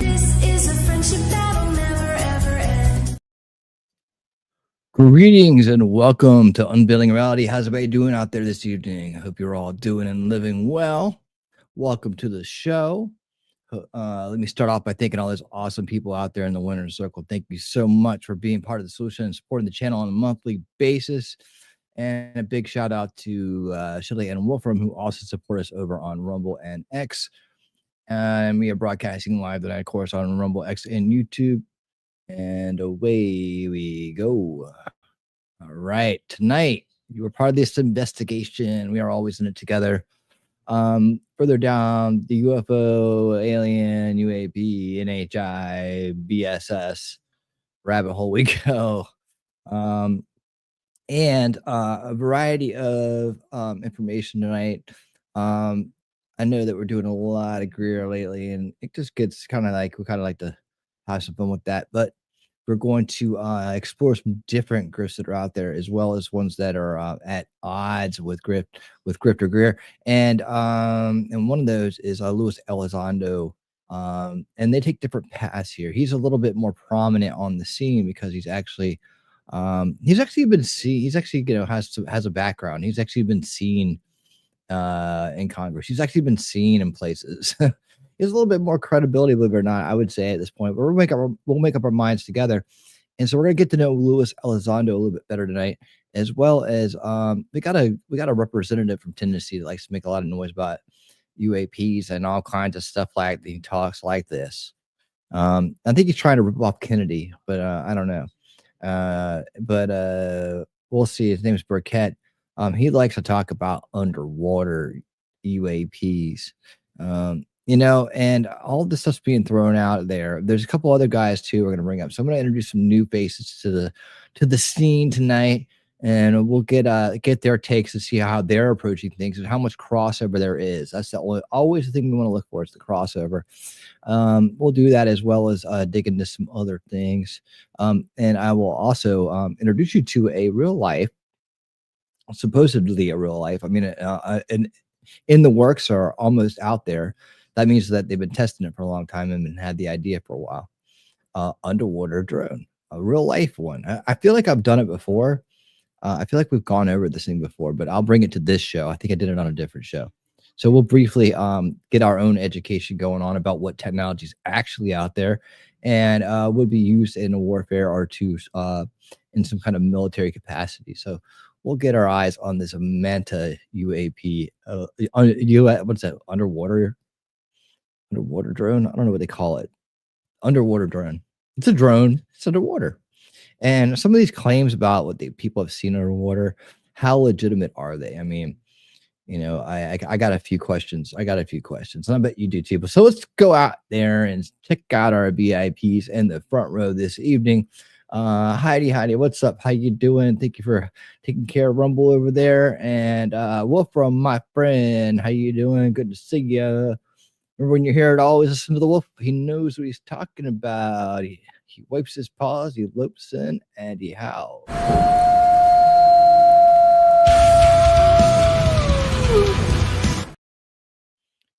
This is a friendship that'll never ever end. Greetings and welcome to Unveiling Reality. How's everybody doing out there this evening? I hope you're all doing and living well. Welcome to the show. Let me start off by thanking all those awesome people out there in the winner's circle. Thank you so much for being part of the solution and supporting the channel on a monthly basis. And a big shout out to Shirley and Wolfram, who also support us over on Rumble and X. And we are broadcasting live tonight, of course, on Rumble, X, and YouTube. And away we go. All right. Tonight, you were part of this investigation. We are always in it together. Further down the UFO, alien, UAP, NHI, BSS rabbit hole we go. And a variety of information tonight. I know that we're doing a lot of Greer lately, and it just gets kind of like we kind of like to have some fun with that. But we're going to explore some different grifts that are out there, as well as ones that are at odds with Grift or Greer. And one of those is Luis Elizondo. And they take different paths here. He's a little bit more prominent on the scene because he's actually been seen. He's actually, has a background. He's actually been seen in Congress. He's actually been seen in places. He has a little bit more credibility, believe it or not, I would say at this point. But we'll make up our minds together. And so we're gonna get to know Luis Elizondo a little bit better tonight, as well as we got a representative from Tennessee that likes to make a lot of noise about UAPs and all kinds of stuff like that. He talks like this. I think he's trying to rip off Kennedy, but I don't know. But we'll see. His name is Burkett. He likes to talk about underwater UAPs. And all this stuff's being thrown out there. There's a couple other guys too we're going to bring up. So I'm going to introduce some new faces to the scene tonight, and we'll get their takes to see how they're approaching things and how much crossover there is. That's always the thing we want to look for, is the crossover. We'll do that, as well as dig into some other things. And I will also introduce you to a real life, supposedly a real life. I mean, and in the works are almost out there. That means that they've been testing it for a long time and had the idea for a while. Underwater drone, a real life one. I feel like I've done it before. I feel like we've gone over this thing before, but I'll bring it to this show. I think I did it on a different show. So we'll briefly get our own education going on about what technology is actually out there and would be used in a warfare or to in some kind of military capacity. So we'll get our eyes on this Manta UAP. What's that? Underwater drone? I don't know what they call it. Underwater drone. It's a drone. It's underwater. And some of these claims about what people have seen underwater, how legitimate are they? I mean, I got a few questions. And I bet you do too. But so let's go out there and check out our VIPs in the front row this evening. Heidi, what's up? How you doing? Thank you for taking care of Rumble over there. And Wolfram, my friend, how you doing? Good to see you. Remember, when you hear it, always listen to the wolf. He knows what he's talking about. He wipes his paws, he lopes in, and he howls.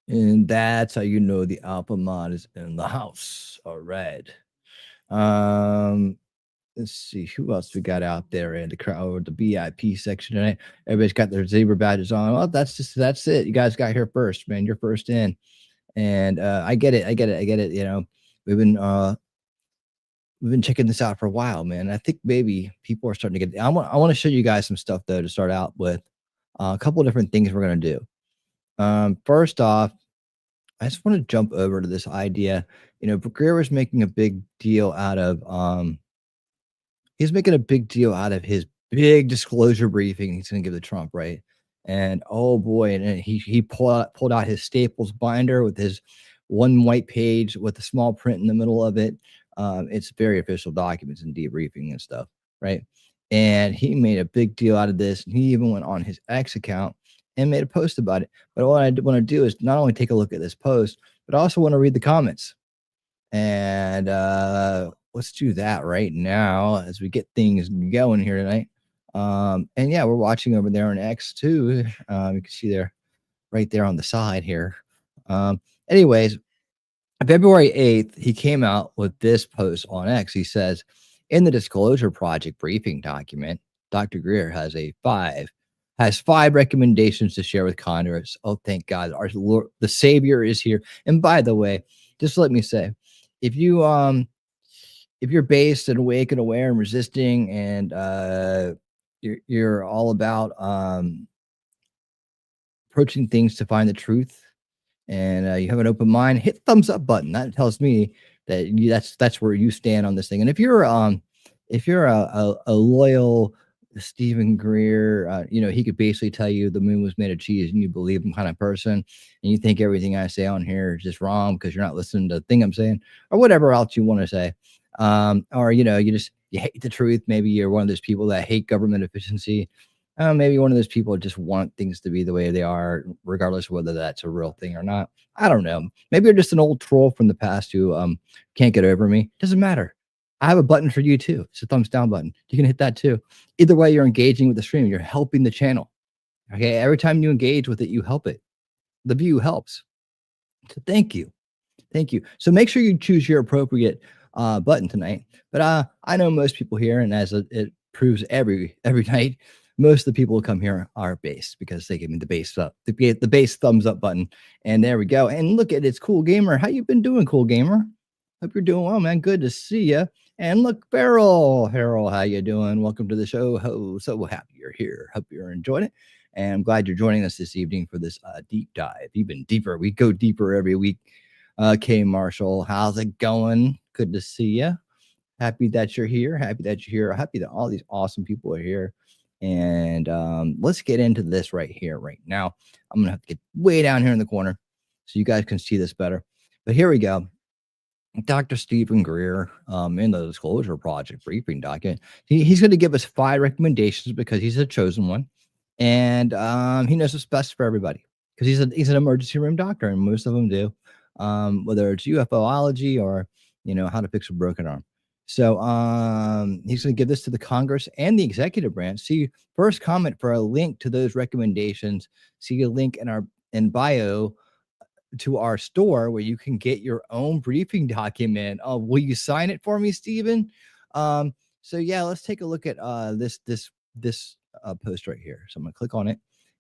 And that's how you know the Alpha Mod is in the house. All right. Let's see who else we got out there in the crowd, the VIP section tonight. Everybody's got their zebra badges on. Well, that's it. You guys got here first, man. You're first in. And I get it. We've been checking this out for a while, man. I think maybe people are starting to get. I want to show you guys some stuff though to start out with. A couple of different things we're gonna do. First off, I just want to jump over to this idea. Greer was making a big deal out of he's making a big deal out of his big disclosure briefing he's going to give to Trump, right? And oh boy, and he pulled out his Staples binder with his one white page with a small print in the middle of it. It's very official documents and debriefing and stuff, right? And he made a big deal out of this, and he even went on his X account and made a post about it. But what I want to do is not only take a look at this post, but I also want to read the comments. And let's do that right now as we get things going here tonight. And yeah, we're watching over there on X too. You can see there right there on the side here. Anyways, February 8th, he came out with this post on X. He says, in the Disclosure Project briefing document, Dr. Greer has five recommendations to share with Congress. Oh, thank God, our Lord, the Savior is here. And by the way, just let me say, if you're based and awake and aware and resisting, and you're all about approaching things to find the truth, and you have an open mind, hit the thumbs up button. That tells me that that's where you stand on this thing. And if you're a loyal Stephen Greer, he could basically tell you the moon was made of cheese, and you believe him kind of person, and you think everything I say on here is just wrong because you're not listening to the thing I'm saying, or whatever else you want to say. Or you hate the truth. Maybe you're one of those people that hate government efficiency. Maybe one of those people just want things to be the way they are, regardless of whether that's a real thing or not. I don't know. Maybe you're just an old troll from the past who can't get over me. Doesn't matter. I have a button for you too. It's a thumbs down button. You can hit that too. Either way, you're engaging with the stream. You're helping the channel. Okay. Every time you engage with it, you help it. The view helps. So thank you. Thank you. So make sure you choose your appropriate button tonight. But I know most people here, and as it proves every night, most of the people who come here are based because they give me the base thumbs up button. And there we go. And look at it's Cool Gamer. How you been doing, Cool Gamer? Hope you're doing well, man. Good to see you. And look, Farrell, how you doing? Welcome to the show. Oh, so happy you're here. Hope you're enjoying it. And I'm glad you're joining us this evening for this deep dive, even deeper. We go deeper every week. K Marshall, how's it going? Good to see you. Happy that you're here. Happy that you're here. Happy that all these awesome people are here. And let's get into this right here, right now. I'm going to have to get way down here in the corner so you guys can see this better. But here we go. Dr. Stephen Greer, in the Disclosure Project briefing document, he's going to give us 5 recommendations because he's a chosen one. And he knows what's best for everybody because he's an emergency room doctor, and most of them do, whether it's UFOlogy or, how to fix a broken arm. So he's going to give this to the Congress and the executive branch. See, first comment for a link to those recommendations. See a link in bio to our store where you can get your own briefing document. Will you sign it for me, Stephen? So yeah, let's take a look at this post right here. So I'm gonna click on it,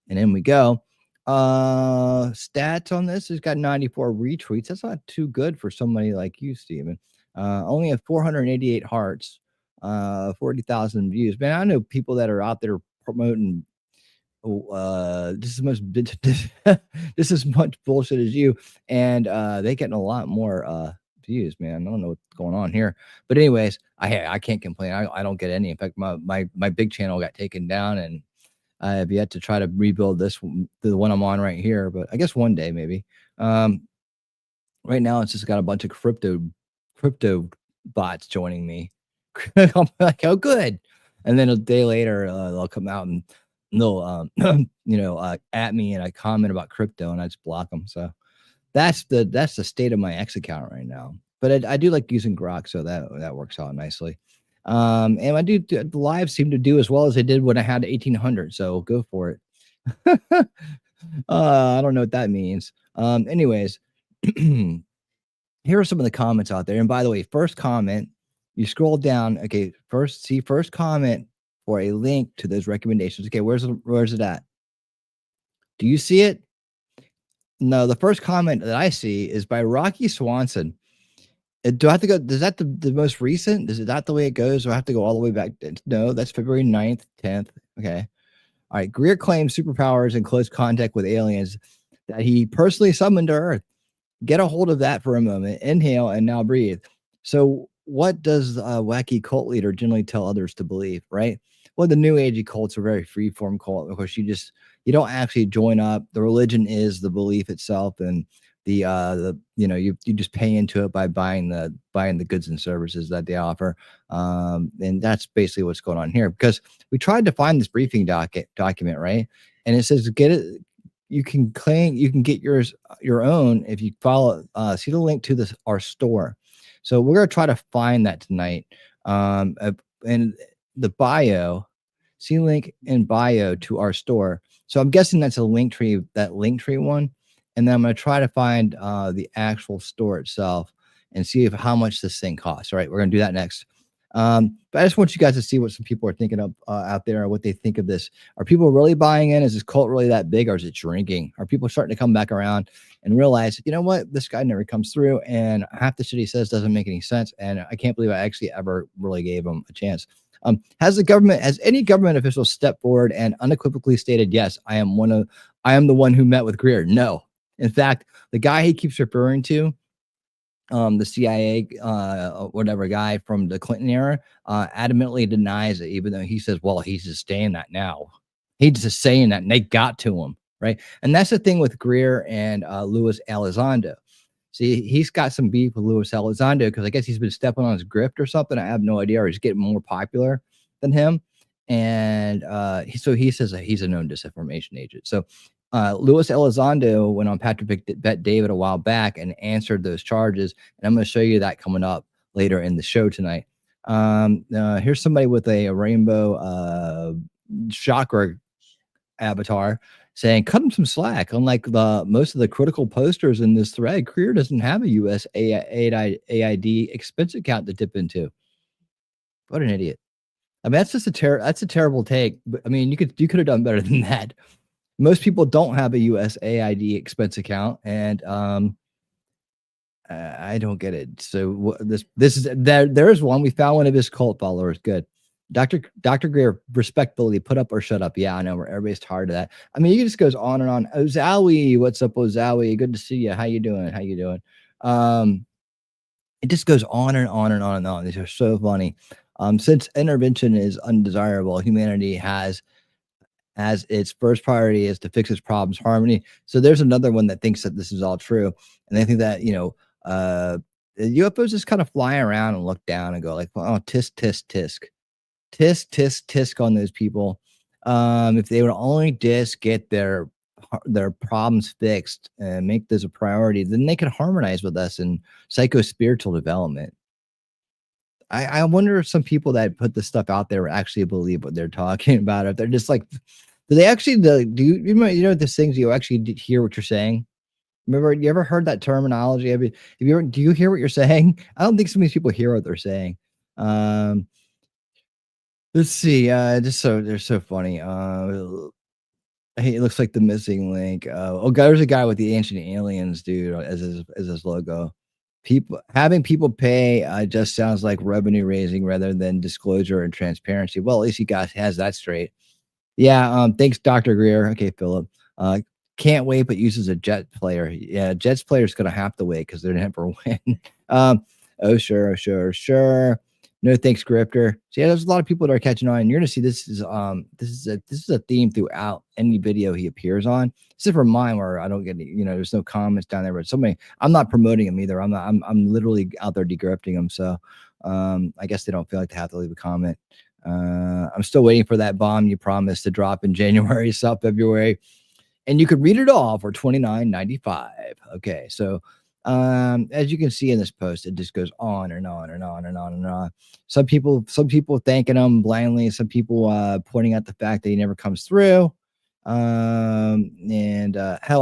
and then we go. Stats on this has got 94 retweets. That's not too good for somebody like you, Stephen. Only have 488 hearts, 40,000 views. Man, I know people that are out there promoting just as much just as much bullshit as you, and they getting a lot more views, man. I don't know what's going on here, but anyways, I can't complain. I don't get any. In fact, my big channel got taken down, and I have yet to try to rebuild the one I'm on right here, but I guess one day maybe. Right now it's just got a bunch of crypto bots joining me. I'm like, oh good. And then a day later they'll come out and they'll at me, and I comment about crypto and I just block them. So that's the state of my X account right now. But I do like using Grok, so that works out nicely. And the live seem to do as well as they did when I had 1800. So go for it. I don't know what that means. Anyways, here are some of the comments out there. And by the way, first comment, you scroll down. Okay, first comment for a link to those recommendations. Okay, where's it at? Do you see it? No, the first comment that I see is by Rocky Swanson. Do I have to go? Is that the most recent? Is it that the way it goes? Or I have to go all the way back? No, that's February 9th, 10th. Okay. All right. Greer claims superpowers and close contact with aliens that he personally summoned to Earth. Get a hold of that for a moment. Inhale and now breathe. So what does a wacky cult leader generally tell others to believe, right? Well, the new agey cults are very free-form cult. Of course, you don't actually join up. The religion is the belief itself, and you just pay into it by buying the goods and services that they offer. And that's basically what's going on here, because we tried to find this briefing document, right? And it says get it. You can get your own if you follow see the link to our store. So we're going to try to find that tonight. And the bio, see link in bio to our store. So I'm guessing that's a link tree, that link tree one. and then I'm going to try to find the actual store itself and see if how much this thing costs. All right, we're going to do that next. But I just want you guys to see what some people are thinking of out there, or what they think of this. Are people really buying in? Is this cult really that big, or is it shrinking? Are people starting to come back around and realize, you know what, this guy never comes through, and half the shit he says doesn't make any sense, and I can't believe I actually ever really gave him a chance. Has any government official stepped forward and unequivocally stated, yes, I am the one who met with Greer? No. In fact, the guy he keeps referring to, the CIA, whatever guy from the Clinton era, adamantly denies it, even though he says, well, he's just saying that now. He's just saying that, and they got to him, right? And that's the thing with Greer and Luis Elizondo. See, he's got some beef with Luis Elizondo because I guess he's been stepping on his grift or something. I have no idea, or he's getting more popular than him. And so he says that he's a known disinformation agent. So Luis Elizondo went on Patrick Bet David a while back and answered those charges. And I'm going to show you that coming up later in the show tonight. Here's somebody with a rainbow chakra avatar saying, cut him some slack. Unlike most of the critical posters in this thread, Greer doesn't have a US AID expense account to dip into. What an idiot. I mean, that's a terrible take. But I mean, you could have done better than that. Most people don't have a US AID expense account, and I don't get it. So this is there is one. We found one of his cult followers. Good. Dr. Greer, respectfully, put up or shut up. Yeah, I know everybody's tired of that. I mean, he just goes on and on. Ozawi, what's up, Ozawi? Good to see you. How you doing? How you doing? It just goes on and on and on and on. These are so funny. Since intervention is undesirable, humanity has as its first priority is to fix its problems harmony. So there's another one that thinks that this is all true, and they think that the UFOs just kind of fly around and look down and go like, oh, tisk tisk tisk. Tisk, tisk, tisk on those people. If they would only just get their problems fixed and make this a priority, then they could harmonize with us in psycho-spiritual development. I wonder if some people that put this stuff out there actually believe what they're talking about. If they're just like, do they actually do you this things you actually hear what you're saying? Remember, you ever heard that terminology? Do you hear what you're saying? I don't think some of these people hear what they're saying. Let's see. They're so funny. Hey, it looks like the missing link. There's a guy with the ancient aliens, dude, as his logo. Having people pay just sounds like revenue raising rather than disclosure and transparency. Well, at least he has that straight. Yeah. Thanks, Dr. Greer. Okay, Philip. Can't wait, but uses a Jet player. Yeah, Jets player is gonna have to wait because they're never win. Oh, sure. No thanks, Grifter. So yeah, there's a lot of people that are catching on, and you're gonna see this is a theme throughout any video he appears on. Except for mine, where I don't get there's no comments down there, but I'm not promoting him either. I'm literally out there degrifting him. So I guess they don't feel like they have to leave a comment. I'm still waiting for that bomb you promised to drop in January, South February. And you could read it all for $29.95. Okay, so as you can see in this post, it just goes on and on and on and on and on. Some people thanking him blindly, some people pointing out the fact that he never comes through. Hell,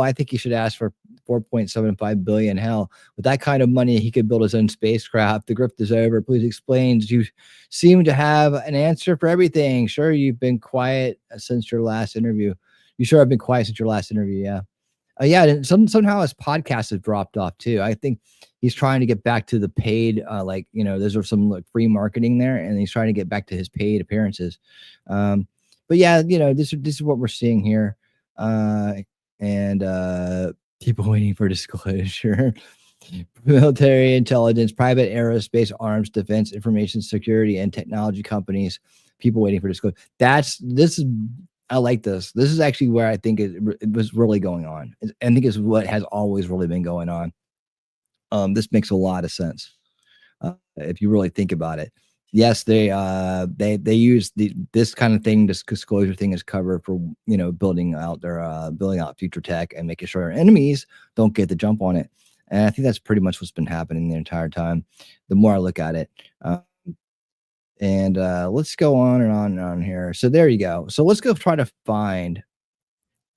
I think he should ask for 4.75 billion. Hell, with that kind of money, he could build his own spacecraft. The grift is over. Please explain. You seem to have an answer for everything. Sure, you've been quiet since your last interview. You sure have been quiet since your last interview. Yeah. And somehow his podcast has dropped off too. I think he's trying to get back to the paid, those are some free marketing there, and he's trying to get back to his paid appearances. But yeah, this is what we're seeing here. People waiting for disclosure. Military intelligence, private aerospace, arms, defense, information security, and technology companies. People waiting for disclosure. I like this. This is actually where I think it was really going on. I think it's what has always really been going on. This makes a lot of sense if you really think about it. Yes, they use this kind of thing. This disclosure thing is covered for building out future tech and making sure our enemies don't get the jump on it. And I think that's pretty much what's been happening the entire time. The more I look at it. Let's go on and on and on here. So there you go. So let's go try to find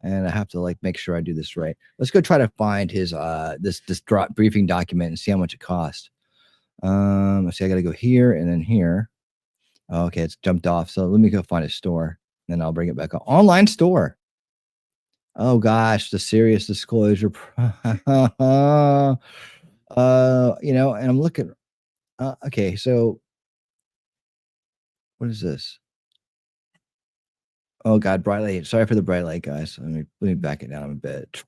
and I have to like make sure I do this right. Let's go try to find his this briefing document and see how much it costs. Let's see, I got to go here and then here. Oh, okay, it's jumped off. So let me go find a store, and then I'll bring it back up. Online store. Oh gosh, the serious disclosure. You know, and I'm looking. Okay, so what is this? Oh God, bright light. Sorry for the bright light, guys. Let me back it down a bit.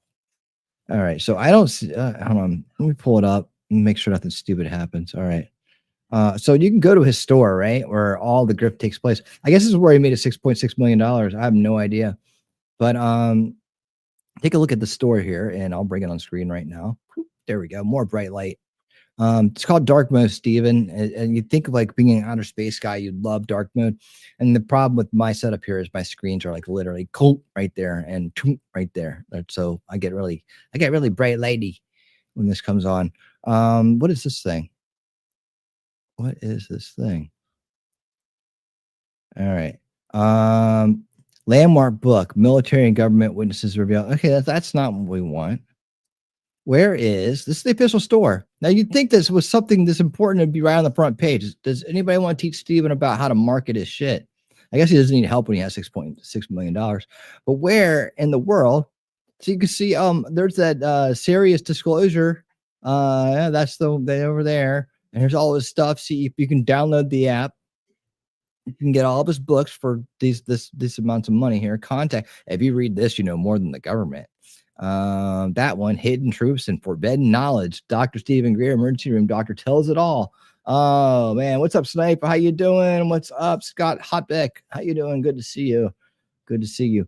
All right, so I don't see. Hold on, let me pull it up and make sure nothing stupid happens. All right. So you can go to his store, right, where all the grift takes place. I guess this is where he made a $6.6 million. I have no idea, but take a look at the store here, and I'll bring it on screen right now. There we go. More bright light. It's called dark mode, Steven. And you think of like being an outer space guy, you'd love dark mode. And the problem with my setup here is my screens are like literally cool right there and right there. So I get really bright lighty when this comes on. What is this thing? What is this thing? All right. Landmark book, military and government witnesses reveal. Okay, that's not what we want. Where is this? Is the official store. Now you'd think this was something this important to be right on the front page. Does anybody want to teach Steven about how to market his shit? I guess he doesn't need help when he has $6.6 million. But where in the world? So you can see there's that serious disclosure. Yeah, that's the over there. And here's all his stuff. See if you can download the app. You can get all of his books for these amounts of money here. Contact. If you read this, you know more than the government. That one, Hidden Truths and Forbidden Knowledge. Dr. Stephen Greer, emergency room doctor, tells it all. Oh man, what's up, Sniper? How you doing? What's up, Scott Hotbeck? How you doing? Good to see you. Good to see you.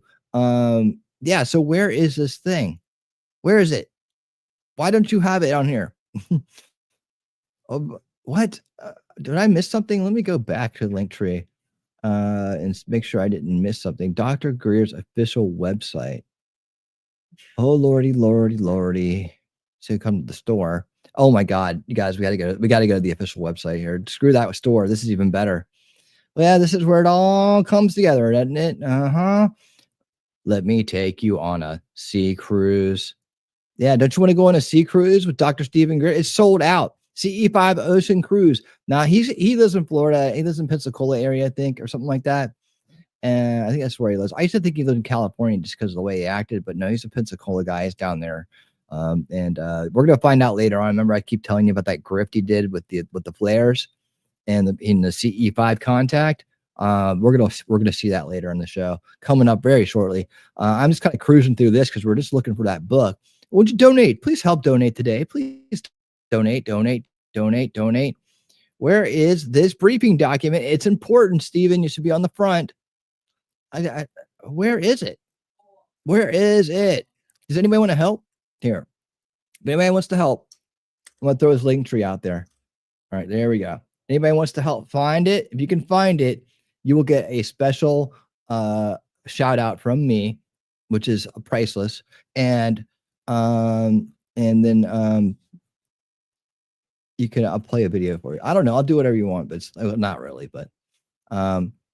Yeah. So where is this thing? Where is it? Why don't you have it on here? Oh, what? Did I miss something? Let me go back to Linktree and make sure I didn't miss something. Dr. Greer's official website. Oh lordy, lordy, lordy. So come to the store. Oh my God, you guys, we gotta go to the official website here. Screw that store. This is even better. Well, yeah, this is where it all comes together, doesn't it? Uh-huh. Let me take you on a sea cruise. Yeah, don't you want to go on a sea cruise with Dr. Stephen Greer? It's sold out. CE5 Ocean Cruise. Now he lives in Florida. He lives in Pensacola area, I think, or something like that. And I think that's where he lives. I used to think he lived in California just because of the way he acted, but no, he's a Pensacola guy. He's down there. We're gonna find out later on. Remember, I keep telling you about that grift he did with the flares and in the CE5 contact. We're gonna see that later in the show coming up very shortly. I'm just kind of cruising through this because we're just looking for that book. Would you donate? Please help donate today. Please donate. Where is this briefing document? It's important, Stephen. You should be on the front. Where is it? Where is it? Does anybody want to help? Here. If anybody wants to help, I'm going to throw this link tree out there. All right, there we go. Anybody wants to help find it? If you can find it, you will get a special shout out from me, which is priceless. And then you can, I'll play a video for you. I don't know. I'll do whatever you want, but it's not really, but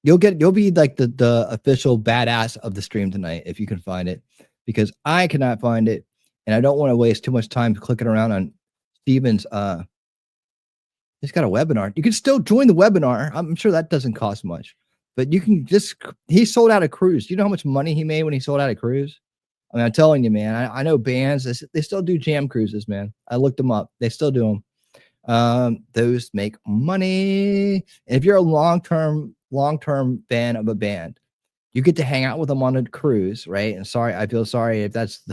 you'll be like the official badass of the stream tonight if you can find it, because I cannot find it, and I don't want to waste too much time clicking around on Steven's. He's got a webinar. You can still join the webinar. I'm sure that doesn't cost much, but you can just. He sold out a cruise. Do you know how much money he made when he sold out a cruise? I mean, I'm telling you, man. I know bands. They still do jam cruises, man. I looked them up. They still do them. Those make money. And if you're a long-term fan of a band, you get to hang out with them on a cruise, right? And I feel sorry if that's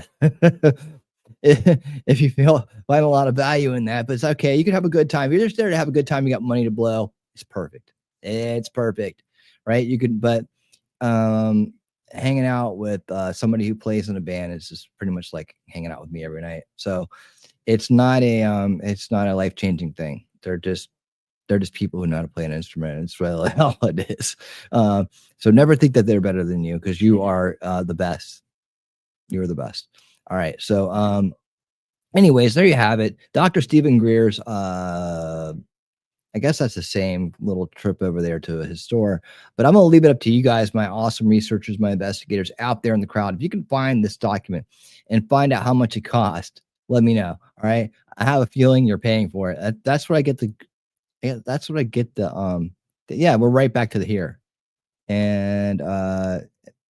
if you find a lot of value in that, but it's okay. You can have a good time. If you're just there to have a good time, you got money to blow. It's perfect. It's perfect, right? You could, but hanging out with somebody who plays in a band is just pretty much like hanging out with me every night. So it's not a life-changing thing. They're just people who know how to play an instrument. It's really all it is. So never think that they're better than you, because you are the best. You're the best. All right. So anyways, there you have it. Dr. Stephen Greer's I guess that's the same little trip over there to his store. But I'm going to leave it up to you guys, my awesome researchers, my investigators out there in the crowd. If you can find this document and find out how much it cost, let me know. All right. I have a feeling you're paying for it. That's what I get that's what I get yeah, we're right back to the here. And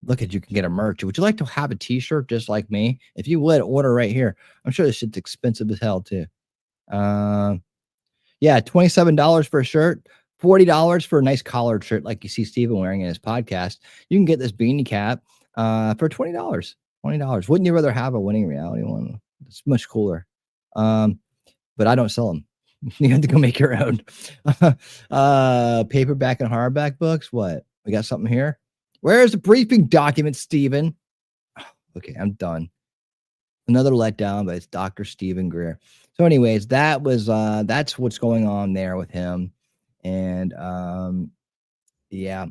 look at, you can get a merch. Would you like to have a t-shirt just like me? If you would, order right here. I'm sure this shit's expensive as hell too. Yeah, $27 for a shirt, $40 for a nice collared shirt like you see Steven wearing in his podcast. You can get this beanie cap for $20. $20. Wouldn't you rather have a winning reality one? It's much cooler. But I don't sell them. You have to go make your own. Paperback and hardback books. What? We got something here. Where's the briefing document, Steven? Okay, I'm done. Another letdown, but it's Dr. Stephen Greer. So, anyways, that's what's going on there with him. And yeah.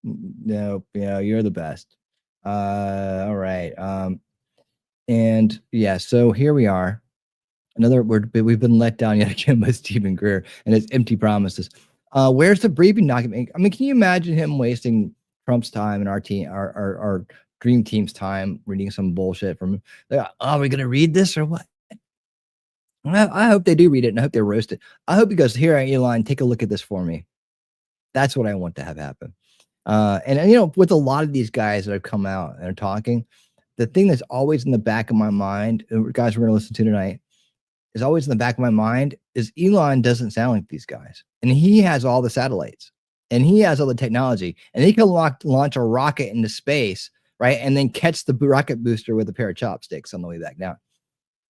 No, yeah, you're the best. All right. And yeah, so here we are. We've been let down yet again by Stephen Greer and his empty promises. Where's the briefing document? I mean, can you imagine him wasting Trump's time and our team, our dream team's time reading some bullshit from? Like, are we gonna read this or what? I hope they do read it, and I hope they roast it. I hope he goes, here, Elon, take a look at this for me. That's what I want to have happen. And you know, with a lot of these guys that have come out and are talking, the thing that's always in the back of my mind, guys, we're gonna listen to tonight, is always in the back of my mind is Elon doesn't sound like these guys. And he has all the satellites and he has all the technology and he can launch a rocket into space, right? And then catch the rocket booster with a pair of chopsticks on the way back down.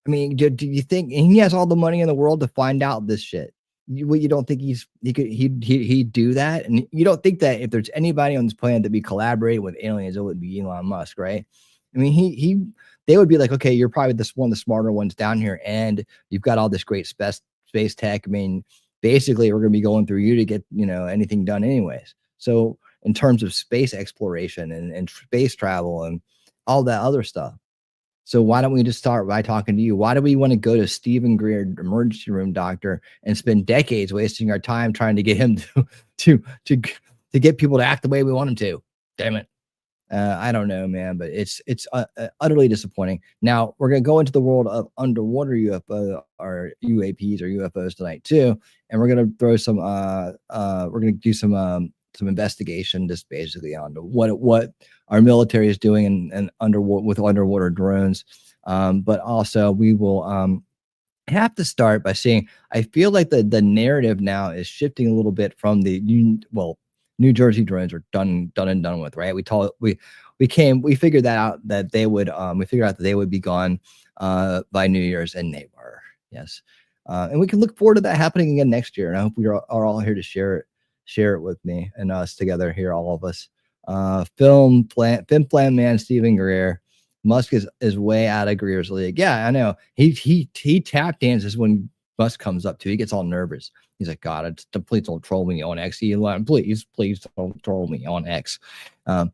I mean, do you think he has all the money in the world to find out this shit? You don't think he'd do that? And you don't think that if there's anybody on this planet that be collaborating with aliens, it would be Elon Musk, right? I mean, they would be like, okay, you're probably one of the smarter ones down here, and you've got all this great space tech. I mean, basically, we're going to be going through you to get anything done, anyways. So, in terms of space exploration and space travel and all that other stuff. So why don't we just start by talking to you? Why do we want to go to Stephen Greer, emergency room doctor, and spend decades wasting our time trying to get him to get people to act the way we want them to? Damn it. I don't know, man, but it's utterly disappointing. Now we're gonna go into the world of underwater UFO or UAPs or UFOs tonight too, and we're gonna throw some we're gonna do some investigation just basically on what our military is doing and underwater drones, but also we will have to start by saying I feel like the narrative now is shifting a little bit from New Jersey drones are done and done with, right? We figured that out that they would we figured out that they would be gone by New Year's, and they were, yes. And we can look forward to that happening again next year. And I hope we are all here to share it with me and us together here, all of us. Film plan man Stephen Greer. Musk is way out of Greer's league. Yeah, I know. He tap dances when Musk comes up to. He gets all nervous. He's like, God, please don't troll me on X. Elon, please don't troll me on X. I'll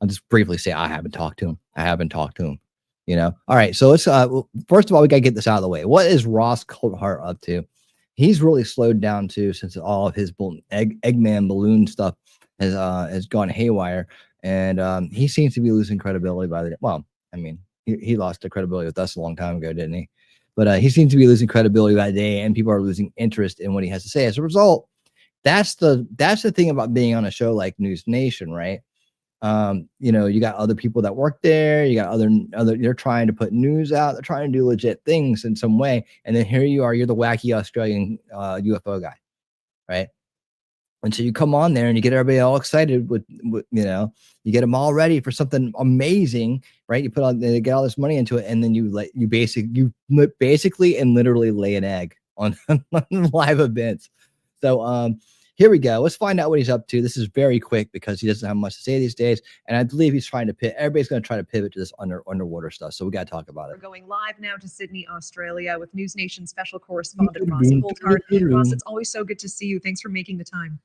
just briefly say I haven't talked to him. All right. So let's first of all, we gotta get this out of the way. What is Ross Coulthart up to? He's really slowed down too, since all of his Eggman balloon stuff has gone haywire, and he seems to be losing credibility I mean, he lost the credibility with us a long time ago, didn't he? But he seems to be losing credibility by the day, and people are losing interest in what he has to say. As a result, that's the thing about being on a show like News Nation, right? You got other people that work there. You got other. They're trying to put news out. They're trying to do legit things in some way, and then here you are. You're the wacky Australian UFO guy, right? And so you come on there and you get everybody all excited with you get them all ready for something amazing, right? You get all this money into it, and then you basically and literally lay an egg on live events. So here we go. Let's find out what he's up to. This is very quick because he doesn't have much to say these days, and I believe he's trying to pivot. Everybody's going to try to pivot to this underwater stuff. So we got to talk about it. We're going live now to Sydney, Australia, with News Nation special correspondent Ross Coulthart. Ross, it's always so good to see you. Thanks for making the time.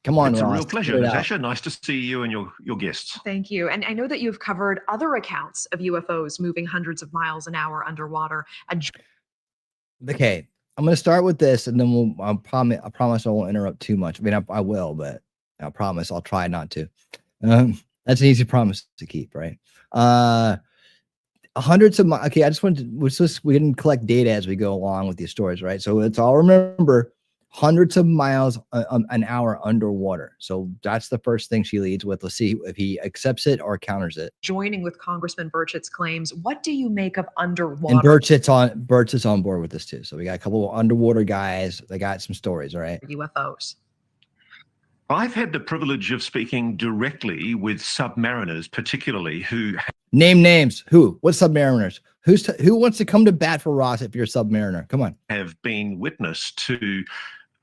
Come on, it's Ross. A real pleasure, Natasha. Nice to see you and your guests. Thank you. And I know that you've covered other accounts of UFOs moving hundreds of miles an hour underwater. Okay, I'm going to start with this, and then I promise I won't interrupt too much. I mean, I will, but I promise I'll try not to. That's an easy promise to keep, right? Hundreds of miles. Okay, I just wanted to, we didn't collect data as we go along with these stories, right? So let's all remember hundreds of miles an hour underwater. So that's the first thing she leads with. Let's see if he accepts it or counters it. Joining with Congressman Burchett's claims, what do you make of underwater? And Burchett's on board with this too. So we got a couple of underwater guys. They got some stories, all right? UFOs. I've had the privilege of speaking directly with submariners, particularly who name names. Who? What submariners? Who wants to come to bat for Ross if you're a submariner? Come on. have been witness to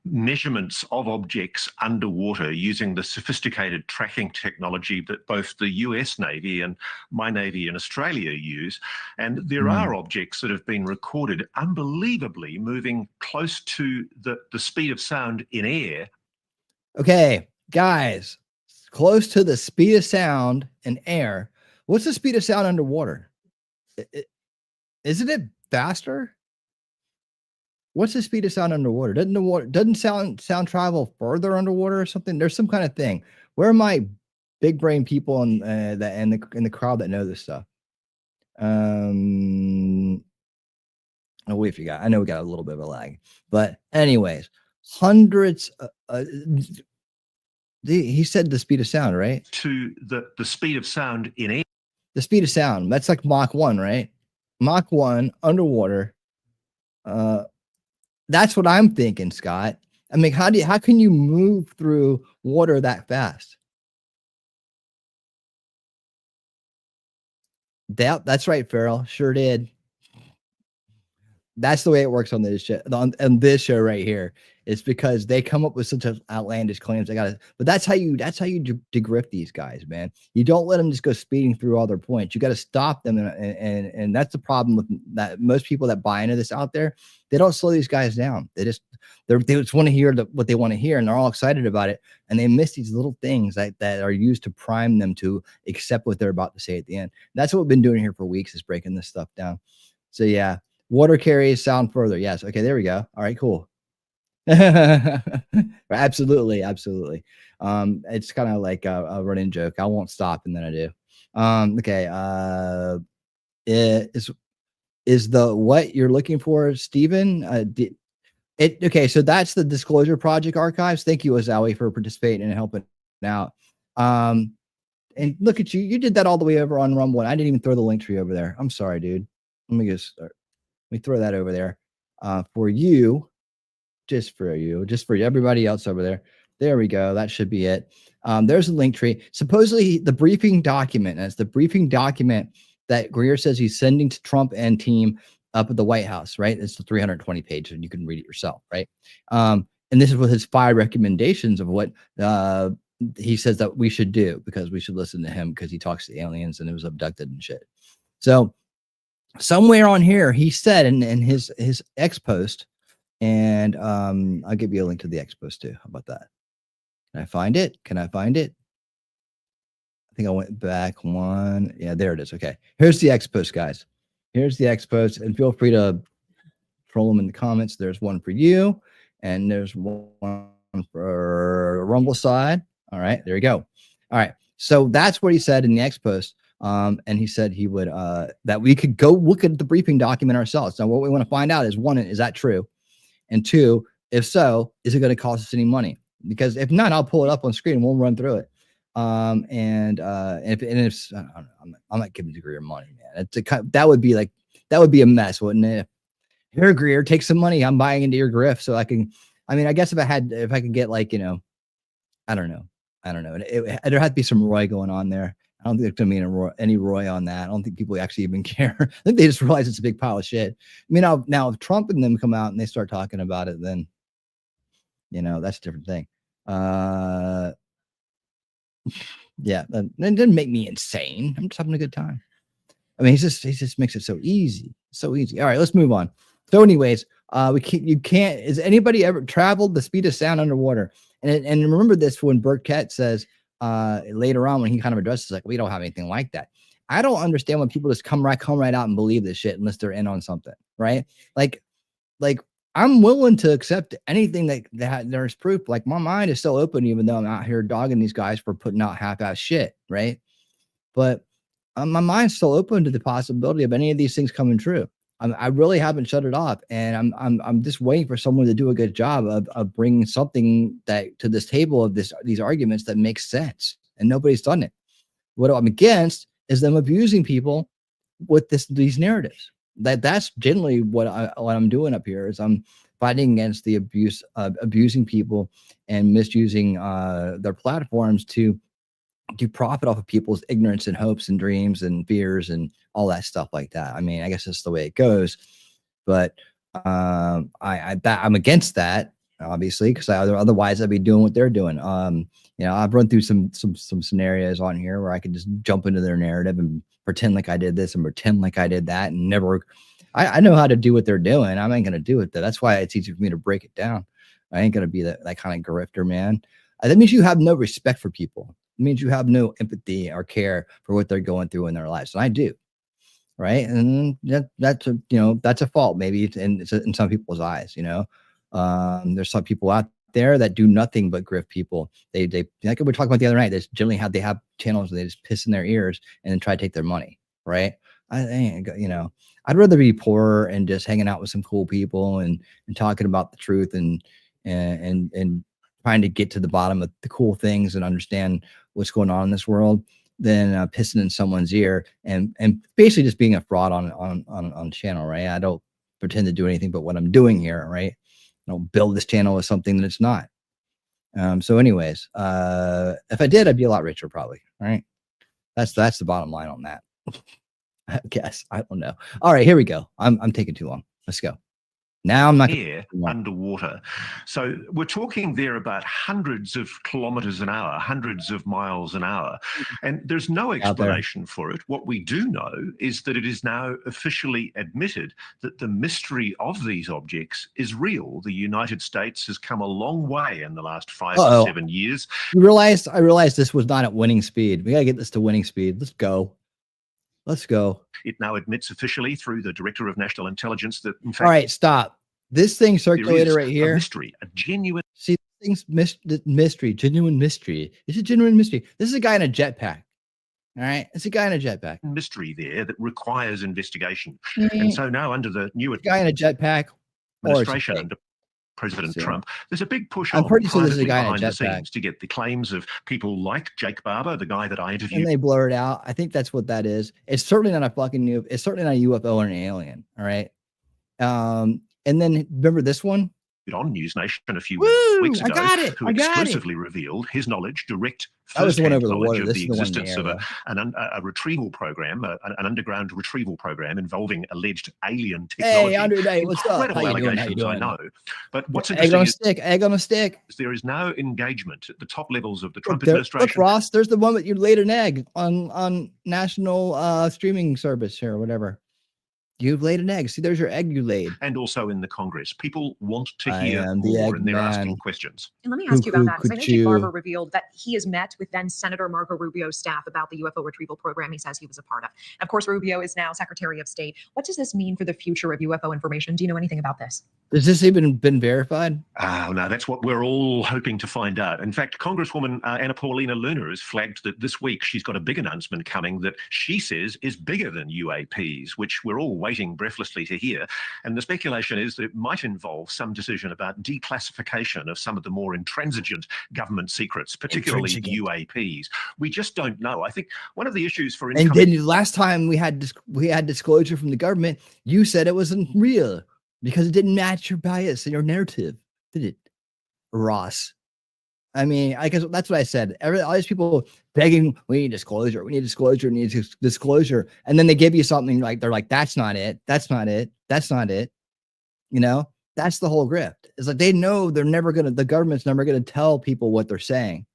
measurements of objects underwater using the sophisticated tracking technology that both the US Navy and my Navy in Australia use. And there are objects that have been recorded unbelievably moving close to the speed of sound in air. Okay, guys, close to the speed of sound in air. What's the speed of sound underwater? Isn't it faster? What's the speed of sound underwater? Doesn't sound travel further underwater or something? There's some kind of thing. Where are my big brain people in the crowd that know this stuff? Oh, wait, I know we got a little bit of a lag, but anyways, hundreds. He said the speed of sound, right? To the speed of sound in air. The speed of sound. That's like Mach 1, right? Mach 1 underwater. That's what I'm thinking, Scott. I mean, how can you move through water that fast? That's right, Farrell. Sure did. That's the way it works on this show. On this show right here, it's because they come up with such outlandish claims. But that's how you degrift these guys, man. You don't let them just go speeding through all their points. You got to stop them, and that's the problem with that. Most people that buy into this out there, they don't slow these guys down. They just want to hear what they want to hear, and they're all excited about it, and they miss these little things that are used to prime them to accept what they're about to say at the end. That's what we've been doing here for weeks, is breaking this stuff down. So yeah. Water carries sound further. Yes. Okay, there we go. All right, cool. Absolutely. It's kind of like a running joke. I won't stop, and then I do. Okay. Is the what you're looking for, Stephen? Okay, so that's the Disclosure Project archives. Thank you, Azawi, for participating and helping out. And look at you. You did that all the way over on Rumble, and I didn't even throw the link tree over there. I'm sorry, dude. Let me just start. Let me throw that over there for you, just for everybody else over there. There we go. That should be it. There's a link tree. Supposedly the briefing document, and it's the briefing document that Greer says he's sending to Trump and team up at the White House, right? It's the 320 page, and you can read it yourself, right? And this is with his 5 recommendations of what he says that we should do, because we should listen to him because he talks to aliens and it was abducted and shit. So somewhere on here, he said in his X post, and I'll give you a link to the X post too. How about that? Can I find it? I think I went back one. Yeah, there it is. Okay. Here's the X post, guys. Here's the X post, and feel free to troll them in the comments. There's one for you, and there's one for Rumble side. All right, there you go. All right. So that's what he said in the X post. And he said he would that we could go look at the briefing document ourselves. Now, what we want to find out is, 1, is that true? And 2, if so, is it going to cost us any money? Because if not, I'll pull it up on screen and we'll run through it. I'm not giving Greer money, man. That would be a mess, wouldn't it? Here, Greer, take some money. I'm buying into your grift, so I can. I mean, I guess if I could get, like, I don't know. There had to be some Roy going on there. I don't think there's going to be any Roy on that. I don't think people actually even care. I think they just realize it's a big pile of shit. I mean, now if Trump and them come out and they start talking about it, then, that's a different thing. Yeah, that didn't make me insane. I'm just having a good time. I mean, he just makes it so easy. So easy. All right, let's move on. So anyways, has anybody ever traveled the speed of sound underwater? And remember this when Burkett says, later on when he kind of addresses, like, we don't have anything like that. I don't understand when people just come right out and believe this shit unless they're in on something, right? Like I'm willing to accept anything that there's proof. Like my mind is still open, even though I'm out here dogging these guys for putting out half-ass shit, right? But my mind's still open to the possibility of any of these things coming true. I really haven't shut it off, and I'm just waiting for someone to do a good job of bringing something that to this table of these arguments that makes sense, and nobody's done it. What I'm against is them abusing people with these narratives. That's generally what I'm doing up here is I'm fighting against the abuse of abusing people and misusing their platforms to profit off of people's ignorance and hopes and dreams and fears and all that stuff like that. I mean, I guess that's the way it goes, but I'm against that, obviously, because otherwise I'd be doing what they're doing. I've run through some scenarios on here where I could just jump into their narrative and pretend like I did this and pretend like I did that and never. I know how to do what they're doing. I ain't gonna do it though. That's why it's easy for me to break it down. I ain't gonna be that kind of grifter, man. That means you have no respect for people. It means you have no empathy or care for what they're going through in their lives, and I do, right? And that's a fault maybe in some people's eyes. There's some people out there that do nothing but grift people. They like we were talking about the other night. They have channels where they just piss in their ears and then try to take their money, right? I'd rather be poor and just hanging out with some cool people and talking about the truth and trying to get to the bottom of the cool things and understand what's going on in this world than pissing in someone's ear and basically just being a fraud on channel, right? I don't pretend to do anything but what I'm doing here, right? I don't build this channel as something that it's not. So anyways, if I did, I'd be a lot richer probably, right? That's the bottom line on that. I guess. I don't know. All right, here we go. I'm taking too long. Let's go. Now I'm not here underwater. So we're talking there about hundreds of kilometers an hour, hundreds of miles an hour. And there's no explanation for it. What we do know is that it is now officially admitted that the mystery of these objects is real. The United States has come a long way in the last 5 to 7 years. I realized this was not at winning speed. We got to get this to winning speed. Let's go. Let's go. It now admits officially through the Director of National Intelligence that, in fact, all right, stop. This thing circulated right here. A mystery, a genuine. See, things mystery, genuine mystery. It's a genuine mystery. This is a guy in a jetpack. All right, it's a guy in a jetpack. Mystery there that requires investigation. And so now, under the new guy in a jetpack administration under President Trump, there's a big push I'm pretty sure there's a guy in a behind the jetpack scenes to get the claims of people like Jake Barber, the guy that I interviewed. and they blur it out. I think that's what that is. It's certainly not a fucking it's certainly not a UFO or an alien. All right. And then remember this one on News Nation a few Woo! weeks ago, I got it. who exclusively revealed his knowledge, direct That was the one over the knowledge water. of This the is the one in the existence of a retrieval program, an underground retrieval program involving alleged alien technology. Hey, Andre Day, what's up? Incredible How you doing? How allegations, you I doing? know. But what's Egg interesting on a is stick. Egg on a stick. there is now engagement at the top levels of the Trump Look, administration. look, Ross, there's the one that you laid an egg on national streaming service here or whatever. You've laid an egg. See, there's your egg you laid. And also in the Congress. People want to I hear am the more, egg and they're man. asking questions. And let me ask you about that, because I know could Jake you- Barber revealed that he has met with then Senator Marco Rubio's staff about the UFO retrieval program he says he was a part of. Of course, Rubio is now Secretary of State. What does this mean for the future of UFO information? Do you know anything about this? Has this even been verified? Oh, no, that's what we're all hoping to find out. In fact, Congresswoman Anna Paulina Luna has flagged that this week she's got a big announcement coming that she says is bigger than UAPs, which we're all waiting breathlessly to hear. And the speculation is that it might involve some decision about declassification of some of the more intransigent government secrets, particularly UAPs. We just don't know. I think one of the issues for And then last time we had disclosure from the government, you said it wasn't real because it didn't match your bias and your narrative, did it, Ross? I mean, I guess that's what I said. All these people begging, we need disclosure, we need disclosure, we need disclosure. And then they give you something like, they're like, that's not it. That's not it. That's not it. You know, that's the whole grift. It's like, they know the government's never going to tell people what they're saying.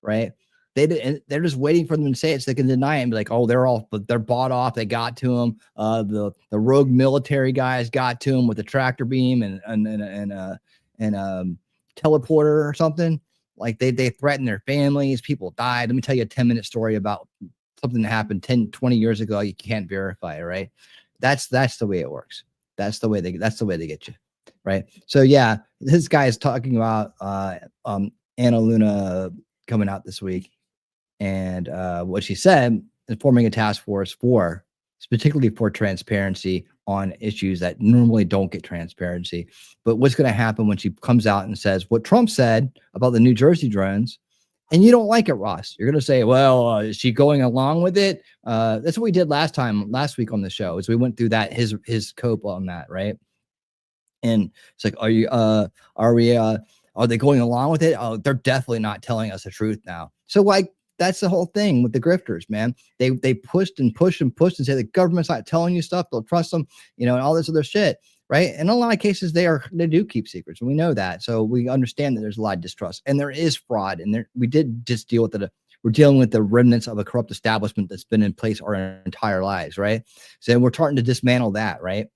Right. They're just waiting for them to say it so they can deny it and be like, oh, they're bought off. They got to them. The rogue military guys got to them with a tractor beam and teleporter or something. Like they threatened their families. People died. Let me tell you a 10-minute story about something that happened 10, 20 years ago. You can't verify it, right? That's the way it works. That's the way they get you, right? So yeah, this guy is talking about Anna Luna coming out this week, and what she said is forming a task force for, particularly for transparency on issues that normally don't get transparency. But what's going to happen when she comes out and says what Trump said about the New Jersey drones, and you don't like it, Ross? You're going to say, well, is she going along with it? That's what we did last week on the show, is we went through that, his cope on that, right? And it's like, are they going along with it? Oh, they're definitely not telling us the truth now. So like, that's the whole thing with the grifters, man. They pushed and pushed and pushed and say the government's not telling you stuff, don't trust them, and all this other shit, right? In a lot of cases, they do keep secrets, and we know that. So we understand that there's a lot of distrust, and there is fraud, and we did just deal with it. We're dealing with the remnants of a corrupt establishment that's been in place our entire lives, right? So we're starting to dismantle that, right?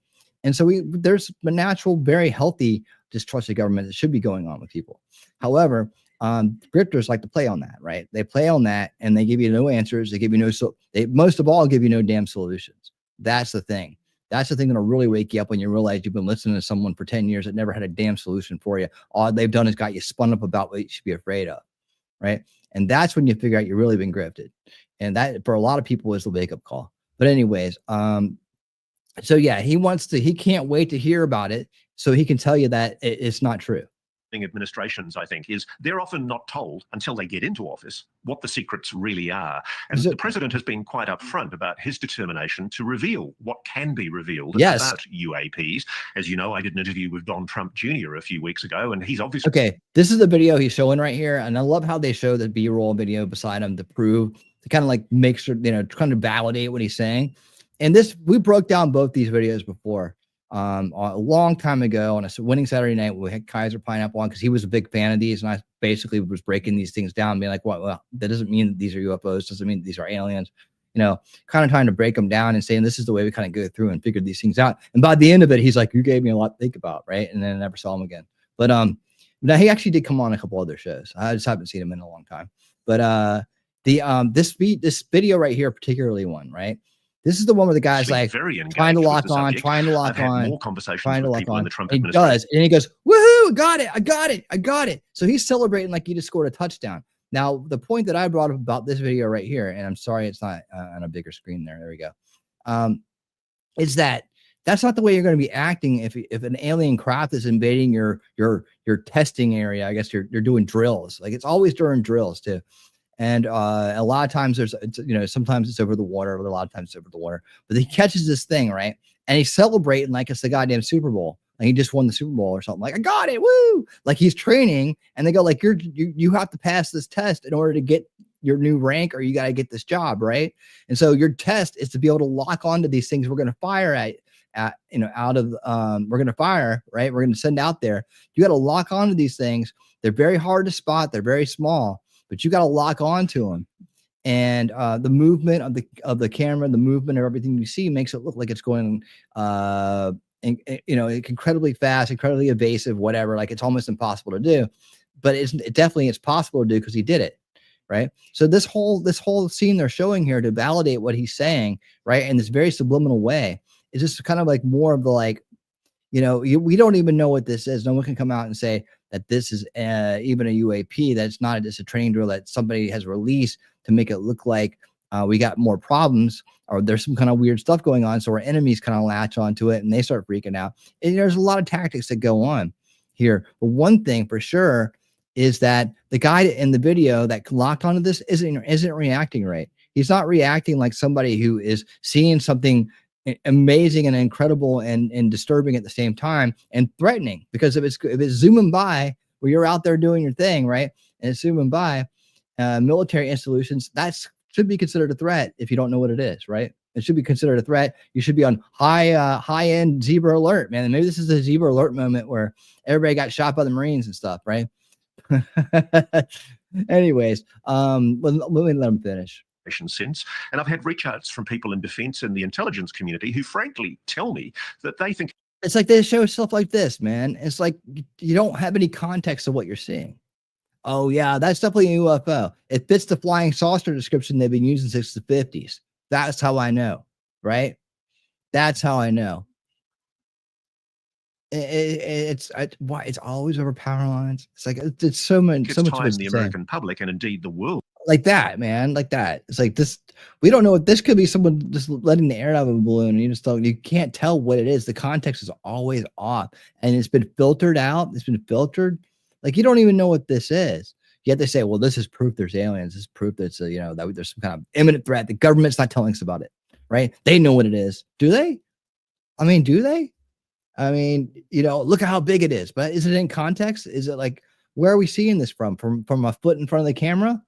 And so there's a natural, very healthy distrust of government that should be going on with people. However, grifters like to play on that, right? They play on that, and they give you no answers. They give you they most of all give you no damn solutions. That's the thing. That's the thing that'll really wake you up when you realize you've been listening to someone for 10 years that never had a damn solution for you. All they've done is got you spun up about what you should be afraid of, right? And that's when you figure out you've really been grifted. And that, for a lot of people, is the wake-up call. But anyways, so yeah, he can't wait to hear about it so he can tell you that it's not true. Administrations, I think, is they're often not told until they get into office what the secrets really are. And the president has been quite upfront about his determination to reveal what can be revealed about UAPs. As you know, I did an interview with Don Trump Jr. a few weeks ago, and he's obviously... Okay, this is the video he's showing right here, and I love how they show the B-roll video beside him to kind of like make sure, kind of validate what he's saying. And we broke down both these videos before. A long time ago on a winning Saturday night, we had Kaiser Pineapple on because he was a big fan of these, and I basically was breaking these things down, being like, well, that doesn't mean that these are UFOs, doesn't mean that these are aliens, kind of trying to break them down and saying this is the way we kind of go through and figure these things out. And by the end of it, he's like, you gave me a lot to think about, right? And then I never saw him again. But now he actually did come on a couple other shoys. I just haven't seen him in a long time. But this video right here, particularly one, right? This is the one where the guy's like trying to lock on, more conversations with people in the Trump administration. He does, and he goes, "Woohoo! I got it!" So he's celebrating like he just scored a touchdown. Now, the point that I brought up about this video right here, and I'm sorry it's not on a bigger screen there. There we go. Is that's not the way you're going to be acting if an alien craft is invading your testing area. I guess you're doing drills. Like, it's always during drills too. And a lot of times sometimes it's over the water, but a lot of times it's over the water. But he catches this thing, right? And he's celebrating like it's the goddamn Super Bowl. Like he just won the Super Bowl or something. Like, I got it, woo! Like he's training, and they go like, you have to pass this test in order to get your new rank, or you got to get this job, right? And so your test is to be able to lock onto these things we're going to fire we're going to fire, right? We're going to send out there. You got to lock onto these things. They're very hard to spot. They're very small, but you got to lock onto them. And the movement of the camera, the movement of everything you see makes it look like it's going, incredibly fast, incredibly evasive, whatever. Like it's almost impossible to do, but it's possible to do because he did it, right? So this whole scene they're showing here to validate what he's saying, right, in this very subliminal way, is just kind of like more of the like, we don't even know what this is. No one can come out and say that this is even a UAP. That's not just a training drill that somebody has released to make it look like we got more problems, or there's some kind of weird stuff going on. So our enemies kind of latch onto it and they start freaking out. And there's a lot of tactics that go on here. But one thing for sure is that the guy in the video that locked onto this isn't reacting right. He's not reacting like somebody who is seeing something amazing and incredible and disturbing at the same time and threatening. Because if it's zooming by where you're out there doing your thing, right, and it's zooming by military installations, that should be considered a threat. If you don't know what it is, right, it should be considered a threat. You should be on high end zebra alert, man. And maybe this is a zebra alert moment where everybody got shot by the Marines and stuff, right? Anyways, let me let him finish. Since, and I've had reach outs from people in defense and the intelligence community who frankly tell me that they think it's like they show stuff like this, man. It's like you don't have any context of what you're seeing. Oh yeah, that's definitely a UFO. It fits the flying saucer description they've been using since the 50s. That's how I know, right? That's how I know. Why it's always over power lines. It's like it's so much It's so much of time it's the the same. American public and indeed the world Like that, man, like that. It's like this. We don't know what this could be. Someone just letting the air out of a balloon, and you can't tell what it is. The context is always off, and it's been filtered out. It's been filtered. Like you don't even know what this is. Yet they say, "Well, this is proof there's aliens. This is proof that's that there's some kind of imminent threat. The government's not telling us about it, right? They know what it is. Do they? I mean, do they? I mean, look at how big it is. But is it in context? Is it like where are we seeing this from? From a foot in front of the camera?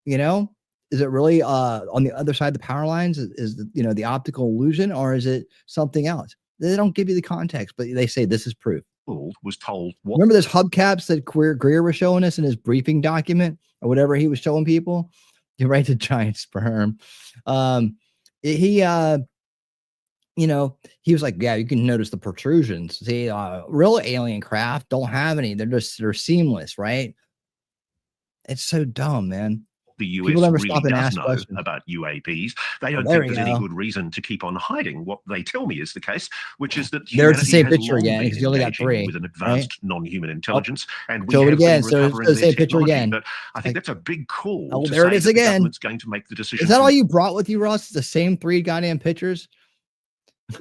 Is it really on the other side of the power lines? Is the optical illusion, or is it something else? They don't give you the context, but they say this is proof. was told what Remember those hubcaps that Greer was showing us in his briefing document or whatever he was showing people? You write the giant sperm. He was like, yeah, you can notice the protrusions. See, real alien craft don't have any. They're seamless, right? It's so dumb, man. the US People never really stop and does ask know questions. about UAPs. They don't there think we there's any go. good reason to keep on hiding what they tell me is the case, which is that There's the humanity same has picture long again, been because you only got engaging 3, with an right? advanced non-human intelligence, and we Show it have again. been So recovering it's the their same picture technology. again. But I think that's a big call Oh, to there it say is that the again. government's going to make the decision Is that to all you brought with you, Ross? The same 3 goddamn pictures?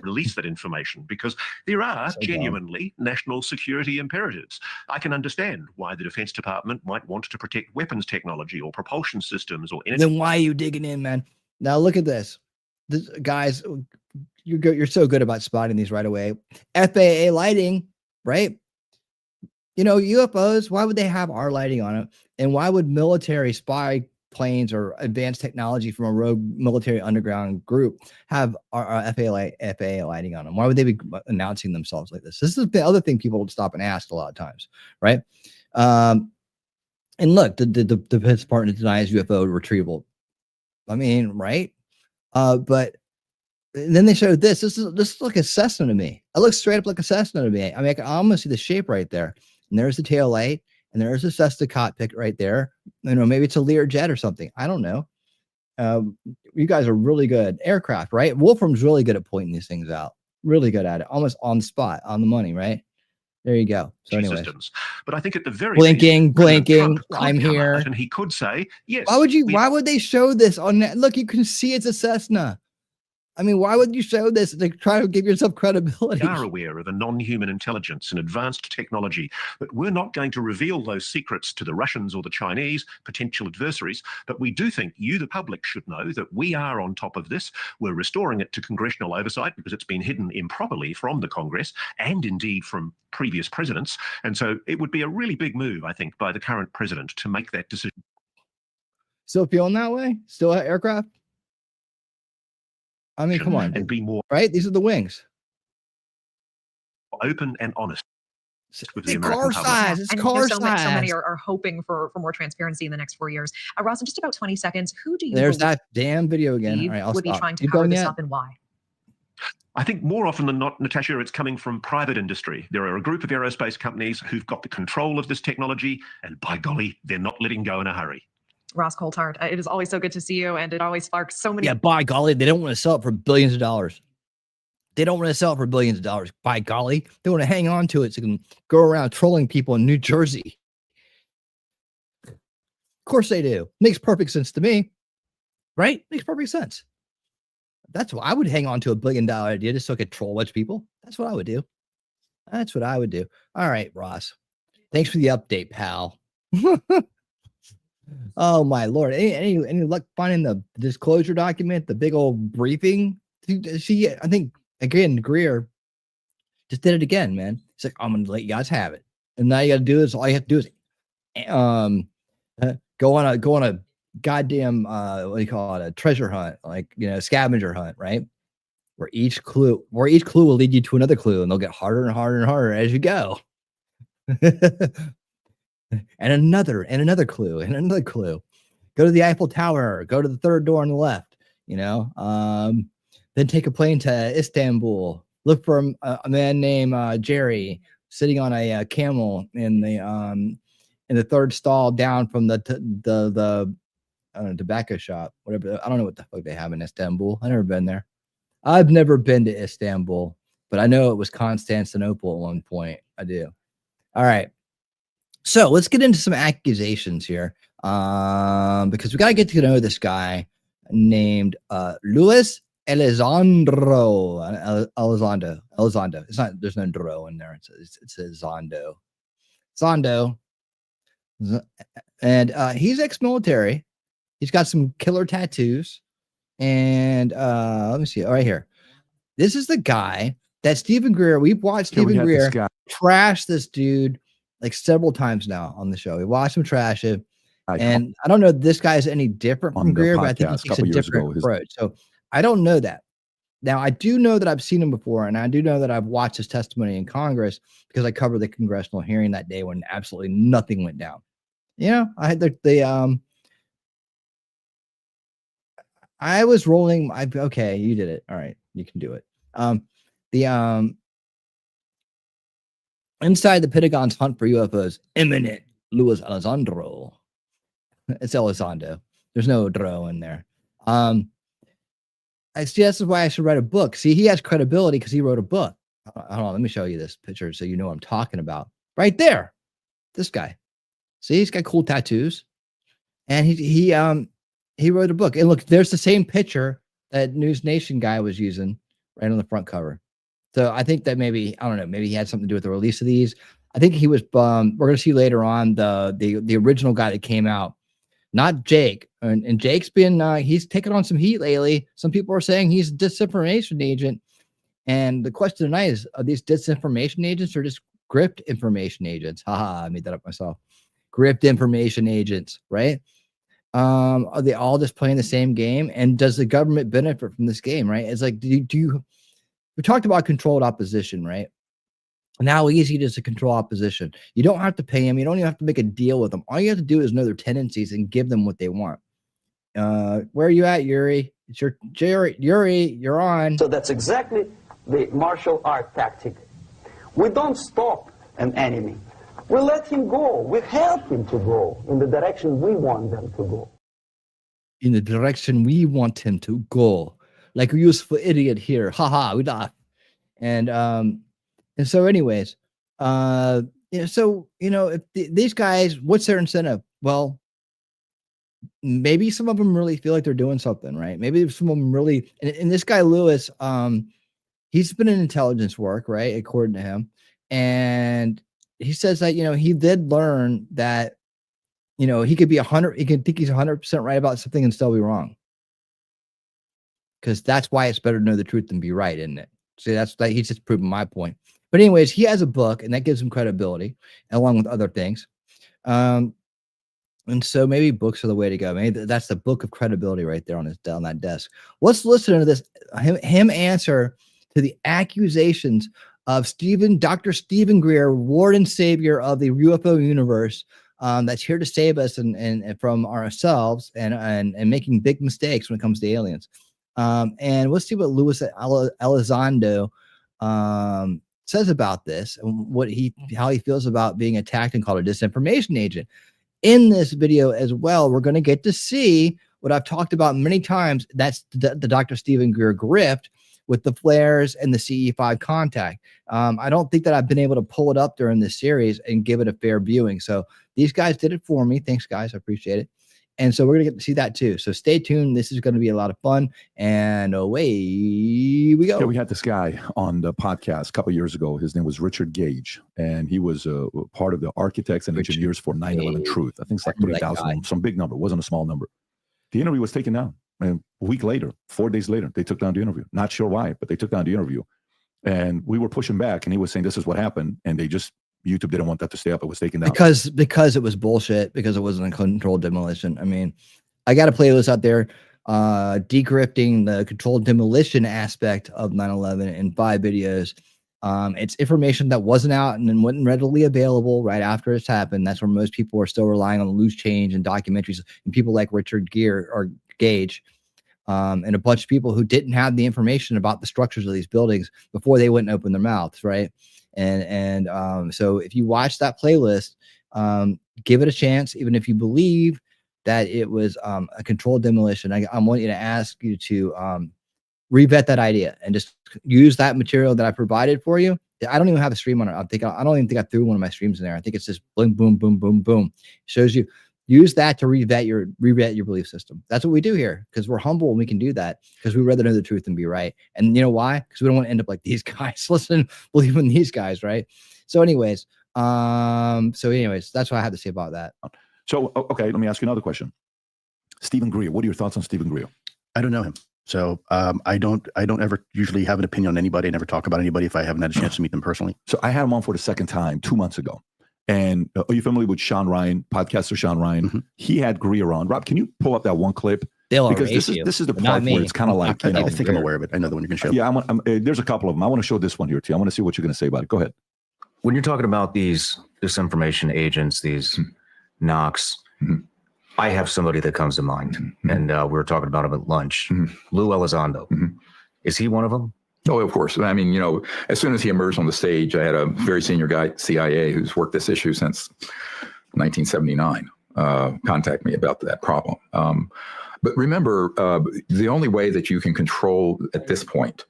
release that information, because there are So dumb. genuinely national security imperatives. I can understand why the Defense Department might want to protect weapons technology or propulsion systems or energy. Then why are you digging in, man? Now look at this. Guys, you're so good about spotting these right away. FAA lighting, right? UFOs, why would they have our lighting on it? And why would military spy planes or advanced technology from a rogue military underground group have our FAA lighting on them? Why would they be announcing themselves like this? This is the other thing people would stop and ask a lot of times, right? And look, the Defense Department denies UFO retrieval. I mean, right? But then they showed this. This is like a Cessna to me. It looks straight up like a Cessna to me. I mean, I can almost see the shape right there. And there's the tail light, and there's a Cessna cockpit right there. Maybe it's a Lear jet or something. I don't know. You guys are really good. Aircraft, right? Wolfram's really good at pointing these things out. Really good at it. Almost on the spot, on the money, right? There you go. So anyway, systems. But I think at the very blinking, least, President blinking. Trump could I'm come here. out and he could say, yes. Why would they show this on that? Look, you can see it's a Cessna. I mean, why would you show this to try to give yourself credibility? We are aware of a non-human intelligence and advanced technology, but we're not going to reveal those secrets to the Russians or the Chinese, potential adversaries. But we do think you, the public, should know that we are on top of this. We're restoring it to congressional oversight because it's been hidden improperly from the Congress and indeed from previous presidents. And so it would be a really big move, I think, by the current president to make that decision. Still feeling that way? Still at aircraft? I mean, come on. And be more right? These are the wings. Open and honest with the It's American car public. size. It's And car so size. many are hoping for more transparency in the next 4 years. Ross, in just about 20 seconds, who do you There's believe that damn video again. All right, I'll would be stop. trying to You power done this yet? up, and why? I think more often than not, Natasha, it's coming from private industry. There are a group of aerospace companies who've got the control of this technology, and by golly, they're not letting go in a hurry. Ross Coulthard, it is always so good to see you, and it always sparks so many. Yeah, by golly, they don't want to sell it for billions of dollars. They don't want to sell it for billions of dollars. By golly, they want to hang on to it so they can go around trolling people in New Jersey. Of course they do. Makes perfect sense to me. Right? Makes perfect sense. That's why I would hang on to $1 billion idea just so I could troll a bunch of people. That's what I would do. That's what I would do. All right, Ross. Thanks for the update, pal. Oh my Lord. Any luck finding the disclosure document, the big old briefing? See, I think again, Greer just did it again, man. It's like, I'm gonna let you guys have it. And now you gotta do is all you have to do is go on a goddamn what do you call it, a treasure hunt, like scavenger hunt, right? Where each clue will lead you to another clue, and they'll get harder and harder and harder as you go. and another clue and another clue. Go to the Eiffel Tower, go to the third door on the left, then take a plane to Istanbul, look for a man named Jerry sitting on a camel in the third stall down from the I don't know, tobacco shop, whatever. I don't know what the fuck they have in Istanbul. I've never been there. I've never been to Istanbul. but I know it was Constantinople at one point. I do. All right. So let's get into some accusations here, because we got to get to know this guy named Luis Elizondo. Elizondo. It's not. There's no dro in there. It's a Zondo. Zondo. And he's ex-military. He's got some killer tattoos. And let me see. Right here. This is the guy that Stephen Greer. We've watched Stephen Greer trash this dude like several times now on the show. We watched him trash it. And I don't know if this guy is any different from Greer, but I think he takes a different approach. So I don't know that. Now, I do know that I've seen him before, and I do know that I've watched his testimony in Congress because I covered the congressional hearing that day when absolutely nothing went down. I had I was rolling. Okay, you did it. All right, you can do it. Inside the Pentagon's hunt for UFOs, imminent. Luis Elizondo. It's Elizondo. There's no dro in there. I see. This is why I should write a book. See, he has credibility because he wrote a book. Hold on, let me show you this picture so you know what I'm talking about. Right there, this guy. See, he's got cool tattoos, and he wrote a book. And look, there's the same picture that News Nation guy was using right on the front cover. So I think that maybe, I don't know, maybe he had something to do with the release of these. I think he was. We're going to see later on the original guy that came out, not Jake. And Jake's been he's taken on some heat lately. Some people are saying he's a disinformation agent. And the question tonight is, are these disinformation agents or just Grift Information Agents? Haha, I made that up myself. Grift Information Agents, right? Are they all just playing the same game? And does the government benefit from this game, right? It's like, we talked about controlled opposition, right? And how easy it is to control opposition. You don't have to pay them. You don't even have to make a deal with them. All you have to do is know their tendencies and give them what they want. Where are you at, Yuri? It's your Yuri, you're on. So that's exactly the martial art tactic. We don't stop an enemy. We let him go. We help him to go in the direction we want them to go. In the direction we want him to go. Like a useful idiot here. Haha, we laugh. And so anyways, so, if these guys, what's their incentive? Well, maybe some of them really feel like they're doing something, right? Maybe some of them really, and this guy, Lewis, he's been in intelligence work, right? According to him. And he says that, he did learn that, he could be he can think he's 100% right about something and still be wrong. Because that's why it's better to know the truth than be right, isn't it? See, he's just proving my point. But anyways, he has a book, and that gives him credibility, along with other things. And so maybe books are the way to go. Maybe that's the book of credibility right there on that desk. Let's listen to this. Him answer to the accusations of Dr. Stephen Greer, Lord and Savior of the UFO universe, that's here to save us and from ourselves and making big mistakes when it comes to aliens. And let's see what Luis Elizondo says about this and how he feels about being attacked and called a disinformation agent. In this video as well, we're going to get to see what I've talked about many times. That's the Dr. Stephen Greer grift with the flares and the CE5 contact. I don't think that I've been able to pull it up during this series and give it a fair viewing. So these guys did it for me. Thanks, guys. I appreciate it. And so we're going to get to see that too. So stay tuned. This is going to be a lot of fun. And away we go. Yeah, we had this guy on the podcast a couple of years ago. His name was Richard Gage, and he was part of the architects and engineers for 9/11 Truth. I think it's like 3,000, some big number. It wasn't a small number. The interview was taken down. And a week later, 4 days later, they took down the interview. Not sure why, but they took down the interview. And we were pushing back, and he was saying this is what happened. And YouTube didn't want that to stay up. It was taken down. Because it was bullshit, because it wasn't a controlled demolition. I mean, I got a playlist out there, degrifting the controlled demolition aspect of 9/11 in 5 videos. It's information that wasn't out and wasn't readily available right after it's happened. That's where most people are still relying on loose change and documentaries, and people like Richard Gage, and a bunch of people who didn't have the information about the structures of these buildings before they went and opened their mouths, right? And so if you watch that playlist, give it a chance, even if you believe that it was a controlled demolition. I want you to ask you to revet that idea and just use that material that I provided for you. I don't even have a stream on it. I don't even think I threw one of my streams in there. I think it's just boom, boom, boom, boom, boom. Shows you, use that to revet your belief system. That's what we do here, because we're humble and we can do that because we rather know the truth than be right. And you know why? Because we don't want to end up like these guys. Listen, believe in these guys, right? So anyways, that's what I have to say about that. So, okay, let me ask you another question. Stephen Greer, what are your thoughts on Stephen Greer? I don't know him. So I don't ever usually have an opinion on anybody. I never talk about anybody if I haven't had a chance to meet them personally. So I had him on for the second time 2 months ago. And are you familiar with Sean Ryan, podcaster Sean Ryan? Mm-hmm. He had Greer on. Rob, can you pull up that one clip? Because this is the part where it's kind of like, I think I'm aware of it. I know the one you're going to show. Yeah, there's a couple of them. I want to show this one here too. I want to see what you're going to say about it. Go ahead. When you're talking about these disinformation agents, these knocks, I have somebody that comes to mind, and we were talking about him at lunch. Lou Elizondo. Is he one of them? Oh, of course. I mean, as soon as he emerged on the stage, I had a very senior guy at CIA who's worked this issue since 1979 contact me about that problem. But remember, the only way that you can control at this point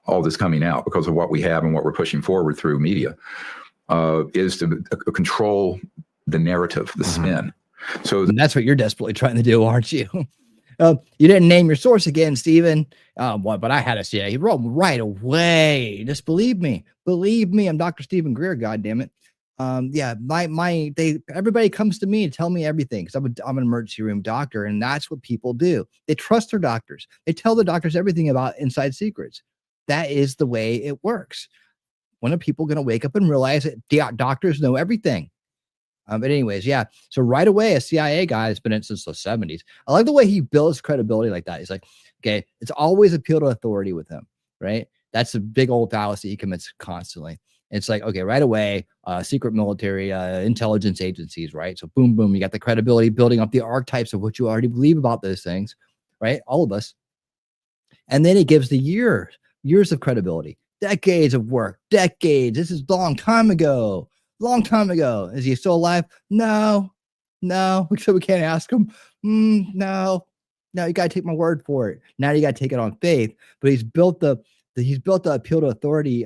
all this coming out, because of what we have and what we're pushing forward through media, is to control the narrative, the spin. So that's what you're desperately trying to do, aren't you? You didn't name your source again, Stephen. But I had to say, he wrote right away. Just believe me. I'm Dr. Stephen Greer. God damn it. Everybody comes to me to tell me everything because I'm an emergency room doctor, and that's what people do. They trust their doctors. They tell the doctors everything about inside secrets. That is the way it works. When are people going to wake up and realize that doctors know everything? But anyways, yeah. So right away, a CIA guy has been in since the 70s. I like the way he builds credibility like that. He's like, okay, it's always appeal to authority with him, right? That's a big old fallacy he commits constantly. It's like, okay, right away, secret military intelligence agencies, right? So boom, boom, you got the credibility building up the archetypes of what you already believe about those things, right? All of us. And then he gives the years of credibility, decades of work, decades. This is long time ago. Is he still alive? No, so we can't ask him. No, you got to take my word for it. Now you got to take it on faith. But he's built the appeal to authority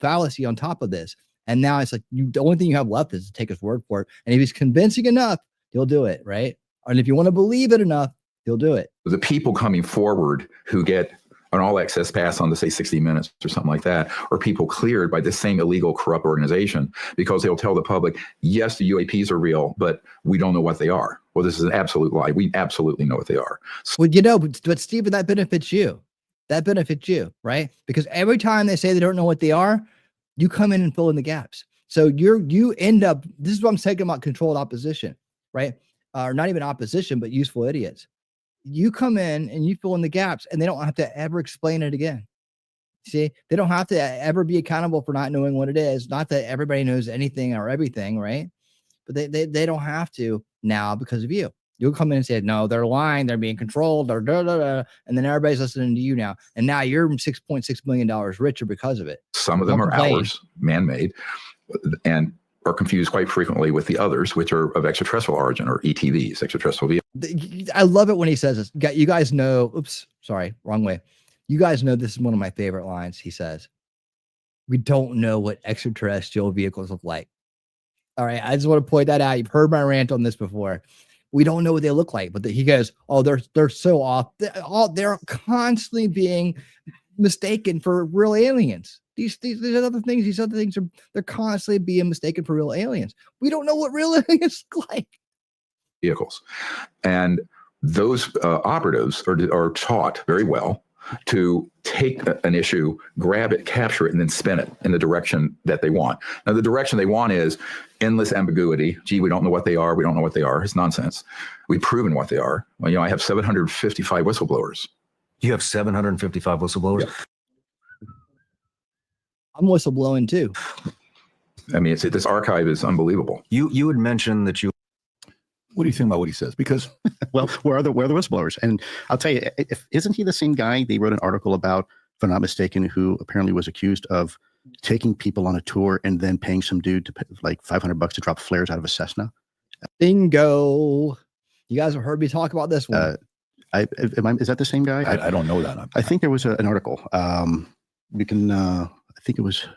fallacy on top of this. And now it's like the only thing you have left is to take his word for it. And if he's convincing enough, he'll do it, right? And if you want to believe it enough, he'll do it. The people coming forward who get an all-access pass on to, say, 60 Minutes or something like that, or people cleared by this same illegal, corrupt organization because they'll tell the public, yes, the UAPs are real, but we don't know what they are. Well, this is an absolute lie. We absolutely know what they are. Well, but Stephen, that benefits you. Right? Because every time they say they don't know what they are, you come in and fill in the gaps. So you end up, this is what I'm saying about controlled opposition, right? Or not even opposition, but useful idiots. You come in and you fill in the gaps, and they don't have to ever explain it again. See, they don't have to ever be accountable for not knowing what it is. Not that everybody knows anything or everything, right? But they don't have to now because of you. You'll come in and say, no, they're lying, they're being controlled, and then everybody's listening to you now. And now you're $6.6 million richer because of it. Some of them are ours, man-made, and are confused quite frequently with the others, which are of extraterrestrial origin, or ETVs, extraterrestrial vehicles. I love it when he says this. You guys know, oops, sorry, wrong way. You guys know this is one of my favorite lines. He says, we don't know what extraterrestrial vehicles look like. All right, I just want to point that out. You've heard my rant on this before. We don't know what they look like, but he goes, oh, they're so off. They're constantly being mistaken for real aliens. These other things, they're constantly being mistaken for real aliens. We don't know what real aliens look like. Vehicles. And those operatives are taught very well to take an issue, grab it, capture it, and then spin it in the direction that they want. Now, the direction they want is endless ambiguity. Gee, we don't know what they are. We don't know what they are. It's nonsense. We've proven what they are. Well, I have 755 whistleblowers. You have 755 whistleblowers? Yeah. I'm whistleblowing too. I mean, this archive is unbelievable. You had mentioned that you. What do you think about what he says? Because well, where are the whistleblowers? And I'll tell you, isn't he the same guy they wrote an article about, if I'm not mistaken, who apparently was accused of taking people on a tour and then paying some dude to pay like $500 to drop flares out of a Cessna? Bingo. You guys have heard me talk about this one. Is that the same guy? I don't know that. I think there was an article. We can. I think it was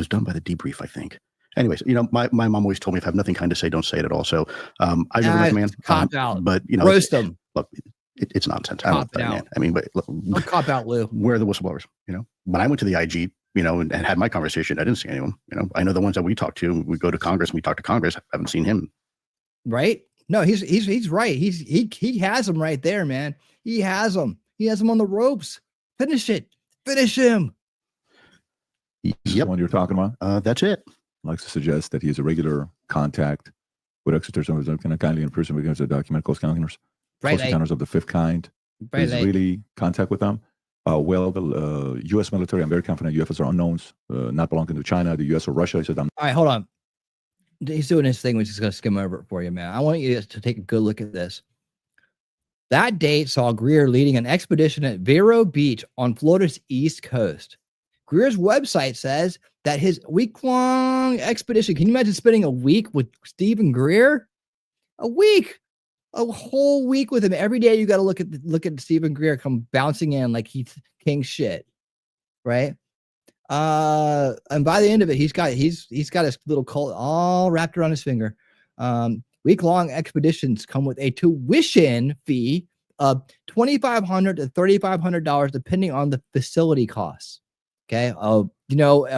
done by the Debrief. I think. Anyways, my mom always told me if I have nothing kind to say, don't say it at all. So I never met the man. Cop out. But roast them. Look, it's nonsense. I don't know, man. I mean, but look, don't cop out, Lou. Where are the whistleblowers? When I went to the IG, and had my conversation, I didn't see anyone. I know the ones that we talk to. We go to Congress and we talk to Congress. I haven't seen him. Right? No, he's right. He has them right there, man. He has them. He has them on the ropes. Finish it. Finish him. Yep. The one you're talking about? That's it. I'd like to suggest that he is a regular contact with extraterrestrials kindly in person because of document close encounters. Close encounters of the fifth kind. Is really contact with them. The U.S. military, I'm very confident UFOs are unknowns, not belonging to China, the U.S. or Russia. He said, all right, hold on. He's doing his thing. We're just going to skim over it for you, man. I want you to take a good look at this. That date saw Greer leading an expedition at Vero Beach on Florida's East Coast. Greer's website says that his week-long expedition, can you imagine spending a week with Stephen Greer? A week. A whole week with him. Every day you got to look at Stephen Greer come bouncing in like he's king shit, right? And by the end of it, he's got his little cult all wrapped around his finger. Week-long expeditions come with a tuition fee of $2,500 to $3,500 depending on the facility costs. Okay,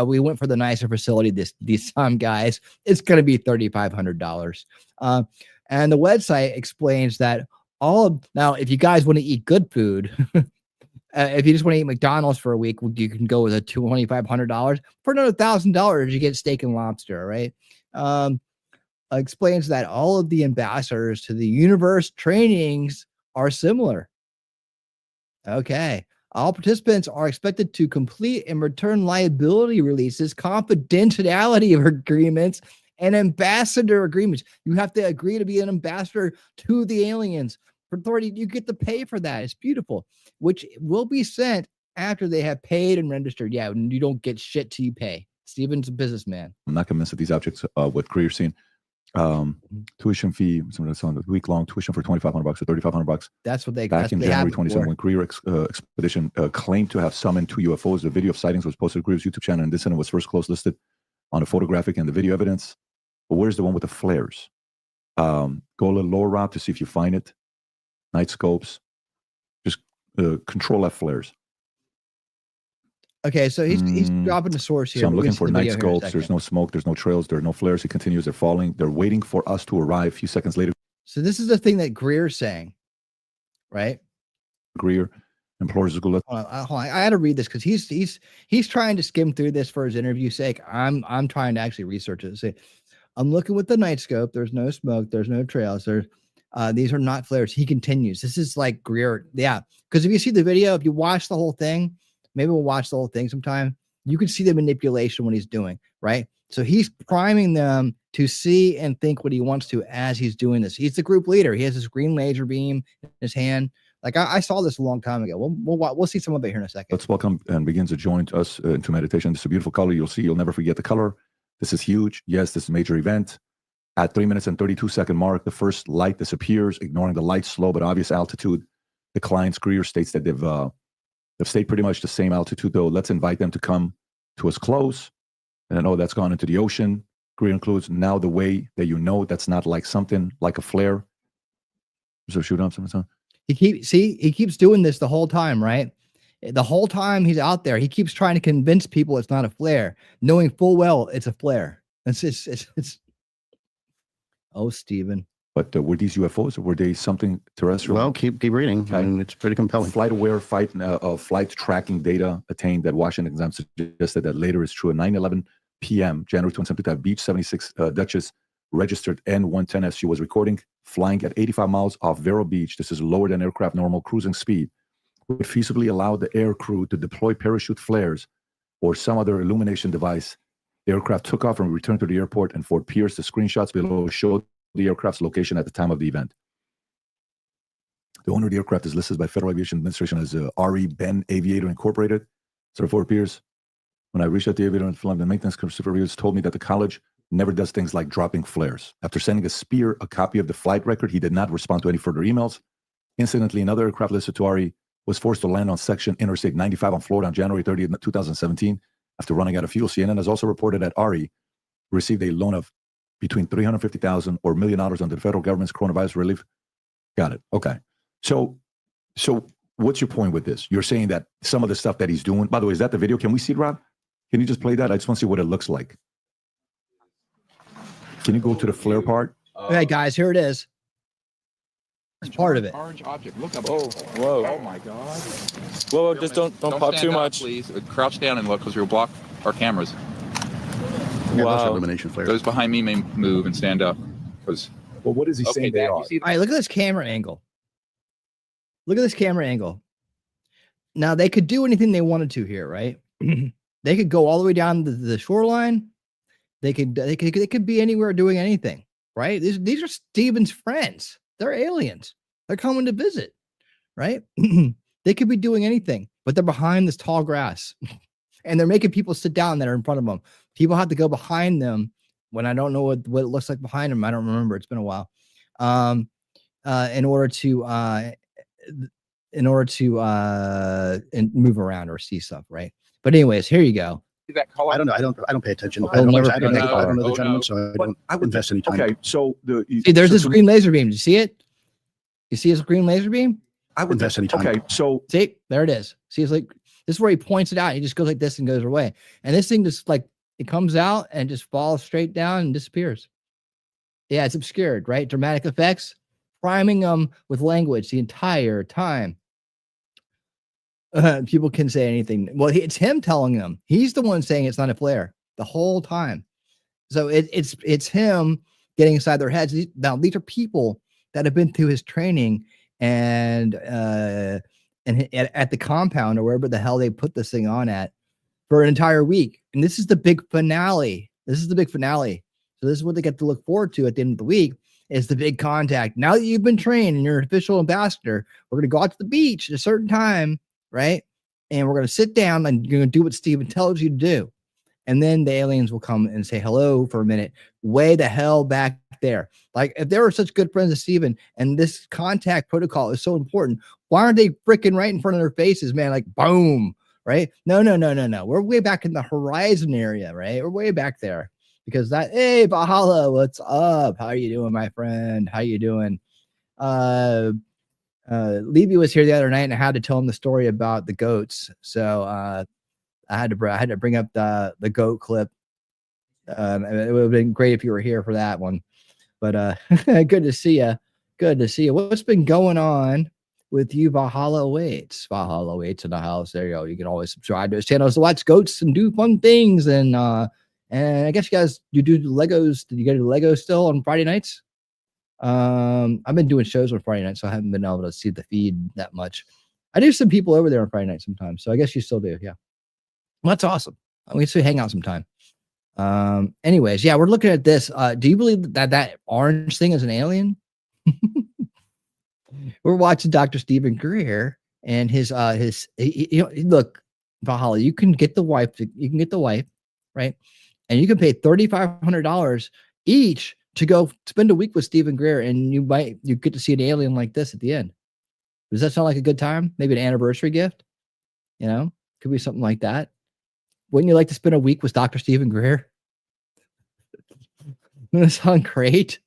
we went for the nicer facility this time, guys. It's going to be $3,500. And the website explains that now, if you guys want to eat good food, if you just want to eat McDonald's for a week, you can go with a $2,500. For another $1,000, you get steak and lobster, right? Explains that all of the ambassadors to the universe trainings are similar. Okay. All participants are expected to complete and return liability releases, confidentiality of agreements, and ambassador agreements. You have to agree to be an ambassador to the aliens. For authority, you get to pay for that. It's beautiful, which will be sent after they have paid and registered. Yeah, you don't get shit till you pay. Steven's a businessman. I'm not convinced that these objects, what Greer seen, tuition fee, something on the week-long tuition for $2,500 to $3,500. That's what they back in January 27, when Greer expedition claimed to have summoned 2 UFOs. The video of sightings was posted to Greer's YouTube channel, and this incident was first close listed on the photographic and the video evidence. But where's the one with the flares? Go a little lower, Rob, to see if you find it. Night scopes. Just control F flares. Okay, so he's dropping the source here. So I'm looking for night scopes. There's no smoke. There's no trails. There are no flares. He continues. They're falling. They're waiting for us to arrive. A few seconds later. So this is the thing that Greer's saying, right? Greer implores the school. Hold on. I had to read this because he's trying to skim through this for his interview's sake. I'm trying to actually research it. Say, I'm looking with the night scope. There's no smoke. There's no trails. These are not flares. He continues. This is like Greer. Yeah. Because if you see the video, if you watch the whole thing, maybe we'll watch the whole thing sometime, you can see the manipulation what he's doing, right? So he's priming them to see and think what he wants to as he's doing this. He's the group leader. He has this green laser beam in his hand. Like I saw this a long time ago. We'll see some of it here in a second. Let's welcome and begin to join us into meditation. This is a beautiful color. You'll see. You'll never forget the color. This is huge. Yes, this is a major event. At 3 minutes and 32-second mark, the first light disappears, ignoring the light slow but obvious altitude. The client's Greer states that they've stayed pretty much the same altitude, though. Let's invite them to come to us close. And I know that's gone into the ocean. Greer includes now the way that that's not like something like a flare. So shoot up something. He keeps doing this the whole time, right? The whole time he's out there, he keeps trying to convince people it's not a flare, knowing full well it's a flare. It's oh, Stephen. But were these UFOs or were they something terrestrial? Well, keep reading. Okay. I mean, it's pretty compelling. Flight-aware flight tracking data attained that Washington exam suggested that later is true. At 9:11 p.m., January 27th, Beach 76 Duchess registered N110 as she was recording, flying at 85 miles off Vero Beach. This is lower than aircraft normal cruising speed. Would feasibly allow the air crew to deploy parachute flares or some other illumination device. The aircraft took off and returned to the airport, and Fort Pierce, the screenshots below showed the aircraft's location at the time of the event. The owner of the aircraft is listed by Federal Aviation Administration as R.E. Ben Aviator Incorporated. Sir Fort Pierce, when I reached out to the aviator and film, the maintenance supervisors told me that the college never does things like dropping flares. After sending a Spear a copy of the flight record, he did not respond to any further emails. Incidentally, another aircraft listed to Ari was forced to land on Section Interstate 95 on Florida on January 30th, 2017, after running out of fuel. CNN has also reported that Ari received a loan of between $350,000 or $1 million under the federal government's coronavirus relief. Got it. Okay. So what's your point with this? You're saying that some of the stuff that he's doing, by the way, is that the video? Can we see it, Rob? Can you just play that? I just want to see what it looks like. Can you go to the flare part? Okay, guys, here it is. It's part of it. Orange object. Look up. Oh, whoa. Oh my God. Whoa, just don't pop stand too up, much. please. Crouch down and look, because you'll block our cameras. Yeah, those are Wow. illumination flares. Those behind me may move and stand up. Because Well, what is he saying they are? All right, look at this camera angle. Look at this camera angle. Now, they could do anything they wanted to here, right? They could go all the way down the shoreline. They could be anywhere doing anything, right? These are Steven's friends. They're aliens. They're coming to visit, right? They could be doing anything, but they're behind this tall grass. And they're making people sit down that are in front of them. People have to go behind them when I don't know what it looks like behind them. I don't remember. It's been a while. In order to move around or see stuff, right? But anyways, here you go. that color. I don't know. I don't pay attention. I'll never I don't pay know attention. the Oh, gentleman, no. so I But don't I would invest any time. Okay, so See, there's so this to green me- laser beam. Did you see it? You see his green laser beam? I would invest any time. Okay, so See, there it is. See, it's like this is where he points it out. He just goes like this and goes away. And this thing just like it comes out and just falls straight down and disappears. Yeah, it's obscured, right? Dramatic effects, priming them with language the entire time. People can say anything. Well, it's him telling them. He's the one saying it's not a flare the whole time. So it's him getting inside their heads. Now these are people that have been through his training and at the compound or wherever the hell they put this thing on at for an entire week. And this is the big finale. This is the big finale. So this is what they get to look forward to at the end of the week is the big contact. Now that you've been trained and you're an official ambassador, we're going to go out to the beach at a certain time, right? And we're going to sit down and you're going to do what Steven tells you to do. And then the aliens will come and say hello for a minute, way the hell back there. Like if they were such good friends of Steven and this contact protocol is so important, why aren't they freaking right in front of their faces, man? Like boom, right? No. We're way back in the horizon area, right? We're way back there because that, hey, Bahala, what's up? How are you doing, my friend? How you doing? Levy was here the other night and I had to tell him the story about the goats. So, I had to bring up the goat clip. It would have been great if you were here for that one. But good to see you. Good to see you. What's been going on with you, Valhalla Waits? Valhalla Waits in the house. There you go. You can always subscribe to his channels to watch goats and do fun things. And I guess you guys, you do Legos. Did you go to Lego still on Friday nights? I've been doing shows on Friday nights, so I haven't been able to see the feed that much. I do some people over there on Friday night sometimes. So I guess you still do. Yeah. Well, that's awesome. We should hang out sometime. Anyways, yeah, we're looking at this. Do you believe that orange thing is an alien? We're watching Dr. Stephen Greer and his look, Valhalla, you can get the wife, right? And you can pay $3,500 each to go spend a week with Stephen Greer, and you get to see an alien like this at the end. Does that sound like a good time? Maybe an anniversary gift? You know, could be something like that. Wouldn't you like to spend a week with Dr. Stephen Greer? Doesn't that sound great?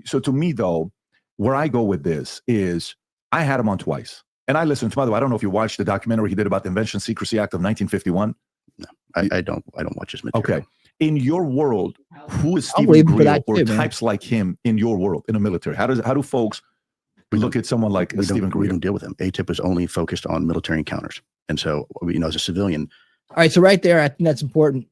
So to me, though, where I go with this is I had him on twice. And I listened to, by the way, I don't know if you watched the documentary he did about the Invention Secrecy Act of 1951. No, I don't watch his material. Okay. In your world, who is I'll Stephen leave him for Greer that or too, man. types like him in your world, in the military? How do folks look at someone like Stephen We Greer? don't deal with him. AATIP is only focused on military encounters. And so, as a civilian, All right, so right there, I think that's important.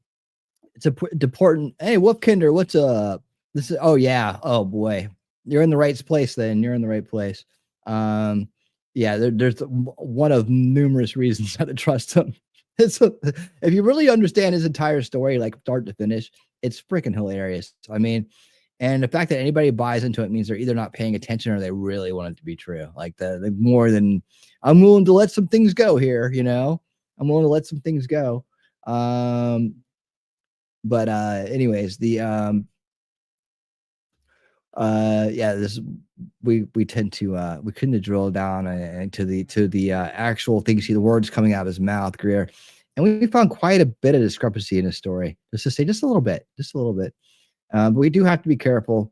It's important. Hey, Wolfkinder, what's up? This is oh boy, you're in the right place. Then you're in the right place. Yeah, there's one of numerous reasons not to trust him. If you really understand his entire story, like start to finish, it's freaking hilarious. I mean, and the fact that anybody buys into it means they're either not paying attention or they really want it to be true. Like the more than I'm willing to let some things go here, you know. I'm willing to let some things go. But anyways, the yeah, this we tend to we couldn't drill down into the actual things, see the words coming out of his mouth, Greer, and we found quite a bit of discrepancy in his story. Just to say, just a little bit. But we do have to be careful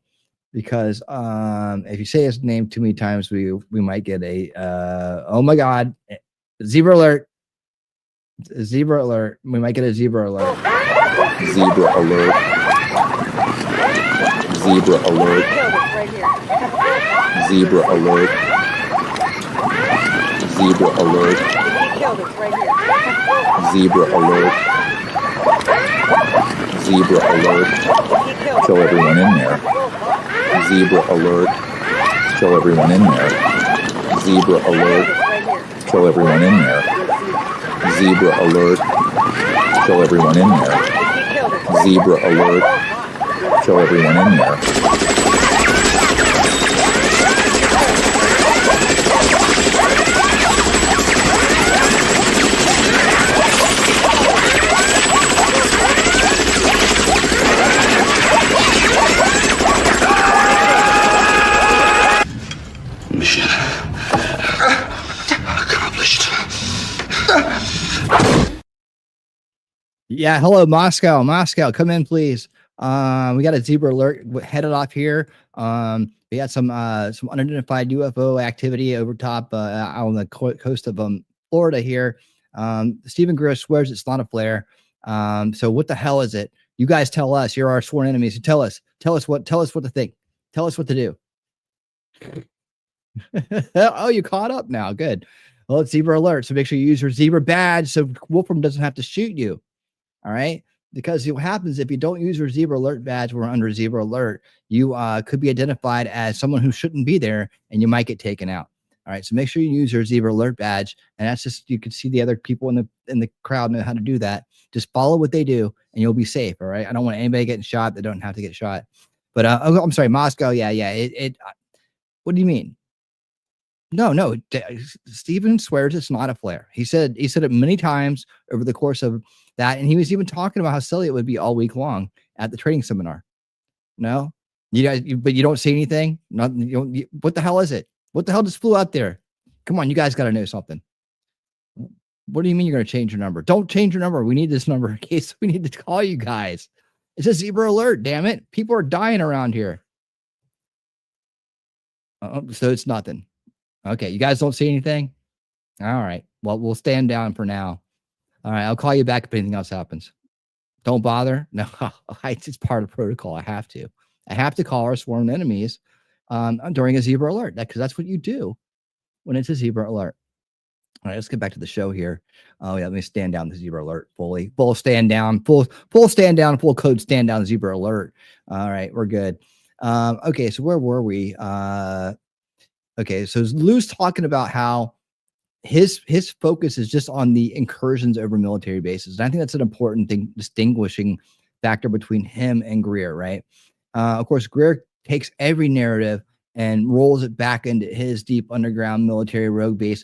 because if you say his name too many times, we might get a oh my God, zebra alert. Zebra alert. We might get a zebra alert. Zebra alert. Zebra alert. Zebra alert. Zebra alert. Zebra alert. Zebra alert. Kill everyone in there. Zebra alert. Kill everyone in there. Zebra alert. Kill everyone in there. Zebra alert. Kill everyone in there. Zebra alert. Kill everyone in there. Mission accomplished. Yeah, hello, Moscow. Moscow, come in, please. We got a zebra alert headed off here. We got some unidentified UFO activity over top out on the coast of Florida here. Stephen Greer swears it's not a flare. So what the hell is it? You guys tell us. You're our sworn enemies. So tell us what to think. Tell us what to do. Oh, you caught up now. Good. Well, it's zebra alert. So make sure you use your zebra badge so Wolfram doesn't have to shoot you. All right. Because what happens if you don't use your zebra alert badge, we're under zebra alert, you could be identified as someone who shouldn't be there and you might get taken out. All right. So make sure you use your zebra alert badge. And that's just, you can see the other people in the crowd know how to do that. Just follow what they do and you'll be safe. All right. I don't want anybody getting shot that don't have to get shot. But oh, I'm sorry, Moscow. Yeah. What do you mean? No. Stephen swears it's not a flare. He said it many times over the course of that, and he was even talking about how silly it would be all week long at the training seminar. No, you guys, but you don't see anything. Nothing. What the hell is it? What the hell just flew out there? Come on, you guys got to know something. What do you mean you're going to change your number? Don't change your number. We need this number in case we need to call you guys. It's a zebra alert. Damn it! People are dying around here. So it's nothing. Okay, you guys don't see anything? All right. Well, we'll stand down for now. All right, I'll call you back if anything else happens. Don't bother. No, it's part of protocol. I have to call our sworn enemies during a zebra alert. Because that's what you do when it's a zebra alert. All right, let's get back to the show here. Oh yeah, let me stand down the zebra alert fully. Full stand down, full stand down, full code stand down zebra alert. All right, we're good. Okay, so where were we? Okay, so Lou's talking about how his focus is just on the incursions over military bases. And I think that's an important thing, distinguishing factor between him and Greer, right? Of course, Greer takes every narrative and rolls it back into his deep underground military rogue base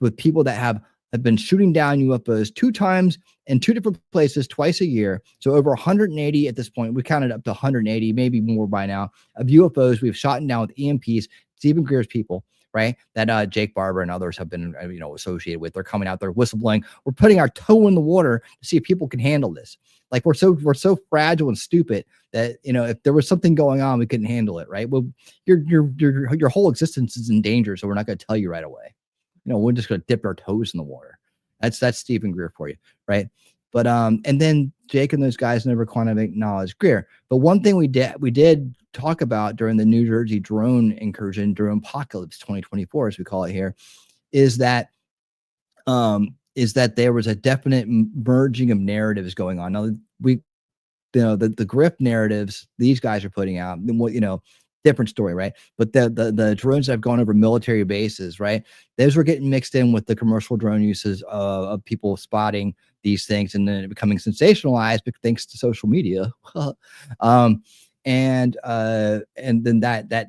with people that have been shooting down UFOs 2 times in 2 different places twice a year. So over 180 at this point. We counted up to 180, maybe more by now, of UFOs we've shot down with EMPs. Stephen Greer's people, right? That Jake Barber and others have been, associated with. They're coming out there whistleblowing. We're putting our toe in the water to see if people can handle this. Like we're so fragile and stupid that if there was something going on, we couldn't handle it, right? Well, your whole existence is in danger, so we're not going to tell you right away. We're just going to dip our toes in the water. That's Stephen Greer for you, right? But and then Jake and those guys never kind of acknowledged Greer. But one thing we did talk about during the New Jersey drone incursion, drone apocalypse 2024, as we call it here, is that there was a definite merging of narratives going on. Now the Grift narratives these guys are putting out, different story, right? But the drones that have gone over military bases, right? Those were getting mixed in with the commercial drone uses of people spotting these things and then becoming sensationalized thanks to social media. And then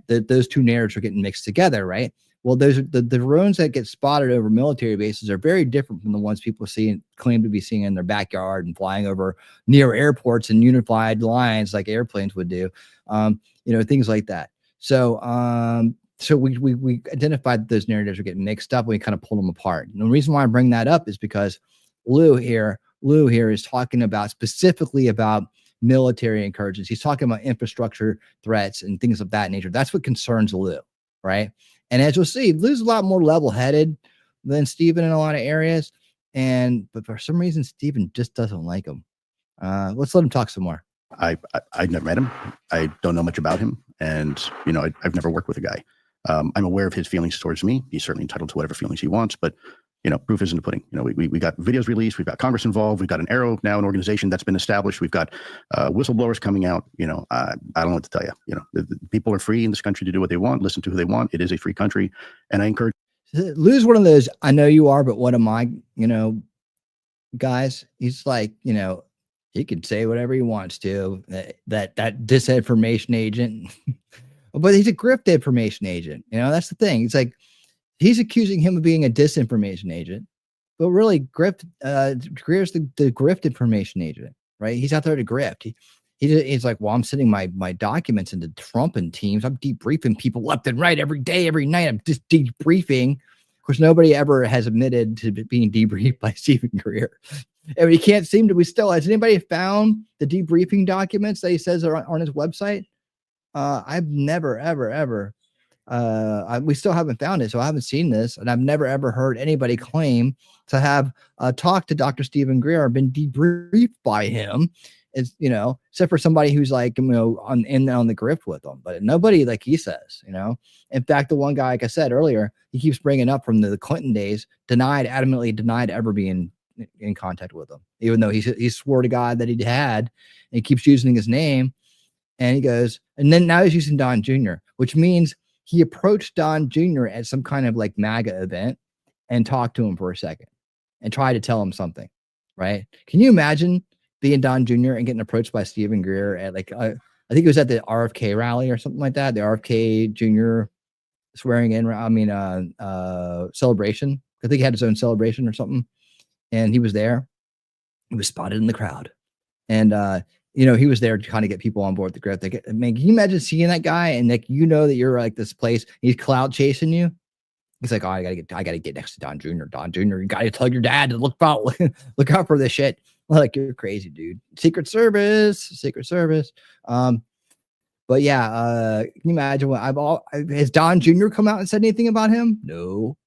those 2 narratives are getting mixed together, right? Well, those are the drones that get spotted over military bases are very different from the ones people claim to be seeing in their backyard and flying over near airports and unified lines like airplanes would do. Things like that. So so we identified that those narratives were getting mixed up. And we kind of pulled them apart. And the reason why I bring that up is because Lou here is talking about specifically about military incursions. He's talking about infrastructure threats and things of that nature. That's what concerns Lou, right? And as you'll see, Lou's a lot more level-headed than Stephen in a lot of areas. But for some reason, Stephen just doesn't like him. Let's let him talk some more. I've never met him. I don't know much about him. And, I've never worked with a guy. I'm aware of his feelings towards me. He's certainly entitled to whatever feelings he wants, but proof is in the pudding. We got videos released. We've got Congress involved. We've got an Aero now, an organization that's been established. We've got whistleblowers coming out. I don't know what to tell you. The people are free in this country to do what they want, listen to who they want. It is a free country. And I encourage. Lou's one of those, I know you are, but what am I, guys? He's like, he can say whatever he wants to, that disinformation agent, but he's a grift information agent. That's the thing. It's like, he's accusing him of being a disinformation agent, but really Greer's the grift information agent, right? He's out there to grift. He's like, well, I'm sending my documents into Trump and teams. I'm debriefing people left and right every day, every night. I'm just debriefing. Of course, nobody ever has admitted to being debriefed by Stephen Greer. And he can't seem to. Has anybody found the debriefing documents that he says are on his website? I've never, ever. We still haven't found it, so I haven't seen this, and I've never ever heard anybody claim to have talked to Dr. Stephen Greer or been debriefed by him. It's except for somebody who's like on the grift with them, but nobody like he says. In fact, the one guy, like I said earlier, he keeps bringing up from the Clinton days, adamantly denied ever being in contact with him, even though he swore to God that he had, and he keeps using his name. And he goes, and then now he's using Don Jr., which means he approached Don Jr. at some kind of like MAGA event and talked to him for a second and tried to tell him something, right? Can you imagine being Don Jr. and getting approached by Stephen Greer at like, I think it was at the RFK rally or something like that, the RFK Jr. swearing in, celebration. I think he had his own celebration or something. And he was there. He was spotted in the crowd. And, he was there to kind of get people on board the grift. Like, man, can you imagine seeing that guy and like, that you're like this place, he's cloud chasing you. He's like, oh, I gotta get next to Don Jr. Don Jr. You gotta tell your dad to look out for this shit. Like, you're crazy, dude. Secret Service. But yeah, can you imagine what has Don Jr. come out and said anything about him? No.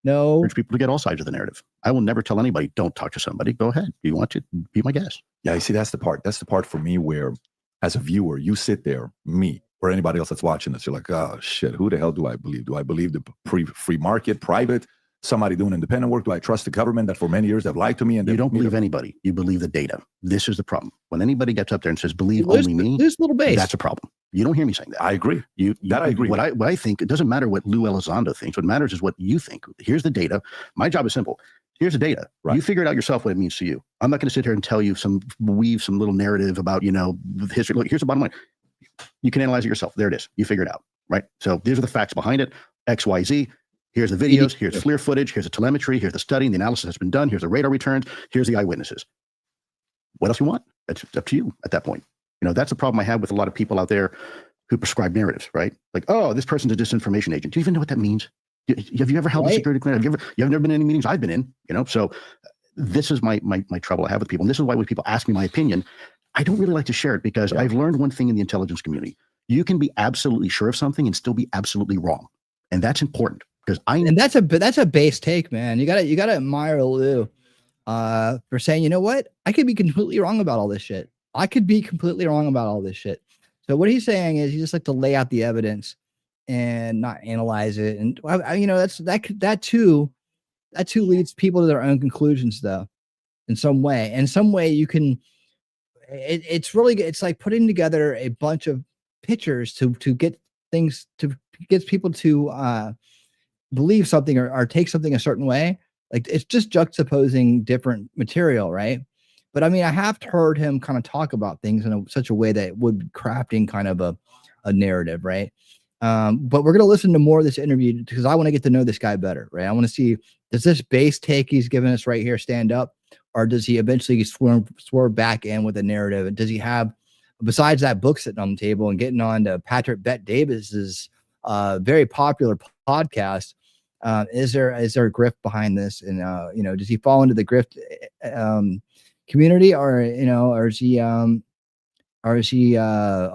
Encourage people to get all sides of the narrative. I will never tell anybody, don't talk to somebody. Go ahead. You want to be my guest. Yeah, you see, that's the part for me where, as a viewer, you sit there, me or anybody else that's watching this, you're like, oh shit, who the hell do I believe? Do I believe the free market, private, somebody doing independent work? Do I trust the government that for many years they've lied to me? And you don't believe anybody. You believe the data. This is the problem. When anybody gets up there and says, believe only me, little base. That's a problem. You don't hear me saying that. I agree. I agree. What I think, it doesn't matter what Lou Elizondo thinks. What matters is what you think. Here's the data. My job is simple. Here's the data. Right. You figure it out yourself what it means to you. I'm not going to sit here and tell you weave some little narrative about, history. Look, here's the bottom line. You can analyze it yourself. There it is. You figure it out. Right. So these are the facts behind it. X, Y, Z. Here's the videos. Here's FLIR footage. Here's the telemetry. Here's the study. The analysis has been done. Here's the radar returns. Here's the eyewitnesses. What else you want? That's up to you at that point. That's the problem I have with a lot of people out there who prescribe narratives, right? Like, oh, this person's a disinformation agent. Do you even know what that means? Have you ever held a security clearance? You've never been in any meetings I've been in, So this is my trouble I have with people. And this is why when people ask me my opinion, I don't really like to share it because I've learned one thing in the intelligence community. You can be absolutely sure of something and still be absolutely wrong. And that's important because that's a base take, man. You gotta admire Lou for saying, you know what? I could be completely wrong about all this shit. So what he's saying is he just like to lay out the evidence and not analyze it. And that too leads people to their own conclusions though, in some way. In some way you can, it's really good. It's like putting together a bunch of pictures to get things, to get people to believe something or take something a certain way. Like it's just juxtaposing different material, right? But I mean, I have heard him kind of talk about things in such a way that it would be crafting kind of a narrative, right? But we're going to listen to more of this interview because I want to get to know this guy better, right? I want to see, does this base take he's giving us right here stand up, or does he eventually swerve back in with a narrative? And does he have besides that book sitting on the table and getting on to Patrick Bet Davis's very popular podcast, is there a grift behind this? And does he fall into the grift community, or is he a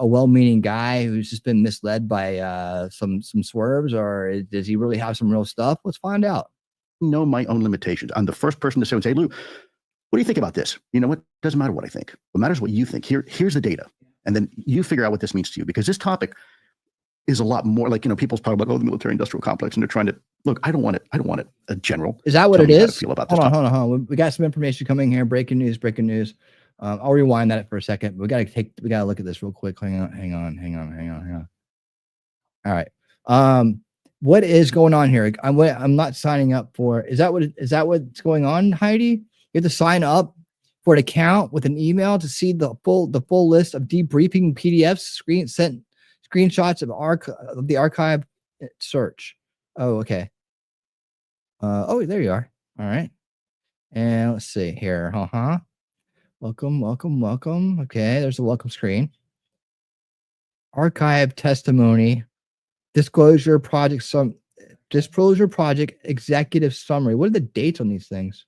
well-meaning guy who's just been misled by some swerves, or does he really have some real stuff? Let's find out. Know my own limitations. I'm the first person to say, Lou, what do you think about this? You know what? Doesn't matter what I think. What matters is what you think. Here's the data. And then you figure out what this means to you, because this topic is a lot more like, people's probably like, oh, the military industrial complex. And they're trying to look, I don't want it a general. Is that what it is? Feel about this hold on. We got some information coming here. Breaking news. I'll rewind that for a second. We got to look at this real quick. Hang on. All right. What is going on here? I'm not signing up for. Is that what's going on, Heidi? You have to sign up for an account with an email to see the full list of debriefing PDFs, screenshots of the archive search. Oh, okay. There you are. All right. And let's see here. Welcome. Okay, there's a welcome screen. Archive testimony. Disclosure project executive summary. What are the dates on these things?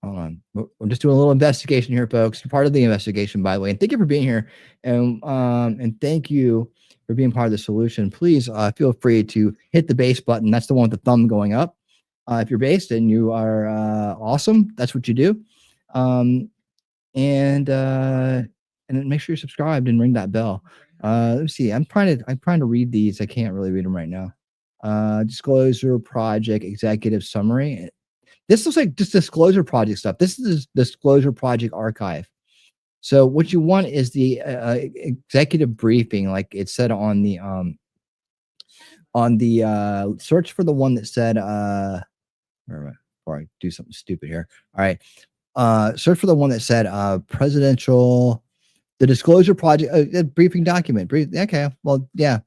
Hold on. We're just doing a little investigation here, folks. You're part of the investigation, by the way. And thank you for being here. And thank you for being part of the solution. Please feel free to hit the base button. That's the one with the thumb going up. If you're based and you are awesome, that's what you do. And make sure you're subscribed and ring that bell. Let's see. I'm trying to read these. I can't really read them right now. Disclosure project executive summary. This looks like just disclosure project stuff. This is disclosure project archive. So what you want is the executive briefing, like it said on the search for the one that said before I do something stupid here. All right. Search for the one that said the disclosure project briefing document. Okay. Well, yeah.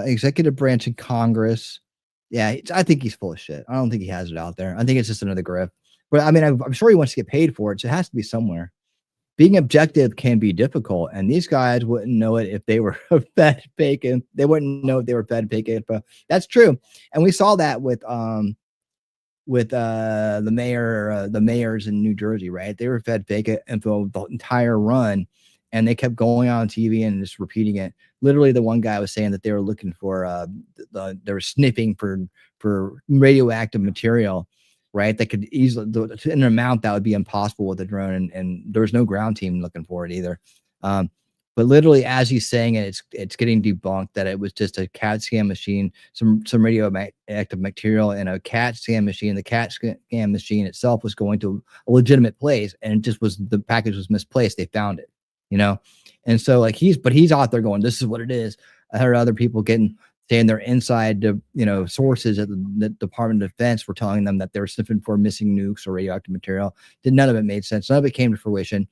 Executive branch in Congress. Yeah. I think he's full of shit. I don't think he has it out there. I think it's just another grift. But I mean, I'm sure he wants to get paid for it. So it has to be somewhere. Being objective can be difficult. And these guys wouldn't know it if they were fed fake. They wouldn't know if they were fed fake info. That's true. And we saw that with the mayors in New Jersey, right? They were fed fake info the entire run, and they kept going on TV and just repeating it. Literally, the one guy was saying that they were looking for they were sniffing for radioactive material, right? That could easily in an amount that would be impossible with a drone, and there was no ground team looking for it either. But literally, as he's saying it, it's getting debunked that it was just a CAT scan machine, some radioactive material in a CAT scan machine. The CAT scan machine itself was going to a legitimate place, and it just was the package was misplaced. They found it, and so like he's out there going, "This is what it is." I heard other people saying they're inside sources at the Department of Defense were telling them that they were sniffing for missing nukes or radioactive material. None of it made sense. None of it came to fruition.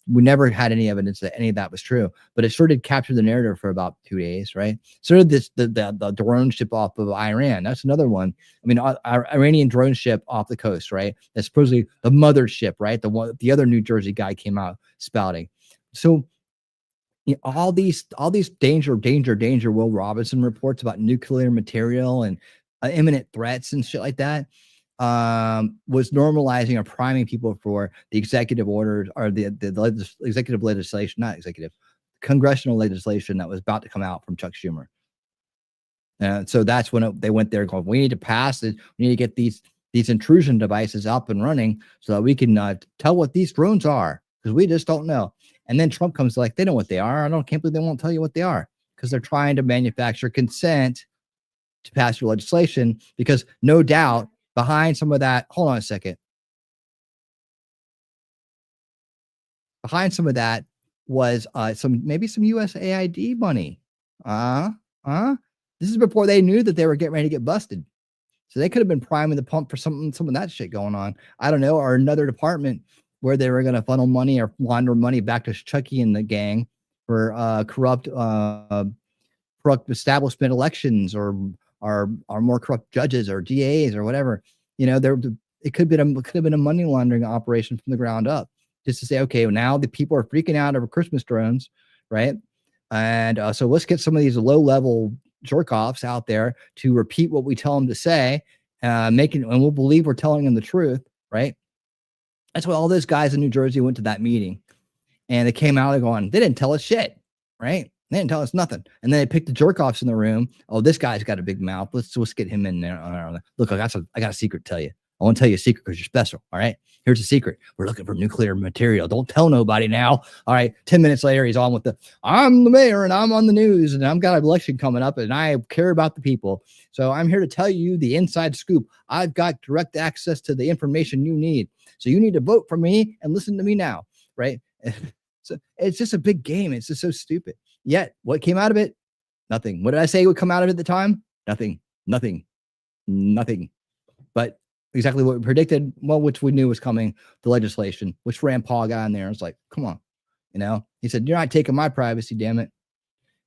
We never had any evidence that any of that was true, but it sure did capture the narrative for about 2 days, right? So did the drone ship off of Iran. That's another one. I mean, our Iranian drone ship off the coast, right? That's supposedly the mothership, right? The other New Jersey guy came out spouting. So all these danger. Will Robinson reports about nuclear material and imminent threats and shit like that. Was normalizing or priming people for the executive orders or the executive legislation, not executive, congressional legislation that was about to come out from Chuck Schumer. And so that's when they went there going, we need to pass it. We need to get these intrusion devices up and running so that we can tell what these drones are, because we just don't know. And then Trump comes like, they know what they are. Can't believe they won't tell you what they are, because they're trying to manufacture consent to pass your legislation, because no doubt behind some of that, hold on a second. Behind some of that was maybe some USAID money. This is before they knew that they were getting ready to get busted. So they could have been priming the pump for some of that shit going on. I don't know, or another department where they were going to funnel money or launder money back to Chucky and the gang for corrupt establishment elections or more corrupt judges or DAs or whatever. It could have been a money laundering operation from the ground up. just to say, okay, well, now the people are freaking out over Christmas drones, right? And so let's get some of these low-level jerk-offs out there to repeat what we tell them to say, and we'll believe we're telling them the truth, right? That's why all those guys in New Jersey went to that meeting, and they came out going, they didn't tell us shit, right? They didn't tell us nothing. And then they picked the jerk-offs in the room. Oh, this guy's got a big mouth. Let's get him in there. Look, I got a secret to tell you. I want to tell you a secret because you're special. All right. Here's a secret. We're looking for nuclear material. Don't tell nobody now. All right. 10 minutes later, he's on with I'm the mayor and I'm on the news and I've got an election coming up and I care about the people. So I'm here to tell you the inside scoop. I've got direct access to the information you need. So you need to vote for me and listen to me now. Right. So it's just a big game. It's just so stupid. Yet what came out of it? Nothing. What did I say would come out of it at the time? Nothing. But exactly what we predicted, well, which we knew was coming, the legislation, which Rand Paul got in there. It's like, come on, he said, you're not taking my privacy, damn it.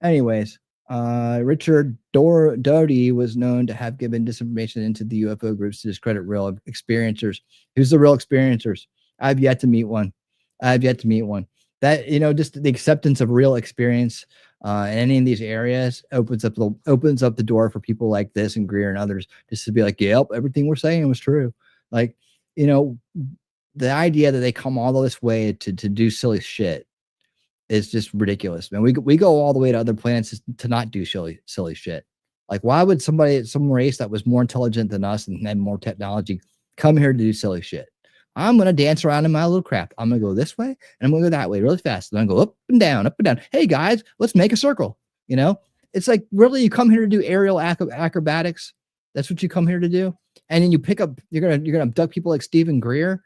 Anyways, Richard Doherty was known to have given disinformation into the UFO groups to discredit real experiencers. Who's the real experiencers? I've yet to meet one. That, just the acceptance of real experience in any of these areas opens up the door for people like this and Greer and others just to be like, yep, everything we're saying was true. Like, the idea that they come all this way to do silly shit is just ridiculous, man. We go all the way to other planets to not do silly shit. Like, why would some race that was more intelligent than us and had more technology come here to do silly shit? I'm going to dance around in my little craft. I'm going to go this way and I'm going to go that way really fast. And I'm going to go up and down. Hey guys, let's make a circle. It's like, really, you come here to do aerial acrobatics. That's what you come here to do. And then you're going to abduct people like Stephen Greer,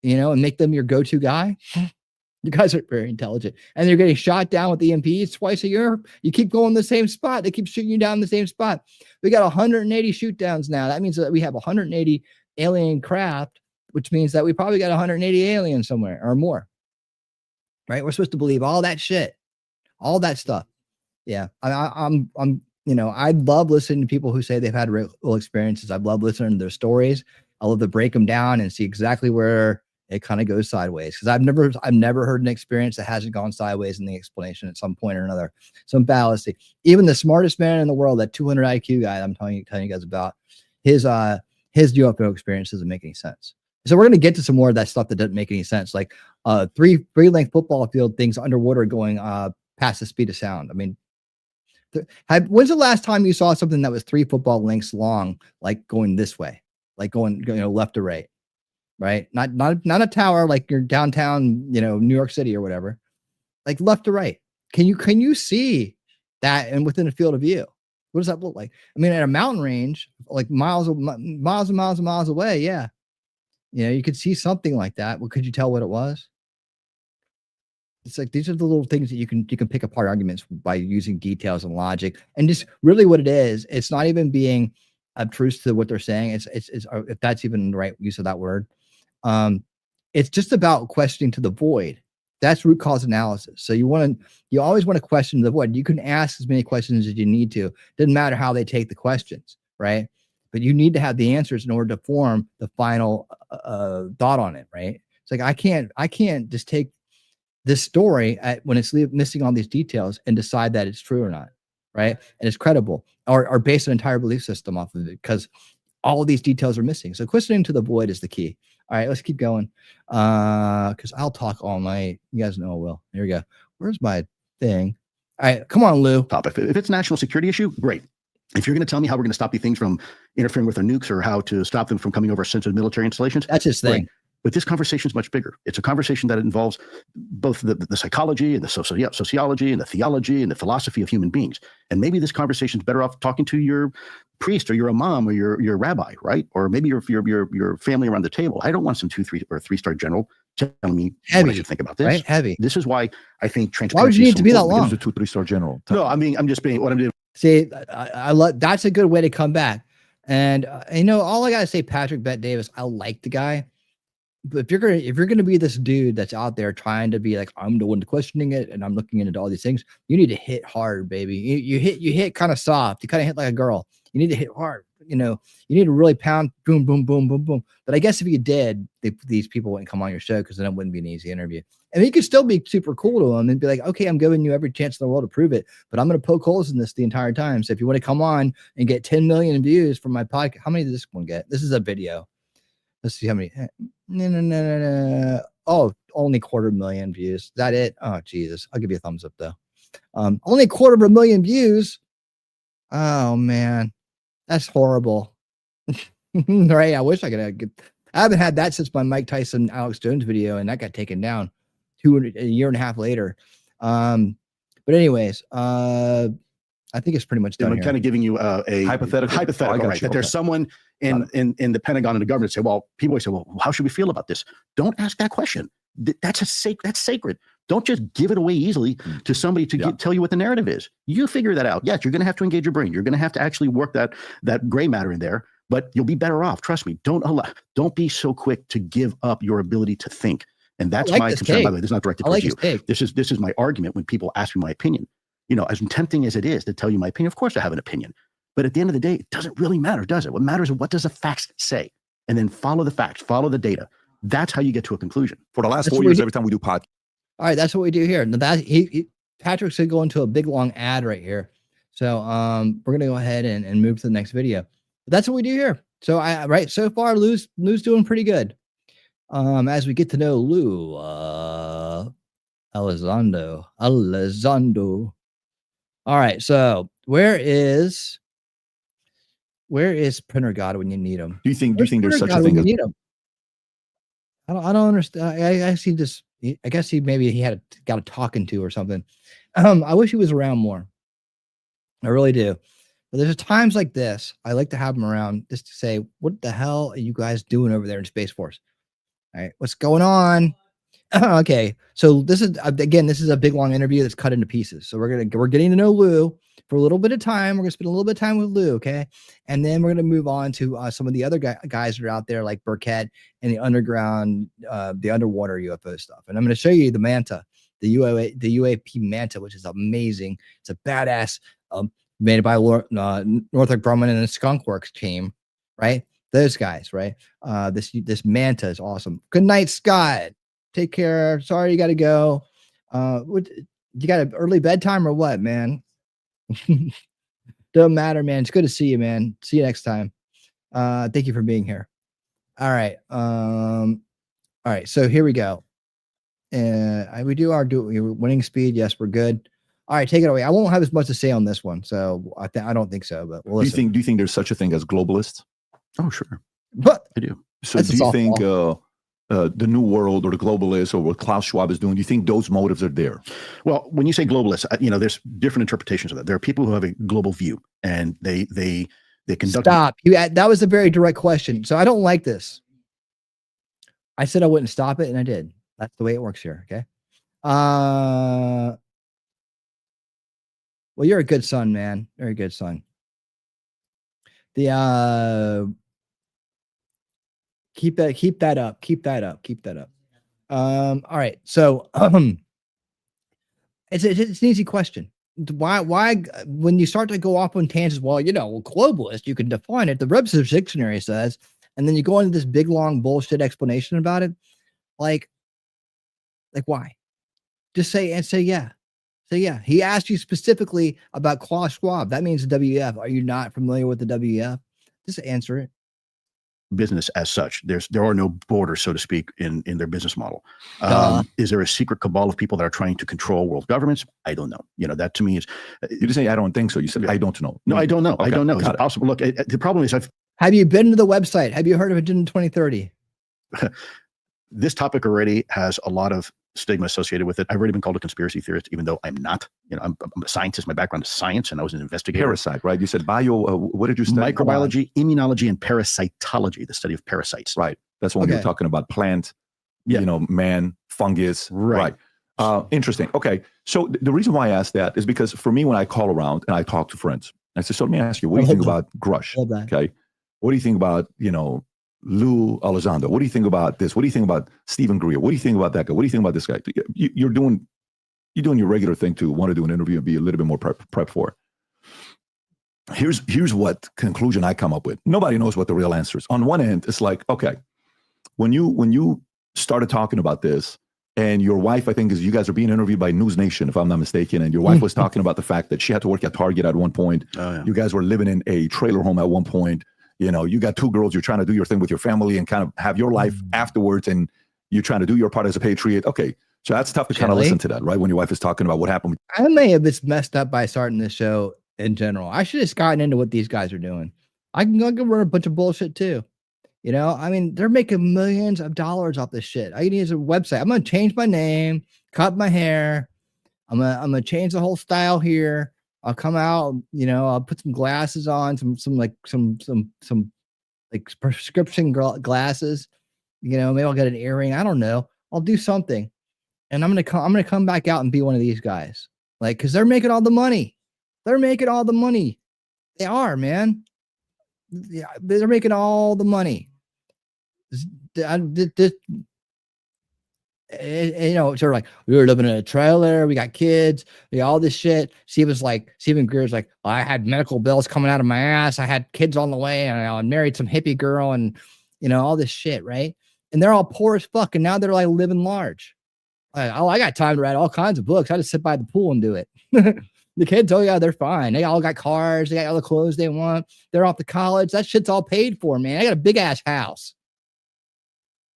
and make them your go-to guy. You guys are very intelligent and they're getting shot down with EMPs twice a year. You keep going the same spot. They keep shooting you down in the same spot. We got 180 shoot downs now. That means that we have 180 alien craft, which means that we probably got 180 aliens somewhere or more, right? We're supposed to believe all that shit, all that stuff. Yeah. I love listening to people who say they've had real experiences. I love listening to their stories. I love to break them down and see exactly where it kind of goes sideways. Cause I've never heard an experience that hasn't gone sideways in the explanation at some point or another, some fallacy. Even the smartest man in the world, that 200 IQ guy I'm telling you guys about, his UFO experience doesn't make any sense. So we're going to get to some more of that stuff that doesn't make any sense, like three-length football field things underwater going past the speed of sound. I mean, when's the last time you saw something that was 3 football lengths long, like going this way, like going left to right, right? Not a tower like you're downtown, New York City or whatever, like left to right. Can you see that and within a field of view? What does that look like? I mean, at a mountain range, like miles and miles away, yeah. You could see something like that. Well, could you tell what it was? It's like, these are the little things that you can pick apart arguments by using details and logic. And just really what it is, it's not even being obtruse to what they're saying. It's if that's even the right use of that word. It's just about questioning to the void. That's root cause analysis. So you always want to question the void. You can ask as many questions as you need to. Doesn't matter how they take the questions, right? But you need to have the answers in order to form the final thought on it, right? It's like, I can't just take this story when it's missing all these details and decide that it's true or not, right? And it's credible or base an entire belief system off of it because all of these details are missing. So questioning to the void is the key. All right, let's keep going because I'll talk all night. You guys know I will. Here we go. Where's my thing? All right, come on, Lou. If it's a national security issue, great. If you're going to tell me how we're going to stop these things from interfering with our nukes or how to stop them from coming over sensitive military installations, that's his thing. Right. But this conversation is much bigger. It's a conversation that involves both the psychology and the sociology and the theology and the philosophy of human beings. And maybe this conversation is better off talking to your priest or your imam or your rabbi, right? Or maybe your family around the table. I don't want some 2, 3, or 3-star general telling me what I should think about this. Right? Heavy. This is why I think transparency. Why would you need to be that long? Who's a 2, 3-star general? No, I mean, I'm just being what I'm doing. See, I love that's a good way to come back. And all I gotta say, Patrick Bet Davis, I like the guy. But if you're gonna be this dude that's out there trying to be like, I'm the one questioning it and I'm looking into all these things, you need to hit hard, baby. You hit kind of soft. You kind of hit like a girl. You need to hit hard. you need to really pound, boom, boom, boom, boom, boom. But I guess if you did, these people wouldn't come on your show because then it wouldn't be an easy interview. And you could still be super cool to them and be like, okay, I'm giving you every chance in the world to prove it, but I'm going to poke holes in this the entire time. So if you want to come on and get 10 million views from my podcast, how many did this one get? This is a video. Let's see how many. No. Oh, only 250,000 views. Is that it? Oh, Jesus. I'll give you a thumbs up though. Only 250,000 views. Oh man, that's horrible. Right? I wish I could. I haven't had that since my Mike Tyson, Alex Jones video, and that got taken down a year and a half later. But anyways, I think it's pretty much done. I'm kind of giving you a hypothetical, right? That there's someone in the Pentagon and the government say, well, people say, well, how should we feel about this? Don't ask that question. That's sacred. Don't just give it away easily to somebody to tell you what the narrative is. You figure that out. Yes, you're going to have to engage your brain. You're going to have to actually work that gray matter in there, but you'll be better off. Trust me. Don't be so quick to give up your ability to think. And that's my concern. By the way, this is not directed towards you. This is my argument when people ask me my opinion. As tempting as it is to tell you my opinion, of course I have an opinion. But at the end of the day, it doesn't really matter, does it? What matters is what does the facts say? And then follow the facts, follow the data. That's how you get to a conclusion. For the last 4 years, every time we do podcast. All right, that's what we do here. Now that Patrick's gonna go into a big long ad right here. So we're gonna go ahead and move to the next video. But that's what we do here. So so far Lou's doing pretty good. As we get to know Lou Elizondo. All right, so where is Printer God when you need him? Do you think there's such a thing as I don't understand. I see this. I guess he got a talking to or something. I wish he was around more. I really do. But there's times like this, I like to have him around just to say, what the hell are you guys doing over there in Space Force? All right, what's going on? Okay, so this is a big long interview that's cut into pieces. So we're getting to know Lou for a little bit of time. We're gonna spend a little bit of time with Lou, okay, and then we're gonna move on to some of the other guys that are out there, like Burkett and the underground, the underwater UFO stuff. And I'm gonna show you the Manta, the UAP Manta, which is amazing. It's a badass, made by Northrop Grumman and the Skunk Works team, right? Those guys, right? This Manta is awesome. Good night, Scott. Take care. Sorry you got to go. You got an early bedtime or what, man? Don't matter, man. It's good to see you, man. See you next time. Thank you for being here. All right. All right. So here we go. We do our winning speed. Yes, we're good. All right, take it away. I won't have as much to say on this one, so I don't think so. But do you think there's such a thing as globalists? Oh, sure. But I do. So do you think the New World or the globalists or what Klaus Schwab is doing, do you think those motives are there? Well, when you say globalists, there's different interpretations of that. There are people who have a global view, and they conduct. Stop. That was a very direct question. So I don't like this. I said I wouldn't stop it, and I did. That's the way it works here. Okay. Well, you're a good son, man. Very good son. Keep that up. All right. So it's an easy question. Why when you start to go off on tangents, globalist, you can define it. The Webster's Dictionary says, and then you go into this big long bullshit explanation about it. Like why? Just say yeah. So yeah, he asked you specifically about Klaus Schwab. That means the WEF. Are you not familiar with the WEF? Just answer it. Business as such. There are no borders, so to speak, in their business model. Is there a secret cabal of people that are trying to control world governments? I don't know. That to me is. You didn't say I don't think so. You said I don't know. No, I don't know. Okay, I don't know. Is it possible? Look, the problem is have you been to the website? Have you heard of Agenda 2030? This topic already has a lot of stigma associated with it. I've already been called a conspiracy theorist, even though I'm not. I'm a scientist. My background is science, and I was an investigator. Parasite, right? You said what did you study? Microbiology, immunology, and parasitology, the study of parasites. Right. That's when you're talking about plant, man, fungus. Right. Interesting. Okay. So the reason why I asked that is because for me, when I call around and I talk to friends, I say, so let me ask you, what do you think about Grush? Okay. What do you think about, Lou Elizondo? What do you think about this? What do you think about Stephen Greer? What do you think about that guy? What do you think about this guy? You're doing your regular thing to want to do an interview and be a little bit more prep for it. here's what conclusion I come up with. Nobody knows what the real answer is. On one end, it's like, okay, when you started talking about this, and your wife, I think, is you guys are being interviewed by News Nation, if I'm not mistaken, and your wife was talking about the fact that she had to work at Target at one point. Oh, yeah. You guys were living in a trailer home at one point. You know, you got two girls, you're trying to do your thing with your family and kind of have your life afterwards, and you're trying to do your part as a patriot. Okay, so that's tough to kind of listen to that, right? When your wife is talking about what happened. I may have been messed up by starting this show in general. I should have just gotten into what these guys are doing. I can go run a bunch of bullshit too. You know, I mean, they're making millions of dollars off this shit. I can use a website. I'm gonna change my name, cut my hair. I'm gonna change the whole style here. I'll come out, you know, I'll put some glasses on, some like prescription glasses. You know, maybe I'll get an earring. I don't know. I'll do something, and I'm gonna come back out and be one of these guys, like, because they're making all the money. They're making all the money. They are, man. Yeah, they're making all the money. You know, sort of like, we were living in a trailer, we got kids, we got all this shit. Stephen Greer's like, well, I had medical bills coming out of my ass, I had kids on the way, and I married some hippie girl, and you know, all this shit, right? And they're all poor as fuck, and now they're like living large. I got time to write all kinds of books. I just sit by the pool and do it. The kids, oh yeah, they're fine. They all got cars, they got all the clothes they want, they're off to college. That shit's all paid for, man. I got a big ass house.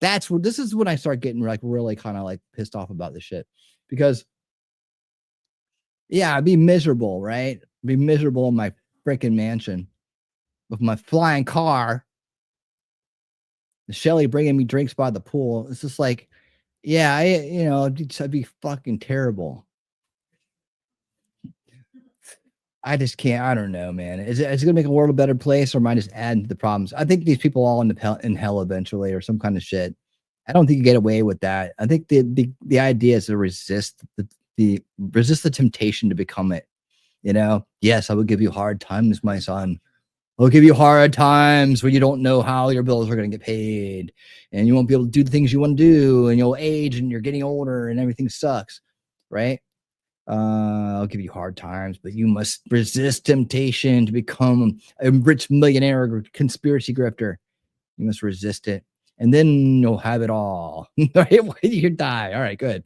This is when I start getting like really kind of like pissed off about this shit, because yeah, I'd be miserable, right? I'd be miserable in my freaking mansion with my flying car, Shelly bringing me drinks by the pool. It's just like, yeah, I'd be fucking terrible. I just can't. I don't know, man. Is it going to make a world a better place, or am I just adding to the problems? I think these people all in hell eventually, or some kind of shit. I don't think you get away with that. I think the idea is to resist the temptation to become it. You know, yes, I will give you hard times, my son. I'll give you hard times when you don't know how your bills are going to get paid, and you won't be able to do the things you want to do, and you'll age, and you're getting older, and everything sucks, right? I'll give you hard times, but you must resist temptation to become a rich millionaire or conspiracy grifter. You must resist it, and then you'll have it all. Right when you die. All right, good.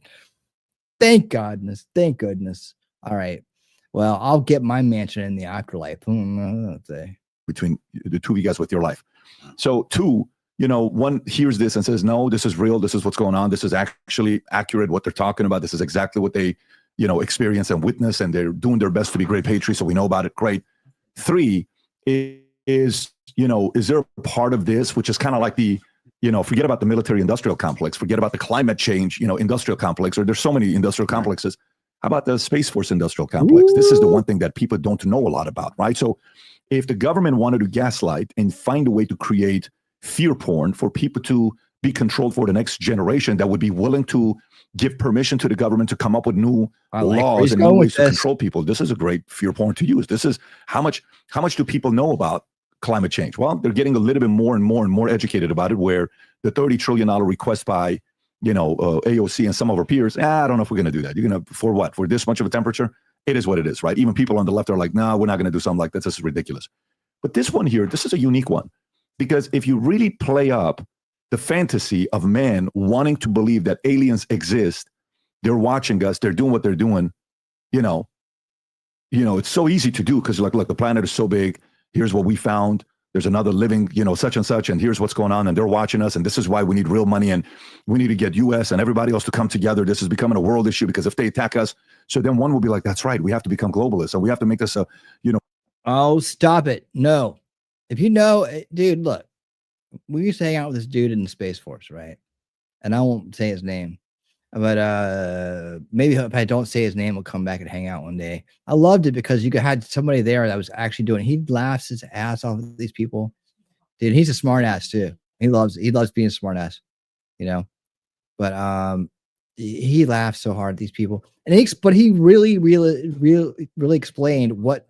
Thank goodness. Thank goodness. All right. Well, I'll get my mansion in the afterlife. Let's say. Between the two of you guys with your life. So two, you know, one hears this and says, no, this is real. This is what's going on. This is actually accurate. What they're talking about. This is exactly what they, you know, experience and witness, and they're doing their best to be great patriots. So we know about it. Great. Three is, you know, is there a part of this, which is kind of like the, you know, forget about the military industrial complex, forget about the climate change, you know, industrial complex, or there's so many industrial complexes. How about the Space Force industrial complex? Ooh. This is the one thing that people don't know a lot about, right? So if the government wanted to gaslight and find a way to create fear porn for people to be controlled for the next generation that would be willing to give permission to the government to come up with new laws and new ways to control people, this is a great fear porn to use. This is how much do people know about climate change? Well, they're getting a little bit more and more educated about it, where the $30 trillion request by, you know, AOC and some of our peers, I don't know if we're going to do that. You're going to, for what? For this much of a temperature? It is what it is, right? Even people on the left are like, no, we're not going to do something like that. This is ridiculous. But this one here, this is a unique one, because if you really play up the fantasy of man wanting to believe that aliens exist, they're watching us, they're doing what they're doing, you know, it's so easy to do, because like, look, the planet is so big. Here's what we found. There's another living, you know, such and such, and here's what's going on, and they're watching us, and this is why we need real money, and we need to get US and everybody else to come together. This is becoming a world issue, because if they attack us, so then one will be like, that's right, we have to become globalists, so we have to make this a, you know. Oh, stop it. No. If you know, dude, look, we used to hang out with this dude in the Space Force, right? And I won't say his name, but maybe if I don't say his name, we'll come back and hang out one day. I loved it because you had somebody there that was actually doing it. He laughs his ass off at these people. Dude, he's a smart ass too. He loves being a smart ass, you know. But he laughs so hard at these people. And he really explained what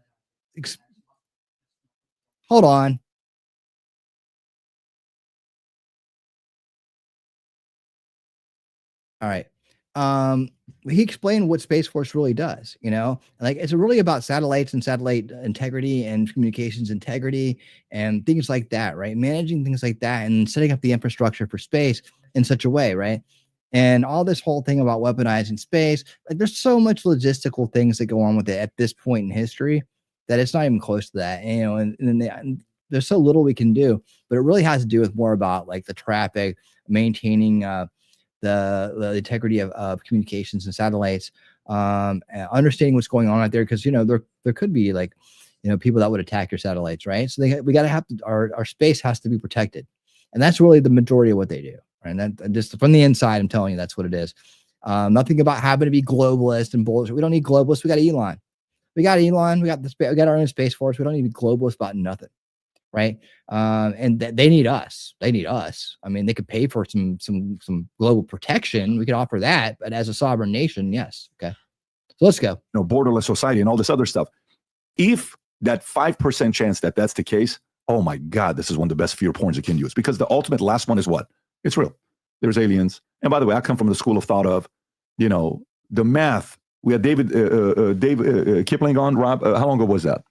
hold on. All right. he explained what Space Force really does, like it's really about satellites and satellite integrity and communications integrity and things like that, right? Managing things like that and setting up the infrastructure for space in such a way, right? And all this whole thing about weaponizing space, like there's so much logistical things that go on with it at this point in history that it's not even close to that, and there's so little we can do, but it really has to do with more about like the traffic, maintaining the integrity of communications and satellites, understanding what's going on out there, because there could be like people that would attack your satellites, right? So we got to have to our space has to be protected, and that's really the majority of what they do, right? And that just from the inside, I'm telling you, that's what it is. Nothing about having to be globalist and bullshit. We don't need globalists. We got Elon. We got we got our own Space Force. We don't need to be globalist about nothing. Right. And they need us. They need us. I mean, they could pay for some global protection. We could offer that, but as a sovereign nation, yes. Okay. So let's go. Borderless society and all this other stuff. If that 5% chance that that's the case, oh my God, this is one of the best fear porns you can use, because the ultimate last one is what? It's real. There's aliens. And by the way, I come from the school of thought of, the math. We had Dave Kipling on, Rob. How long ago was that?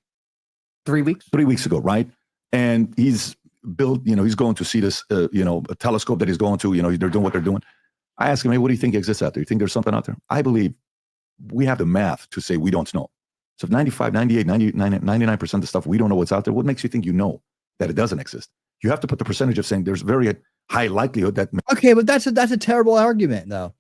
3 weeks. 3 weeks ago, right? And he's built, he's going to see this, a telescope that he's going to, they're doing what they're doing. I asked him, hey, what do you think exists out there? You think there's something out there? I believe we have the math to say we don't know. So if 95, 98, 99% of the stuff we don't know what's out there, what makes you think that it doesn't exist? You have to put the percentage of saying there's very high likelihood that. Okay, but that's a terrible argument, though.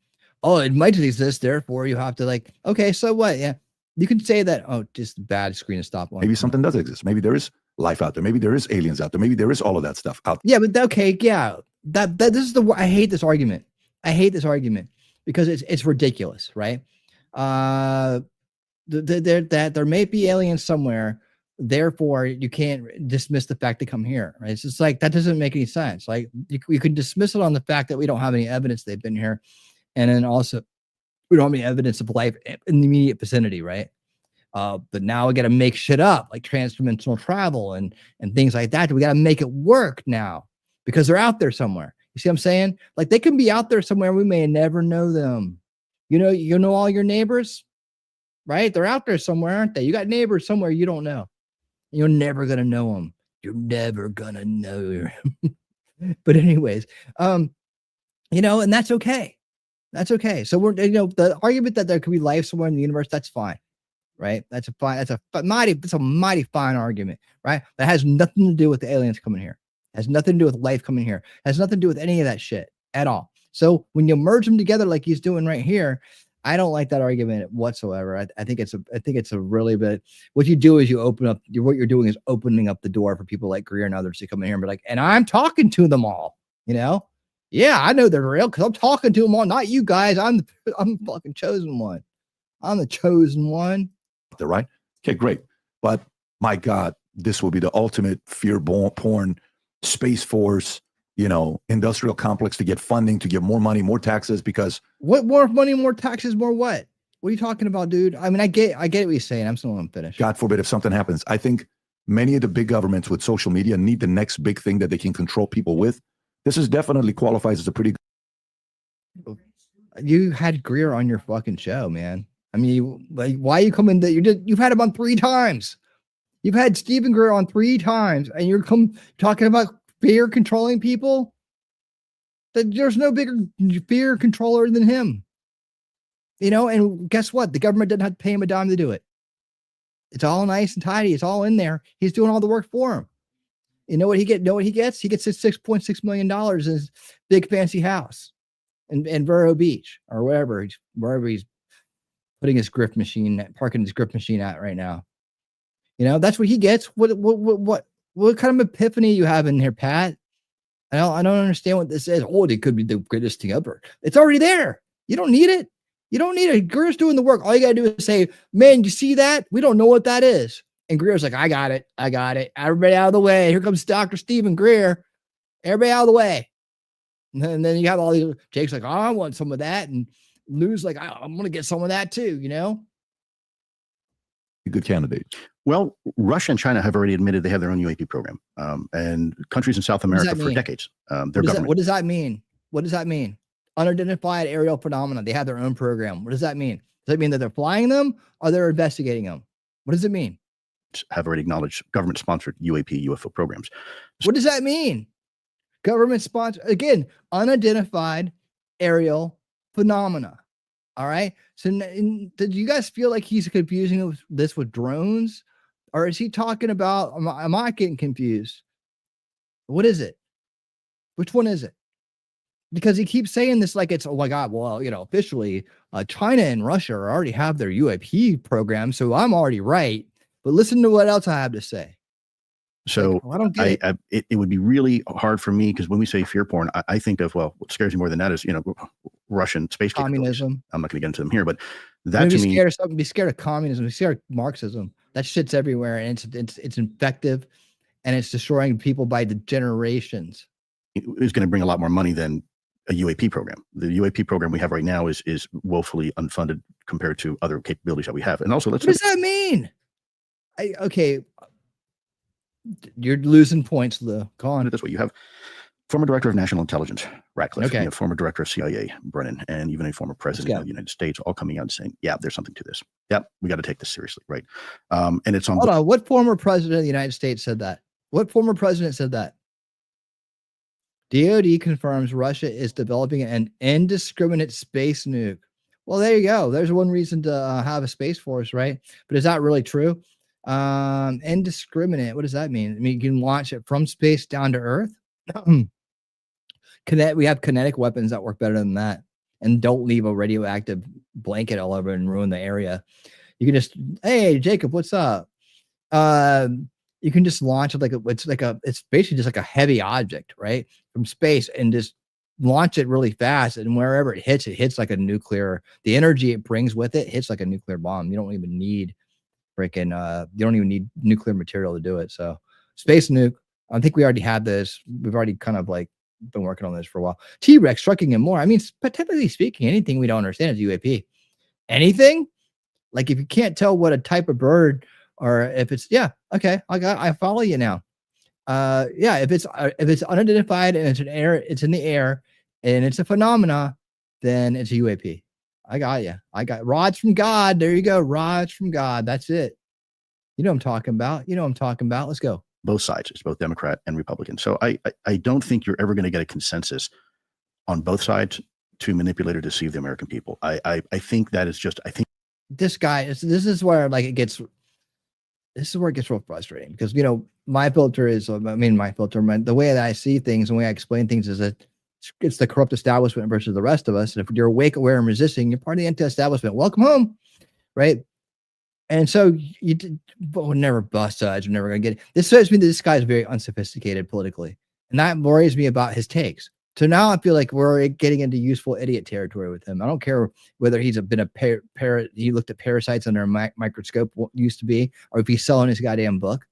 Oh, it might exist, therefore you have to okay, so what? Yeah, you can say that. Oh, just bad screen to stop. Maybe something does exist. Maybe there is life out there. Maybe there is aliens out there. Maybe there is all of that stuff out there. Yeah, but okay, yeah. This is I hate this argument. I hate this argument because it's ridiculous, right? There may be aliens somewhere, therefore you can't dismiss the fact they come here, right? It's just like that doesn't make any sense. Like you can dismiss it on the fact that we don't have any evidence they've been here, and then also we don't have any evidence of life in the immediate vicinity, right? But now we got to make shit up like transdimensional travel and things like that. We got to make it work now because they're out there somewhere. You see what I'm saying? Like they can be out there somewhere. We may never know them. You know all your neighbors, right? They're out there somewhere, aren't they? You got neighbors somewhere you don't know. You're never going to know them. You're never going to know them. But anyways, and that's okay. That's okay. So we're, the argument that there could be life somewhere in the universe, that's fine. Right. That's a mighty fine argument, right? That has nothing to do with the aliens coming here. Has nothing to do with life coming here. Has nothing to do with any of that shit at all. So when you merge them together, like he's doing right here, I don't like that argument whatsoever. I think it's a really bit. What you do is you open up. What you're doing is opening up the door for people like Greer and others to come in here and be like, and I'm talking to them all. Yeah, I know they're real because I'm talking to them all. Not you guys. I'm the fucking chosen one. I'm the chosen one. They're right. Okay, great. But my God, this will be the ultimate fear porn, Space Force, industrial complex to get funding, to get more money, more taxes, because what more money, more taxes, more what? What are you talking about, dude? I mean, I get what you're saying. I'm still unfinished. God forbid if something happens. I think many of the big governments with social media need the next big thing that they can control people with. This is definitely qualifies as a pretty. You had Greer on your fucking show, man. I mean, why are you coming? You've had him on 3 times. You've had Stephen Greer on 3 times, and you're talking about fear controlling people. There's no bigger fear controller than him. And guess what? The government doesn't have to pay him a dime to do it. It's all nice and tidy. It's all in there. He's doing all the work for him. You know what he gets? He gets his $6.6 million in his big fancy house in Vero Beach or wherever he's putting his Grift machine, parking his Grift machine at right now. That's what he gets. What kind of epiphany you have in here, Pat? I don't understand what this is. Oh, it could be the greatest thing ever. It's already there. You don't need it. Greer's doing the work. All you got to do is say, man, you see that? We don't know what that is. And Greer's like, I got it. Everybody out of the way. Here comes Dr. Stephen Greer. Everybody out of the way. And then you have all these, Jake's like, oh, I want some of that. And Lou's like, I'm going to get some of that too, A good candidate. Well, Russia and China have already admitted they have their own UAP program, and countries in South America for decades. Their government. What does that mean? unidentified aerial phenomena. They have their own program. What does that mean? Does that mean that they're flying them or they're investigating them? What does it mean? Have already acknowledged government-sponsored UAP UFO programs. What does that mean? Government sponsored, again, unidentified aerial phenomena. All right. So did you guys feel like he's confusing this with drones? Or is he talking about, am I getting confused? What is it? Which one is it? Because he keeps saying this like it's, oh my God, well, you know, officially China and Russia already have their UAP program. So I'm already right. But listen to what else I have to say. So I don't get it would be really hard for me because when we say fear porn, I think of, well, what scares me more than that is, you know, Russian space communism. I'm not going to get into them here, but that to me, scared of something, be scared of communism, be scared of Marxism. That shit's everywhere, and it's infective, and it's destroying people by the generations. It's going to bring a lot more money than a UAP program. The UAP program we have right now is woefully unfunded compared to other capabilities that we have. And also, what does that mean? Okay. You're losing points, Lou. Go on. That's what you have. Former director of national intelligence, Ratcliffe. Okay. You have former director of CIA, Brennan, and even a former president of the United States, all coming out and saying, yeah, there's something to this. Yep, we got to take this seriously, right? And it's on. Hold on. What former president of the United States said that? What former president said that? DOD confirms Russia is developing an indiscriminate space nuke. Well, there you go. There's one reason to have a space force, right? But is that really true? Indiscriminate. What does that mean? I mean, you can launch it from space down to Earth. We have kinetic weapons that work better than that, and don't leave a radioactive blanket all over and ruin the area. You can just, hey, Jacob, what's up? You can just launch it it's basically just like a heavy object, right, from space, and just launch it really fast, and wherever it hits like a nuclear. The energy it brings with it hits like a nuclear bomb. You don't even need freaking you don't even need nuclear material to do it. So space nuke, I think we already had this. We've already kind of like been working on this for a while. T-Rex trucking and more. I mean, technically speaking, anything we don't understand is UAP. Anything, like if you can't tell what a type of bird, or if it's, yeah, okay, I follow you now. Yeah, if it's unidentified and it's in the air and it's a phenomena, then it's a UAP. I got you. I got rods from God. There you go. Rods from God. That's it. You know what I'm talking about. Let's go. Both sides. It's both Democrat and Republican. So I don't think you're ever going to get a consensus on both sides to manipulate or deceive the American people. I think that is just, I think this guy is, this is where like it gets, this is where it gets real frustrating because, you know, my filter is, the way that I see things and the way I explain things is that it's the corrupt establishment versus the rest of us. And if you're awake, aware, and resisting, you're part of the anti-establishment. Welcome home, right? And so you would never bust sides. You're never going to get it. This shows me that this guy is very unsophisticated politically. And that worries me about his takes. So now I feel like we're getting into useful idiot territory with him. I don't care whether he's been a parrot. He looked at parasites under a microscope, what used to be, or if he's selling his goddamn book.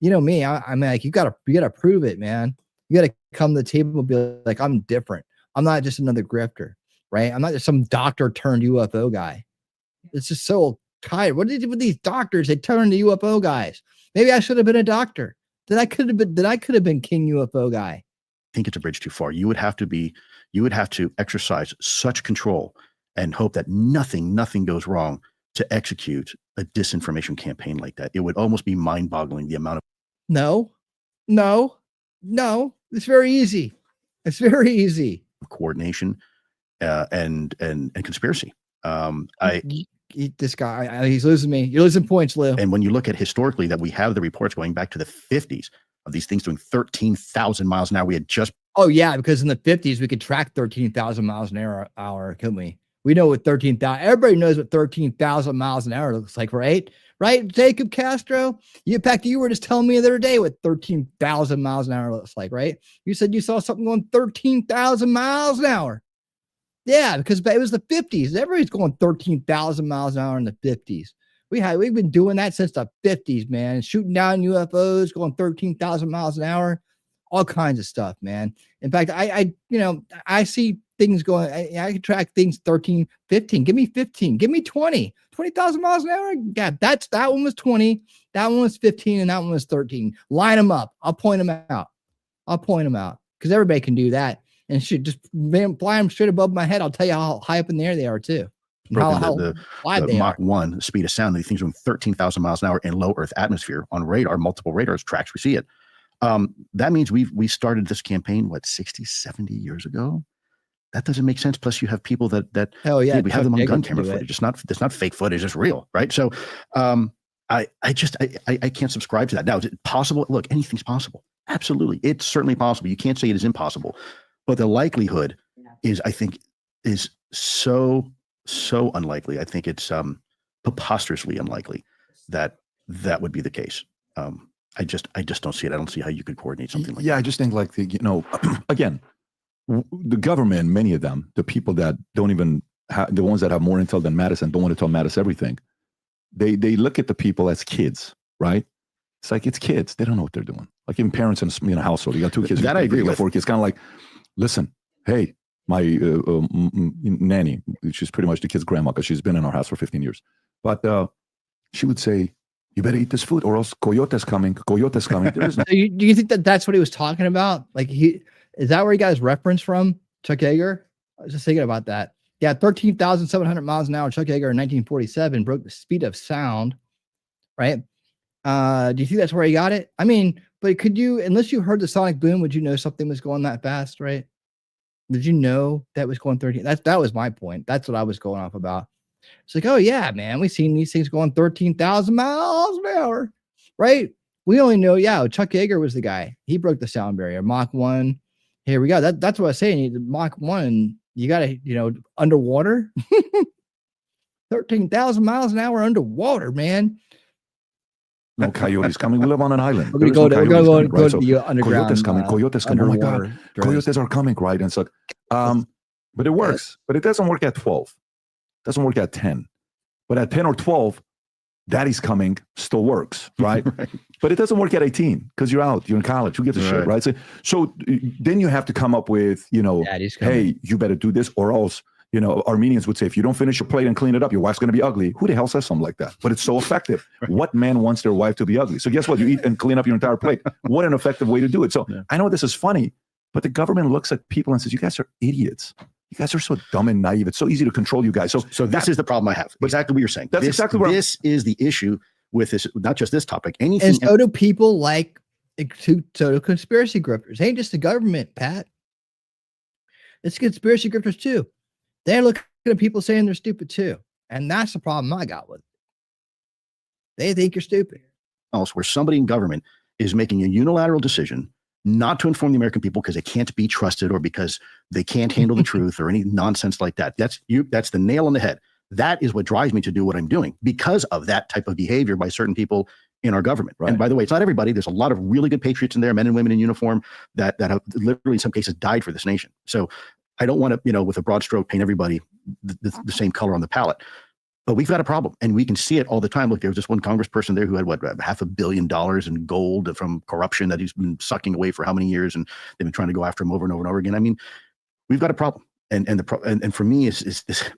You know me, I'm like, you gotta prove it, man. You gotta come to the table and be like, I'm different. I'm not just another grifter, right? I'm not just some doctor turned UFO guy. It's just so tired. What did they do with these doctors? They turned to UFO guys. Maybe I should have been a doctor. Then I could have been King UFO guy. I think it's a bridge too far. You would have to exercise such control and hope that nothing goes wrong to execute a disinformation campaign like that. It would almost be mind-boggling the amount of No. It's very easy. Coordination and conspiracy. This guy, he's losing me. You're losing points, Lou. And when you look at historically that we have the reports going back to the 50s of these things doing 13,000 miles an hour. We had just. Oh yeah, because in the 50s we could track 13,000 miles an hour, couldn't we? We know what 13,000. Everybody knows what 13,000 miles an hour looks like, right? Right, Jacob Castro? You were just telling me the other day what 13,000 miles an hour looks like, right? You said you saw something going 13,000 miles an hour. Yeah, because it was the 50s. Everybody's going 13,000 miles an hour in the 50s. We've been doing that since the 50s, man. Shooting down UFOs, going 13,000 miles an hour, all kinds of stuff, man. In fact, I see things going. I can track things 13, 15. Give me 15. Give me 20. 20,000 miles an hour. Yeah, that one was 20. That one was 15, and that one was 13. Line them up. I'll point them out because everybody can do that. and shoot, just fly them straight above my head. I'll tell you how high up in the air they are too. The Mach 1 speed of sound, these things are doing 13,000 miles an hour in low Earth atmosphere on radar, multiple radars tracks. We see it. That means we started this campaign, 60, 70 years ago? That doesn't make sense. Plus, you have people that we have them on gun camera footage. It's not fake footage. It's real, right? So, I can't subscribe to that. Now, is it possible? Look, anything's possible. Absolutely, it's certainly possible. You can't say it is impossible, but the likelihood I think, is so unlikely. I think it's preposterously unlikely that would be the case. I just don't see it. I don't see how you could coordinate something like that. Yeah, I just think again. The government, many of them, the people that don't even have, the ones that have more intel than Mattis and don't want to tell Mattis everything, they look at the people as kids, right? It's like, it's kids. They don't know what they're doing. Like even parents in a household, you got 2 kids. That I agree with. 4 kids. Kind of like, listen, hey, my nanny, she's pretty much the kid's grandma because she's been in our house for 15 years. But she would say, you better eat this food or else Coyote's coming. Coyote's coming. There is no. Do you think that's what he was talking about? Like is that where he got his reference from? Chuck Yeager? I was just thinking about that. Yeah, 13,700 miles an hour. Chuck Yeager in 1947 broke the speed of sound, right? Do you think that's where he got it? I mean, but could you, unless you heard the sonic boom, would you know something was going that fast, right? Did you know that was going 13? That was my point. That's what I was going off about. It's like, oh yeah, man, we've seen these things going 13,000 miles an hour, right? We only know, Chuck Yeager was the guy. He broke the sound barrier. Mach 1. Here we go. That's what I was saying. Mach 1, you got to, underwater. 13,000 miles an hour underwater, man. No coyotes coming. We live on an island. We're going to go to the underground. Coyotes coming. Coyotes coming. Oh my God. Coyotes are coming, right? And so, but it works. But it doesn't work at 12. It doesn't work at 10. But at 10 or 12, Daddy's coming still works, right? Right. But it doesn't work at 18 because you're out, you're in college. Who gives a shit, right? So then you have to come up with, hey, you better do this or else, Armenians would say, if you don't finish your plate and clean it up, your wife's going to be ugly. Who the hell says something like that? But it's so effective. Right. What man wants their wife to be ugly? So guess what? You eat and clean up your entire plate. What an effective way to do it. So I know this is funny, but the government looks at people and says, you guys are idiots. You guys are so dumb and naive. It's so easy to control you guys. So this is the problem I have. Exactly what you're saying. That's exactly what this is the issue with this, not just this topic. Anything. And so do people like so conspiracy grifters. Ain't just the government, Pat. It's conspiracy grifters too. They're looking at people saying they're stupid too. And that's the problem I got with it. They think you're stupid. Else where somebody in government is making a unilateral decision not to inform the American people because they can't be trusted or because they can't handle the truth or any nonsense like that. That's the nail on the head. That is what drives me to do what I'm doing because of that type of behavior by certain people in our government. Right. And by the way, it's not everybody. There's a lot of really good patriots in there, men and women in uniform that have literally in some cases died for this nation. So I don't want to, with a broad stroke, paint everybody the same color on the palette. But we've got a problem, and we can see it all the time. Look, there was this one congressperson there who had $500 million in gold from corruption that he's been sucking away for how many years, and they've been trying to go after him over and over and over again. I mean, we've got a problem, and for me, is this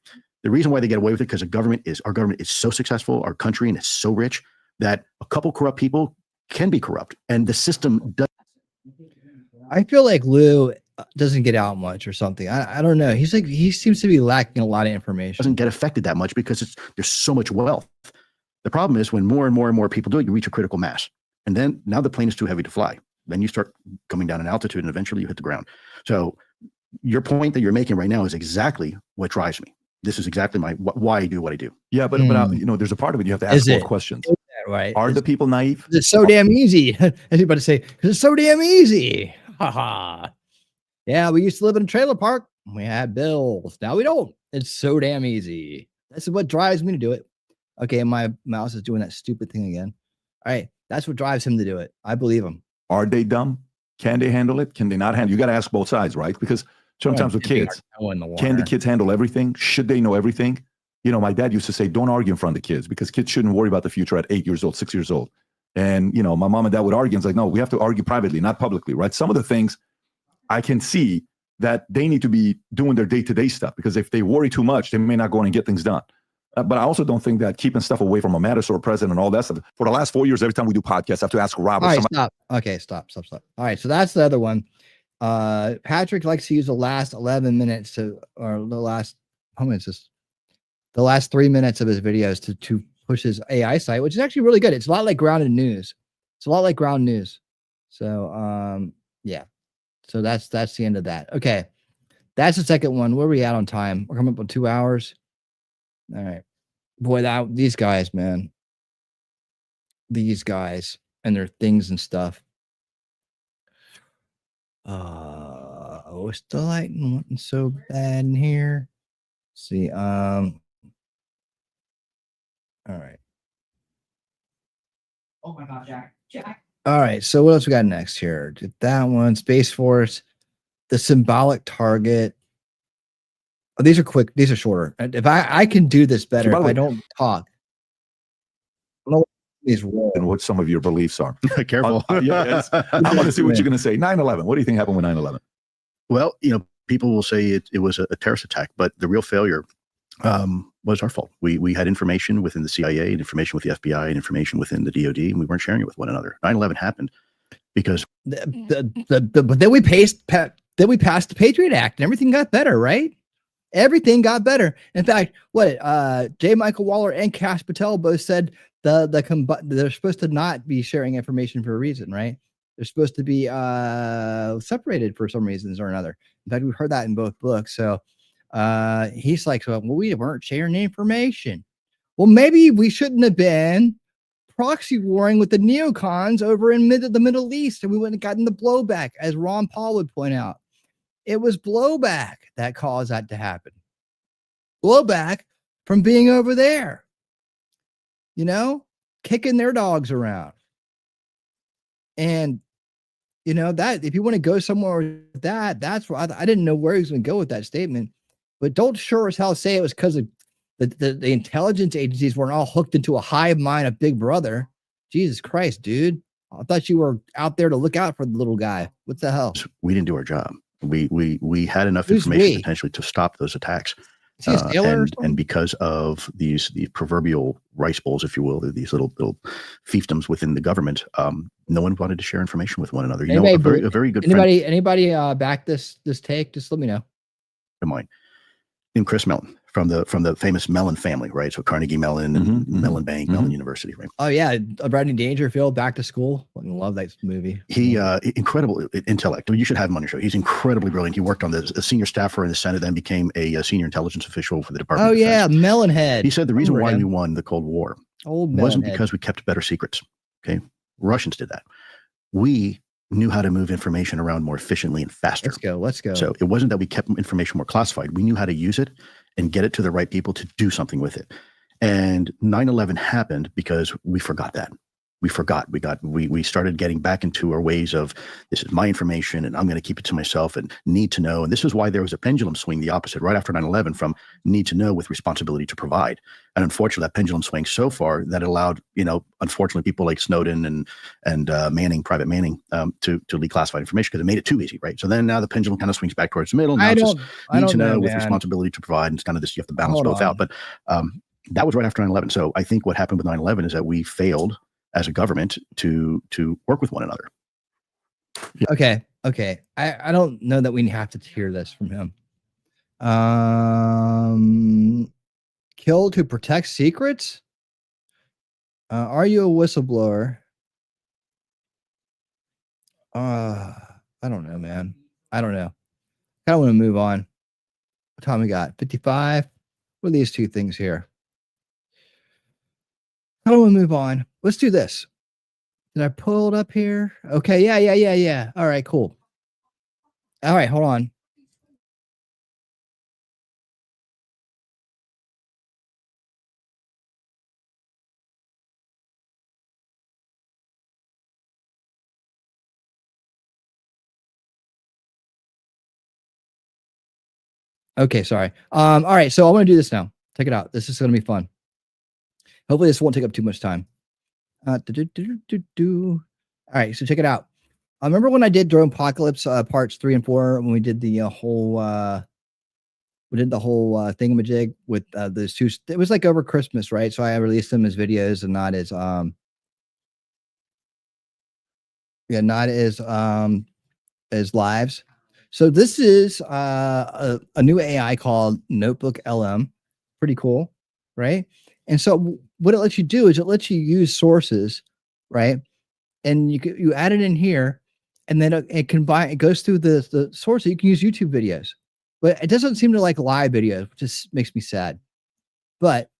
the reason why they get away with it? Because our government is so successful, our country, and it's so rich that a couple corrupt people can be corrupt, and the system does. I feel like Lou doesn't get out much or something. I don't know. He seems to be lacking a lot of information. Doesn't get affected that much because there's so much wealth. The problem is when more and more and more people do it, you reach a critical mass. And then now the plane is too heavy to fly. Then you start coming down in altitude and eventually you hit the ground. So your point that you're making right now is exactly what drives me. This is exactly why I do what I do. Yeah, but there's a part of it you have to ask more questions. Right? Are the people naive? It's so damn easy. Anybody say, because it's so damn easy. Ha ha. Yeah, we used to live in a trailer park. We had bills. Now we don't. It's so damn easy. This is what drives me to do it. Okay, my mouse is doing that stupid thing again. All right, that's what drives him to do it. I believe him. Are they dumb? Can they handle it? Can they not handle it? You got to ask both sides, right? Because sometimes with kids, can the kids handle everything? Should they know everything? My dad used to say, don't argue in front of the kids because kids shouldn't worry about the future at 8 years old, 6 years old. And, my mom and dad would argue. And it's like, no, we have to argue privately, not publicly, right? Some of the things I can see that they need to be doing their day-to-day stuff because if they worry too much, they may not go in and get things done. But I also don't think that keeping stuff away from a Mattis or a president and all that stuff. For the last 4 years, every time we do podcasts, I have to ask Rob. All right, stop. Okay, stop. All right, so that's the other one. Patrick likes to use the last 11 minutes or the last, how many is this? The last 3 minutes of his videos to push his AI site, which is actually really good. It's a lot like grounded news. It's a lot like ground news. So, yeah. So that's the end of that. Okay. That's the second one. Where are we at on time? We're coming up on 2 hours. All right. Boy, these guys, man. These guys and their things and stuff. It's the lighting wasn't so bad in here. Let's see, all right. Oh my God, Jack. All right, so what else we got next here? Did that one, Space Force, the symbolic target. Oh, these are quick, these are shorter. If I can do this better, if I don't talk. I don't know what these roll. And what some of your beliefs are. Careful. Yes. I want to see what you're going to say. 9/11. What do you think happened with 9/11? Well, people will say it was a terrorist attack, but the real failure was our fault. We had information within the CIA, and information with the FBI, and information within the DoD, and we weren't sharing it with one another. 9/11 happened because But then we passed the Patriot Act, and everything got better, right? Everything got better. In fact, J. Michael Waller and Kash Patel both said they're supposed to not be sharing information for a reason, right? They're supposed to be separated for some reasons or another. In fact, we've heard that in both books. So he's like, well, we weren't sharing information. Well, maybe we shouldn't have been proxy warring with the neocons over in the Middle East, and we wouldn't have gotten the blowback, as Ron Paul would point out. It was blowback that caused that to happen. Blowback from being over there, kicking their dogs around. And, that if you want to go somewhere with that, that's where I didn't know where he was going to go with that statement. But don't sure as hell say it was because of the intelligence agencies weren't all hooked into a hive mind of Big Brother. Jesus Christ, dude. I thought you were out there to look out for the little guy. What the hell? we didn't do our job. We had enough information potentially to stop those attacks. And because of the proverbial rice bowls, if you will, these little fiefdoms within the government, no one wanted to share information with one another. A very good anybody back this take? Just let me know. Of mine, in Chris Mellon from the famous Mellon family, right? So Carnegie Mellon and Mellon Bank, Mellon University, right? Oh yeah, Rodney Dangerfield, Back to School. I love that movie. He incredible intellect. You should have him on your show. He's incredibly brilliant. He worked on a senior staffer in the Senate, then became a senior intelligence official for the Department of Defense. Yeah, Mellonhead. He said the reason why we won the Cold War wasn't because we kept better secrets. Okay, Russians did that. We knew how to move information around more efficiently and faster. Let's go. So it wasn't that we kept information more classified. We knew how to use it and get it to the right people to do something with it. And 9/11 happened because we forgot that. We forgot. We started getting back into our ways of, this is my information and I'm going to keep it to myself and need to know. And this is why there was a pendulum swing the opposite right after 9/11 from need to know with responsibility to provide. And unfortunately, that pendulum swing so far that allowed, unfortunately, people like Snowden and Manning, Private Manning, to leak classified information because it made it too easy, right? So then now the pendulum kind of swings back towards the middle. Now it's just need to know with responsibility to provide. And it's kind of this, you have to balance both out. But that was right after 9/11. So I think what happened with 9/11 is that we failed as a government to work with one another. Okay. I don't know that we have to hear this from him. Kill to protect secrets? Are you a whistleblower? I don't know, man. I don't know. I kind of want to move on. What time we got? 55? What are these two things here? I don't want to move on. Let's do this. Did I pull it up here? Okay. Yeah. All right, cool. All right, hold on. Okay, sorry. All right, so I want to do this now. Check it out. This is going to be fun. Hopefully this won't take up too much time. All right, so check it out. I remember when I did Drone Apocalypse parts 3 and 4 when we did the whole thingamajig with those two. It was like over Christmas, right? So I released them as videos and not as lives. So this is a new AI called Notebook LM. Pretty cool, right? And so what it lets you do is it lets you use sources, right? And you add it in here, and then it goes through the source. So you can use YouTube videos, but it doesn't seem to like live videos, which just makes me sad. But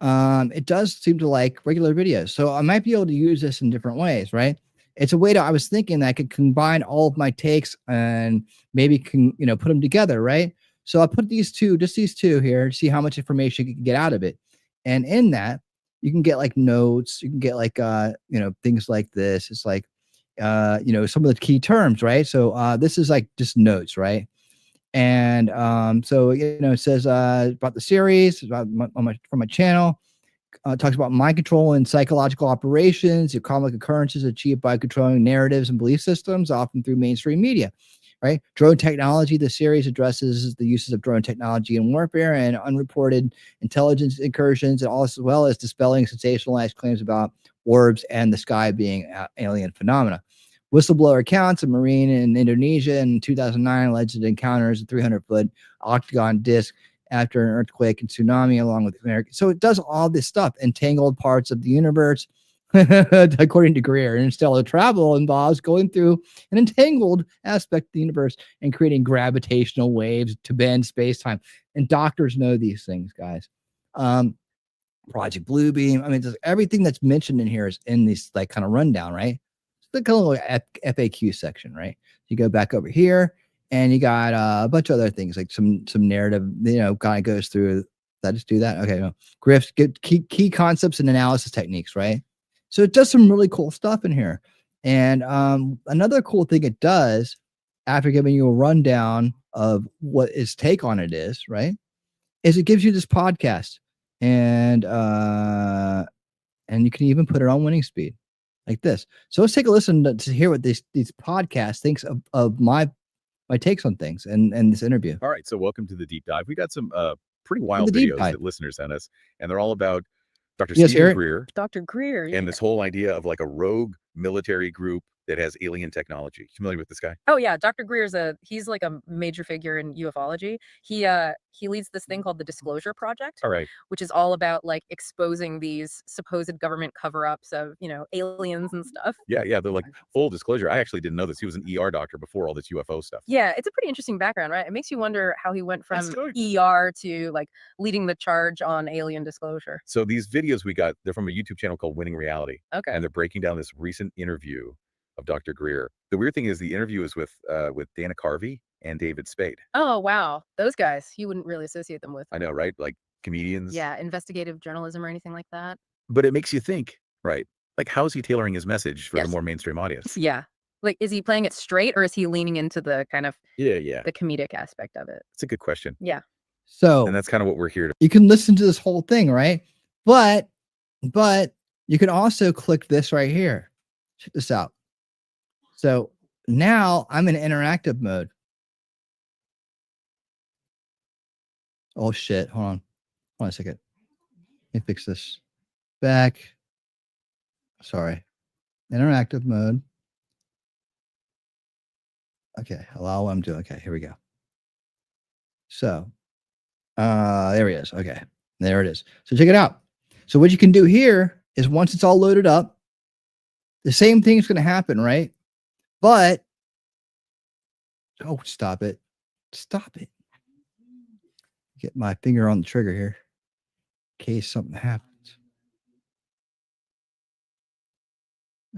it does seem to like regular videos. So I might be able to use this in different ways, right? It's a way to, I was thinking that I could combine all of my takes and maybe put them together, right? So I'll put these two here to see how much information you can get out of it. And in that, you can get like notes, you can get like, things like this. It's like, some of the key terms, right? So this is like just notes, right? And so it says about the series, from my channel. Talks about mind control and psychological operations, economic occurrences achieved by controlling narratives and belief systems, often through mainstream media. Right? Drone technology. The series addresses the uses of drone technology in warfare and unreported intelligence incursions, and also, as well as dispelling sensationalized claims about orbs and the sky being alien phenomena. Whistleblower accounts: a Marine in Indonesia in 2009 alleged encounters a 300-foot octagon disc after an earthquake and tsunami, along with America. So it does all this stuff, entangled parts of the universe, according to Greer. Interstellar travel involves going through an entangled aspect of the universe and creating gravitational waves to bend space-time. And doctors know these things, guys. Project Bluebeam. I mean, just everything that's mentioned in here is in this like kind of rundown, right? The kind of like FAQ section, right? You go back over here, and you got a bunch of other things like some narrative, kind of goes through. Did I just do that? Okay, no. Grift, get key concepts and analysis techniques, right? So it does some really cool stuff in here. And another cool thing it does, after giving you a rundown of what its take on it is, right, is it gives you this podcast, and you can even put it on winning speed like this. So let's take a listen to hear what these podcasts thinks of my takes on things and this interview. All right, so welcome to the deep dive. We got some pretty wild videos that listeners sent us, and they're all about Dr. Stephen Greer. Dr. Greer. And this whole idea of like a rogue military group that has alien technology. Familiar with this guy? Oh yeah, Dr. Greer's he's like a major figure in ufology. He leads this thing called the Disclosure Project. All right. Which is all about like exposing these supposed government cover-ups of, aliens and stuff. Yeah, they're like full disclosure. I actually didn't know this. He was an ER doctor before all this UFO stuff. Yeah, it's a pretty interesting background, right? It makes you wonder how he went from ER to like leading the charge on alien disclosure. So these videos we got, they're from a YouTube channel called Winning Reality. Okay. And they're breaking down this recent interview of Dr. Greer. The weird thing is the interview is with Dana Carvey and David Spade. Oh wow, those guys you wouldn't really associate them with. I know, right? Like comedians. Yeah, investigative journalism or anything like that. But it makes you think, right? Like, how is he tailoring his message for the more mainstream audience? Yeah, like is he playing it straight or is he leaning into the kind of the comedic aspect of it? It's a good question. Yeah. So, and that's kind of what we're here to. You can listen to this whole thing, right? But you can also click this right here. Check this out. So now I'm in interactive mode. Oh shit. Hold on a second. Let me fix this. Back. Sorry. Interactive mode. Okay. Allow what I'm doing. Okay. Here we go. So, there he is. Okay. There it is. So check it out. So what you can do here is once it's all loaded up, the same thing's going to happen, right? But, oh, stop it. Stop it. Get my finger on the trigger here in case something happens.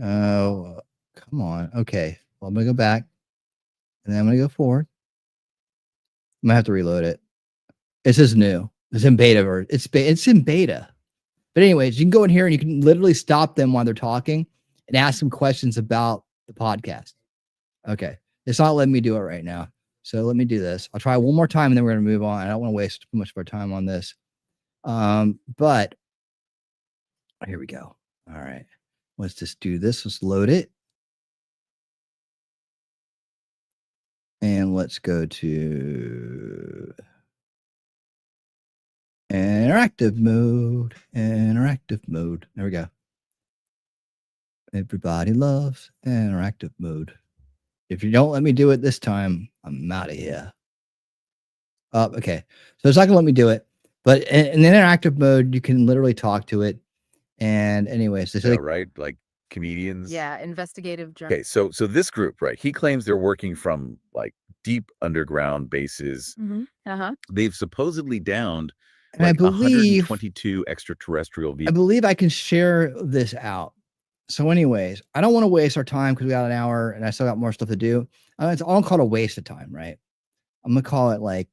Oh, come on. Okay. Well, I'm going to go back and then I'm going to go forward. I'm going to have to reload it. This is new. It's in beta. Or it's in beta. But anyways, you can go in here and you can literally stop them while they're talking and ask them questions about the podcast. Okay. It's not letting me do it right now. So let me do this. I'll try one more time and then we're going to move on. I don't want to waste too much of our time on this. But here we go. All right. Let's just do this. Let's load it. And let's go to interactive mode. Interactive mode. There we go. Everybody loves interactive mode. If you don't let me do it this time, I'm out of here. Okay. So it's not gonna let me do it, but in interactive mode, you can literally talk to it. And anyways, they say right? Like comedians. Yeah, investigative Okay, so this group, right? He claims they're working from like deep underground bases. They've supposedly downed and I like believe 122 extraterrestrial I vehicles. believe I can share this out. So, anyways, I don't want to waste our time because we got an hour and I still got more stuff to do. It's all called a waste of time, right? I'm gonna call it like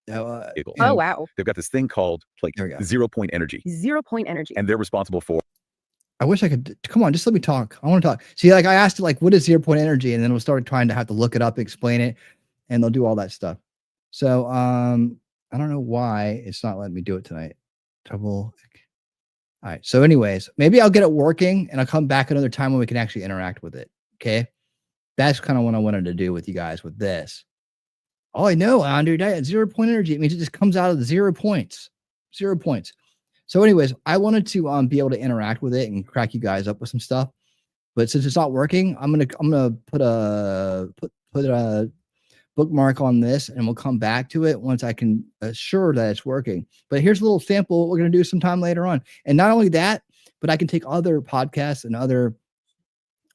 Vehicles. Oh, wow. They've got this thing called like There we go. 0 point energy, 0 point energy. and they're responsible for I wish I could come on, just let me talk. I want to talk. See, like I asked it, like, what is 0 point energy? And then we'll start trying to have to look it up, explain it, and they'll do all that stuff. So I don't know why it's not letting me do it tonight. All right. So, anyways, maybe I'll get it working and I'll come back another time when we can actually interact with it. Okay. That's kind of what I wanted to do with you guys with this. Oh, I know, Andrew, that 0 point energy. It means it just comes out of the 0 points. 0 points. So, anyways, I wanted to be able to interact with it and crack you guys up with some stuff. But since it's not working, I'm gonna put a bookmark on this, and we'll come back to it once I can assure that it's working. But here's a little sample what we're gonna do sometime later on. And not only that, but I can take other podcasts and other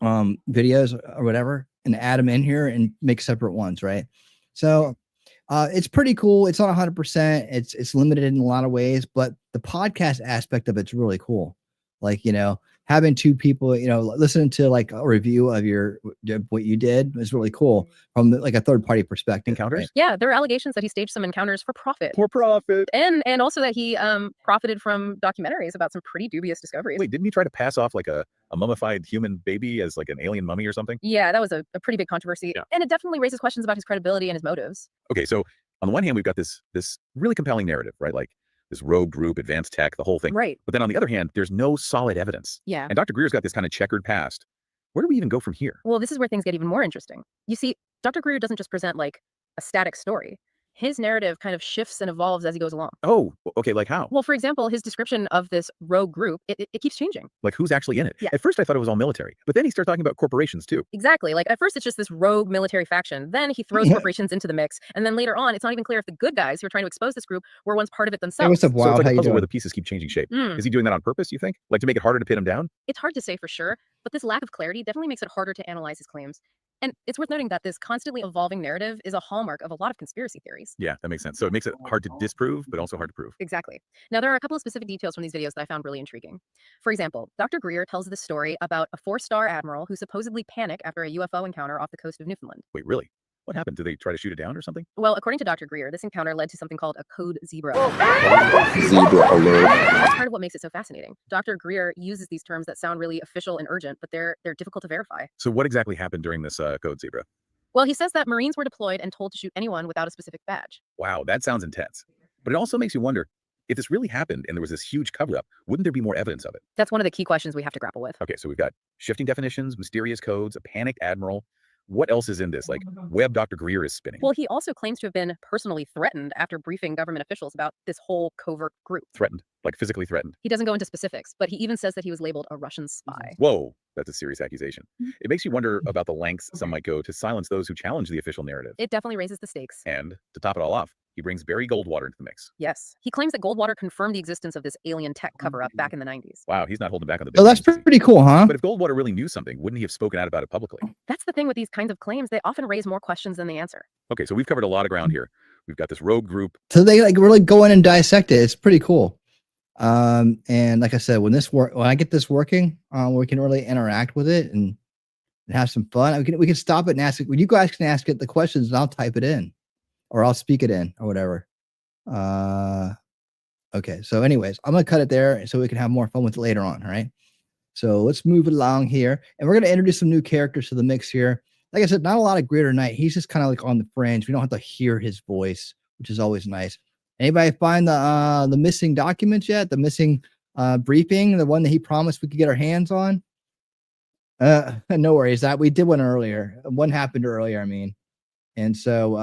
videos or whatever and add them in here and make separate ones, right? So it's pretty cool. It's not 100%. It's limited in a lot of ways, but the podcast aspect of it's really cool. Like, having two people, listening to like a review of what you did is really cool from like a third party perspective. encounters. Right? Yeah, there are allegations that he staged some encounters for profit. For profit. And also that he profited from documentaries about some pretty dubious discoveries. Wait, didn't he try to pass off like a mummified human baby as like an alien mummy or something? Yeah, that was a pretty big controversy. Yeah. And it definitely raises questions about his credibility and his motives. Okay, so on the one hand, we've got this really compelling narrative, right? Like this rogue group, advanced tech, the whole thing. Right. But then on the other hand, there's no solid evidence. Yeah. And Dr. Greer's got this kind of checkered past. Where do we even go from here? Well, this is where things get even more interesting. You see, Dr. Greer doesn't just present like a static story. His narrative kind of shifts and evolves as he goes along. Oh, okay, like how? Well, for example, his description of this rogue group, it keeps changing. Like who's actually in it? Yeah. At first I thought it was all military, but then he started talking about corporations too. Exactly. Like at first it's just this rogue military faction. Then he throws corporations into the mix. And then later on, it's not even clear if the good guys who are trying to expose this group were once part of it Hey, themselves. what's up, So Wild? it's like How a you puzzle doing? where the pieces keep changing shape. Mm. Is he doing that on purpose, you think? Like to make it harder to pin him down? It's hard to say for sure, but this lack of clarity definitely makes it harder to analyze his claims. And it's worth noting that this constantly evolving narrative is a hallmark of a lot of conspiracy theories. Yeah, that makes sense. So it makes it hard to disprove, but also hard to prove. Exactly. Now, there are a couple of specific details from these videos that I found really intriguing. For example, Dr. Greer tells the story about a 4-star admiral who supposedly panicked after a UFO encounter off the coast of Newfoundland. Wait, really? What happened? Did they try to shoot it down or something? Well, according to Dr. Greer, this encounter led to something called a code zebra. Zebra alert. That's part of what makes it so fascinating. Dr. Greer uses these terms that sound really official and urgent, but they're difficult to verify. So what exactly happened during this code zebra? Well, he says that Marines were deployed and told to shoot anyone without a specific badge. Wow, that sounds intense. But it also makes you wonder, if this really happened and there was this huge cover-up, wouldn't there be more evidence of it? That's one of the key questions we have to grapple with. Okay, so we've got shifting definitions, mysterious codes, a panicked admiral. What else is in this? Like, web Dr. Greer is spinning. Well, he also claims to have been personally threatened after briefing government officials about this whole covert group. Threatened, like physically threatened. He doesn't go into specifics, but he even says that he was labeled a Russian spy. Whoa, that's a serious accusation. It makes you wonder about the lengths some might go to silence those who challenge the official narrative. It definitely raises the stakes. And to top it all off, he brings Barry Goldwater into the mix. Yes. He claims that Goldwater confirmed the existence of this alien tech cover-up back in the 90s. Wow, he's not holding back on the Oh, that's business, is he? pretty cool, huh? But if Goldwater really knew something, wouldn't he have spoken out about it publicly? That's the thing with these kinds of claims. They often raise more questions than they answer. Okay, so we've covered a lot of ground here. We've got this rogue group. So they like really go in and dissect it. It's pretty cool. And like I said, when I get this working, we can really interact with it and have some fun. We can stop it and ask it. You guys can ask it the questions and I'll type it in or I'll speak it in or whatever. Okay. So anyways, I'm going to cut it there so we can have more fun with it later on. All right. So let's move it along here and we're going to introduce some new characters to the mix here. Like I said, not a lot of Greer tonight. He's just kind of like on the fringe. We don't have to hear his voice, which is always nice. Anybody find the missing documents yet? The missing briefing, the one that he promised we could get our hands on? No worries. That we did one earlier. One happened earlier, I mean. And so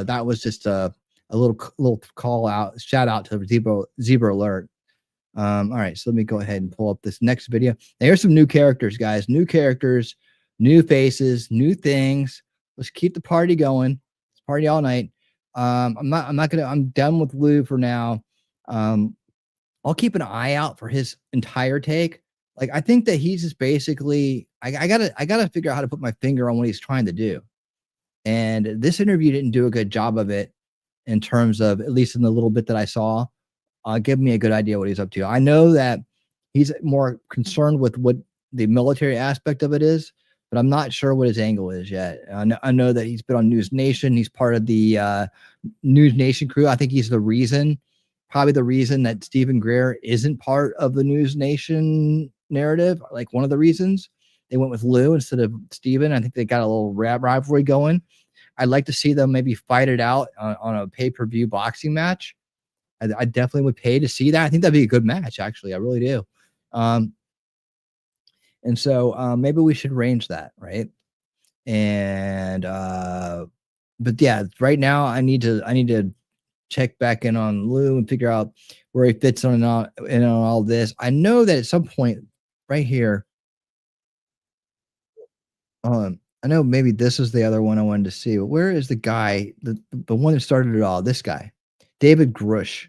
that was just a little call out, shout out to Zebra Alert. All right, so let me go ahead and pull up this next video. Now, here's some new characters, guys. New characters, new faces, new things. Let's keep the party going. Let's party all night. I'm done with Lou for now. I'll keep an eye out for his entire take. Like, I think that he's just basically, I gotta figure out how to put my finger on what he's trying to do. And this interview didn't do a good job of it in terms of, at least in the little bit that I saw, give me a good idea what he's up to. I know that he's more concerned with what the military aspect of it is, but I'm not sure what his angle is yet. I know that he's been on News Nation. He's part of the News Nation crew. I think he's probably the reason that Stephen Greer isn't part of the News Nation narrative. Like, one of the reasons they went with Lou instead of Stephen. I think they got a little rivalry going. I'd like to see them maybe fight it out on a pay-per-view boxing match. I definitely would pay to see that. I think that'd be a good match, actually. I really do. And so maybe we should arrange that, right? And but yeah, right now I need to check back in on Lou and figure out where he fits in on all this. I know that at some point right here, I know maybe this is the other one I wanted to see, but where is the guy, the one that started it all? This guy, David Grush.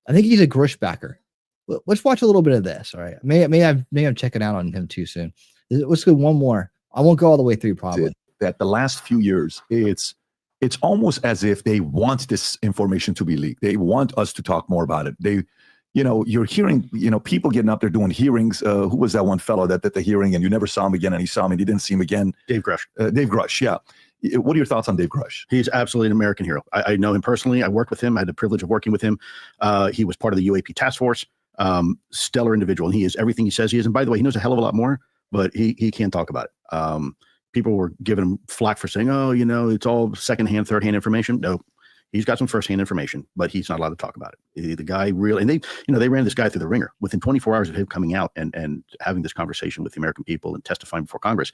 I think he's a Grush backer. Let's watch a little bit of this. All right. Maybe I'm checking out on him too soon. Let's go one more. I won't go all the way through probably. That the last few years, it's almost as if they want this information to be leaked. They want us to talk more about it. You're hearing, people getting up there doing hearings. Who was that one fellow that did the hearing and you never saw him again and he saw him and you didn't see him again? Dave Grush. Dave Grush, yeah. What are your thoughts on Dave Grush? He's absolutely an American hero. I know him personally. I worked with him. I had the privilege of working with him. He was part of the UAP task force. Stellar individual. And he is everything he says he is. And by the way, he knows a hell of a lot more, but he can't talk about it. People were giving him flack for saying, oh, it's all secondhand, thirdhand information. No, he's got some firsthand information, but he's not allowed to talk about it. The guy really, and they ran this guy through the ringer within 24 hours of him coming out and having this conversation with the American people and testifying before Congress.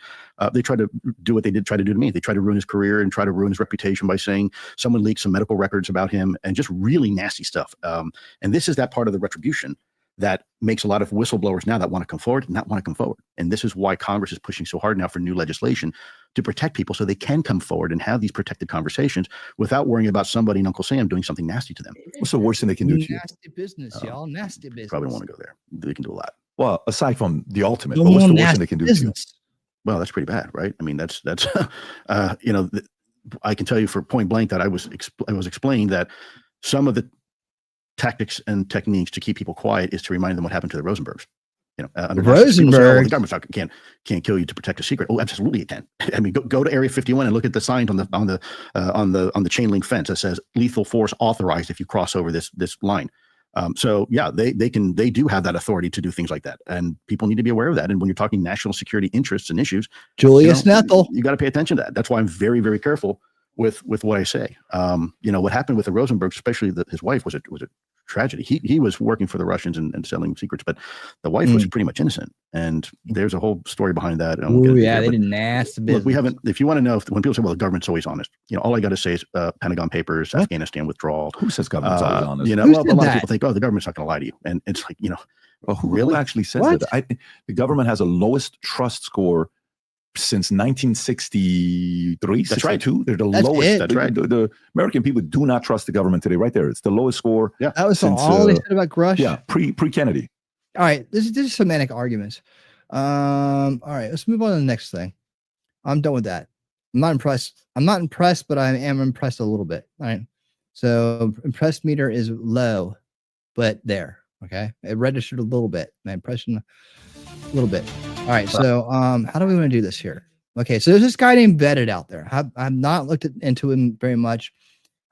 They tried to do what they did try to do to me. They tried to ruin his career and try to ruin his reputation by saying someone leaked some medical records about him and just really nasty stuff. And this is that part of the retribution that makes a lot of whistleblowers now that want to come forward, not want to come forward. And this is why Congress is pushing so hard now for new legislation to protect people so they can come forward and have these protected conversations without worrying about somebody in Uncle Sam doing something nasty to them. What's the worst thing they can do to you? Nasty business, y'all. Nasty business. Probably don't want to go there. They can do a lot. Well, aside from the ultimate, but what's the worst thing they can do to you? Well, that's pretty bad, right? I mean, that's I can tell you for point blank that I was explaining that some of the tactics and techniques to keep people quiet is to remind them what happened to the Rosenbergs. Rosenberg, the government can't kill you to protect a secret. Oh, absolutely it can. I mean, go to Area 51 and look at the signs on the chain link fence that says lethal force authorized if you cross over this line. So yeah, they do have that authority to do things like that, and people need to be aware of that. And when you're talking national security interests and issues, Julius Nethel, you got to pay attention to that. That's why I'm very, very careful with what I say. What happened with the Rosenbergs, especially his wife, was a tragedy. He was working for the Russians and selling secrets, but the wife was pretty much innocent. And there's a whole story behind that. Oh yeah, they didn't ask the business. Look, we haven't. If you want to know, when people say, "Well, the government's always honest," all I got to say is Pentagon Papers, Afghanistan withdrawal. Who says government's always honest? A lot of people think, "Oh, the government's not going to lie to you," and it's like, well, who really actually says that? I think the government has the lowest trust score since 1963, That's 62. Right. They're the That's lowest. it. That's right. The American people do not trust the government today. Right there, it's the lowest score. Yeah, that was since, all they said about Grush. Yeah, pre-Kennedy. All right, this is semantic arguments. All right, let's move on to the next thing. I'm done with that. I'm not impressed, but I am impressed a little bit. All right, so impressed meter is low, but there. Okay, it registered a little bit. My impression, a little bit. All right, so how do we want to do this here? Okay, so there's this guy named Vetted out there. I've not looked into him very much.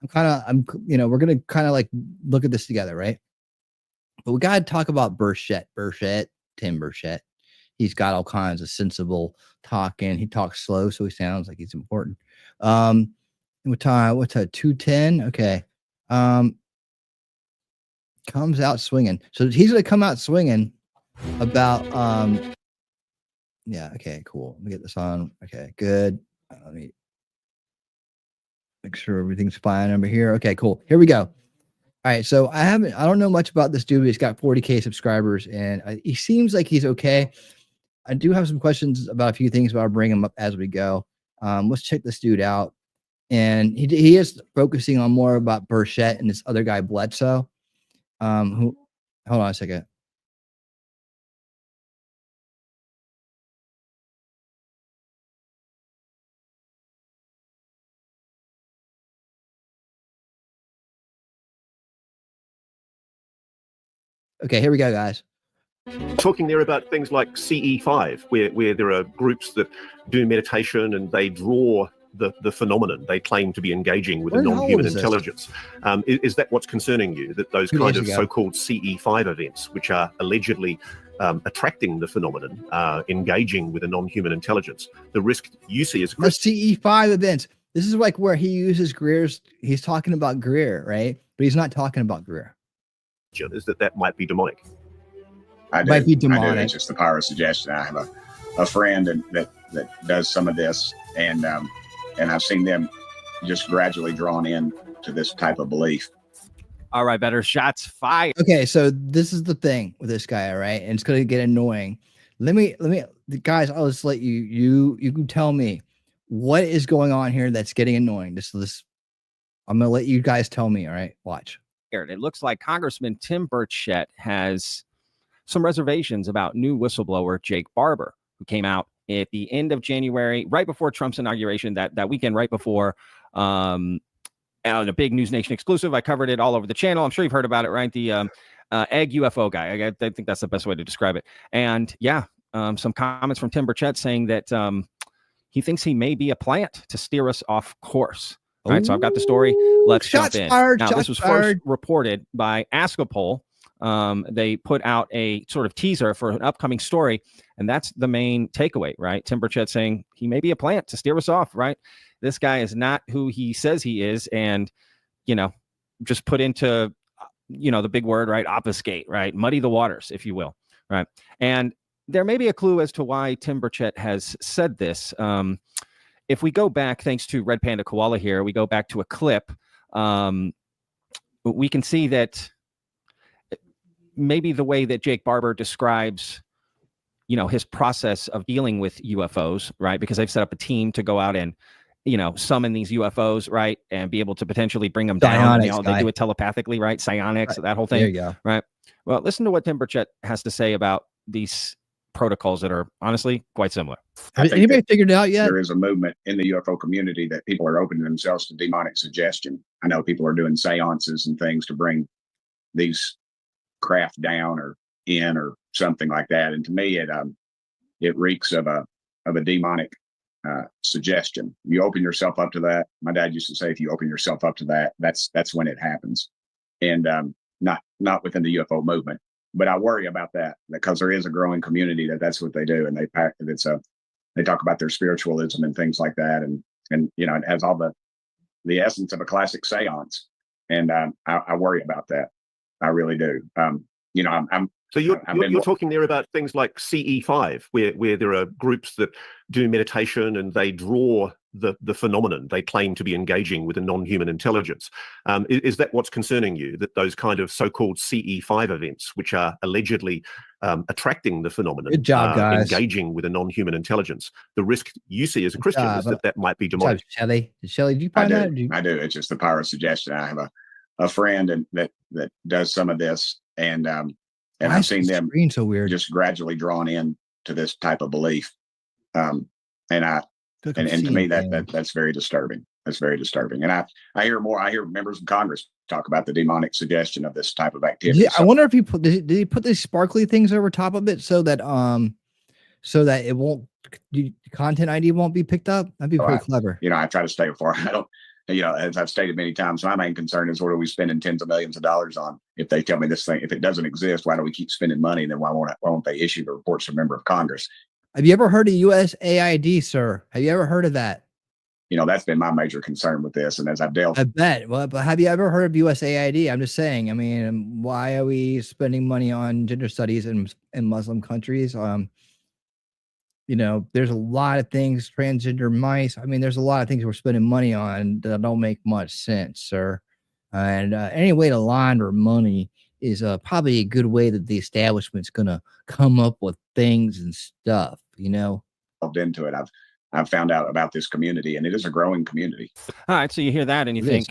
We're gonna kind of like look at this together, right? But we got to talk about Tim Burchett. He's got all kinds of sensible talking. He talks slow, so he sounds like he's important. What's a 210? Okay. Comes out swinging. So he's gonna come out swinging about yeah, okay, cool. Let me get this on. Okay, good. Let me make sure everything's fine over here. Okay, cool. Here we go. All right, so I don't know much about this dude, but he's got 40K subscribers, and he seems like he's okay. I do have some questions about a few things, but I'll bring them up as we go. Let's check this dude out. And he is focusing on more about Burchett and this other guy, Bledsoe. Who, hold on a second. Okay, here we go, guys. Talking there about things like CE5, where there are groups that do meditation and they draw the phenomenon they claim to be engaging with a non-human intelligence. Is that what's concerning you, that those kind of so-called CE5 events, which are allegedly attracting the phenomenon, engaging with a non-human intelligence, the risk you see as a CE5 events? This is like where he uses Greer's, he's talking about Greer, right? But he's not talking about Greer. Is that might be demonic? Might be demonic. It's just the power of suggestion. I have a friend that does some of this, and I've seen them just gradually drawn in to this type of belief. All right, better shots fired. Okay, so this is the thing with this guy, all right? And it's gonna get annoying. Let me guys, I'll just let you can tell me what is going on here that's getting annoying. This I'm gonna let you guys tell me, all right? Watch. It looks like Congressman Tim Burchett has some reservations about new whistleblower Jake Barber, who came out at the end of January, right before Trump's inauguration, that weekend, right before on a big News Nation exclusive. I covered it all over the channel. I'm sure you've heard about it, right? The egg UFO guy. I think that's the best way to describe it. And yeah, some comments from Tim Burchett saying that he thinks he may be a plant to steer us off course. All right, so I've got the story. Let's jump in. Now, this was first reported by Askapol. They put out a sort of teaser for an upcoming story, and that's the main takeaway, right? Tim Burchett saying he may be a plant to steer us off, right? This guy is not who he says he is, and, just put into, the big word, right? Obfuscate, right? Muddy the waters, if you will, right? And there may be a clue as to why Tim Burchett has said this. If we go back, thanks to Red Panda Koala here, we go back to a clip, we can see that maybe the way that Jake Barber describes, his process of dealing with UFOs, right? Because they've set up a team to go out and, summon these UFOs, right? And be able to potentially bring them down. They do it telepathically, right? Psionics, that whole thing. There you go. Right. Well, listen to what Tim Burchett has to say about these protocols that are honestly quite similar. Has anybody figured it out yet? There is a movement in the UFO community that people are opening themselves to demonic suggestion. I know people are doing seances and things to bring these craft down or in or something like that. And to me, it reeks of a demonic suggestion. You open yourself up to that. My dad used to say, if you open yourself up to that, that's when it happens. And not within the UFO movement. But I worry about that because there is a growing community that's what they do, and they talk about their spiritualism and things like that, and it has all the essence of a classic seance, and I worry about that. I really do. So you're talking there about things like CE5, where there are groups that do meditation and they draw the phenomenon they claim to be engaging with a non-human intelligence. Is that what's concerning you, that those kind of so-called CE5 events, which are allegedly attracting the phenomenon, Good job, guys. engaging with a non-human intelligence, the risk you see as a Christian is that might be demonic? Shelley, do you find that? I do. It's just the power of suggestion. I have a friend that does some of this, and I've seen them so weird, just gradually drawn in to this type of belief. And to me that's very disturbing. That's very disturbing. And I hear members of Congress talk about the demonic suggestion of this type of activity. Yeah, I wonder if did he put these sparkly things over top of it so that it won't, content ID won't be picked up? That'd be pretty clever. I try to stay far. I don't, as I've stated many times, my main concern is what are we spending tens of millions of dollars on? If they tell me this thing, if it doesn't exist, why do we keep spending money? Then why won't they issue the reports to a member of Congress? Have you ever heard of USAID, sir? Have you ever heard of that? That's been my major concern with this. And as I've dealt, I bet. Well, but have you ever heard of USAID? I'm just saying. I mean, why are we spending money on gender studies in Muslim countries? There's a lot of things, transgender mice. I mean, there's a lot of things we're spending money on that don't make much sense, sir. And any way to launder money is probably a good way that the establishment's gonna come up with things and stuff, you know. Into it. I've found out about this community, and it is a growing community. All right, so you hear that and you think,